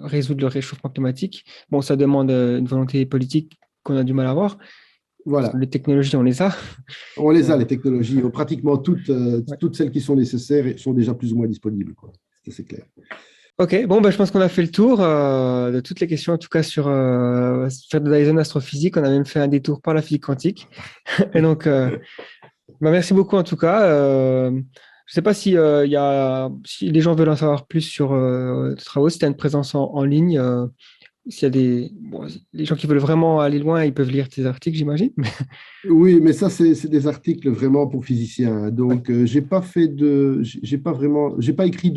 Speaker 1: résoudre le réchauffement climatique. Bon, ça demande une volonté politique qu'on a du mal à avoir.
Speaker 3: Voilà.
Speaker 1: Les technologies, on les a.
Speaker 3: On les a, les technologies. Pratiquement toutes celles qui sont nécessaires sont déjà plus ou moins disponibles. C'est clair.
Speaker 1: Ok, bon, je pense qu'on a fait le tour de toutes les questions, en tout cas sur faire de la zone astrophysique. On a même fait un détour par la physique quantique. Et donc, merci beaucoup en tout cas. Je ne sais pas si les gens veulent en savoir plus sur tes travaux, si tu as une présence en ligne. S'il y a les gens qui veulent vraiment aller loin, ils peuvent lire tes articles, j'imagine.
Speaker 3: Oui, mais ça, c'est des articles vraiment pour physiciens. Donc, j'ai pas écrit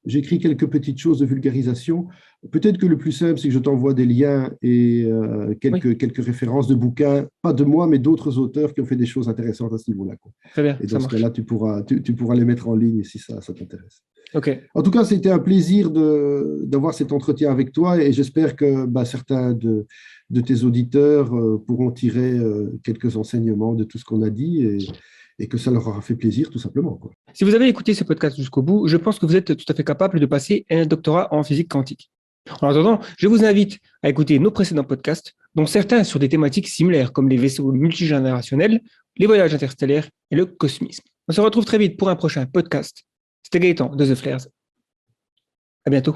Speaker 3: j'ai écrit quelques petites choses de vulgarisation. Peut-être que le plus simple, c'est que je t'envoie des liens et quelques références de bouquins, pas de moi, mais d'autres auteurs qui ont fait des choses intéressantes à ce niveau-là.
Speaker 1: Très bien.
Speaker 3: Et dans ce cas-là, tu pourras les mettre en ligne si ça t'intéresse.
Speaker 1: Ok.
Speaker 3: En tout cas, c'était un plaisir d'avoir cet entretien avec toi et j'espère que certains de tes auditeurs pourront tirer quelques enseignements de tout ce qu'on a dit et que ça leur aura fait plaisir, tout simplement, quoi.
Speaker 1: Si vous avez écouté ce podcast jusqu'au bout, je pense que vous êtes tout à fait capable de passer un doctorat en physique quantique. En attendant, je vous invite à écouter nos précédents podcasts, dont certains sur des thématiques similaires comme les vaisseaux multigénérationnels, les voyages interstellaires et le cosmisme. On se retrouve très vite pour un prochain podcast. C'était Gaëtan de The Flares. À bientôt.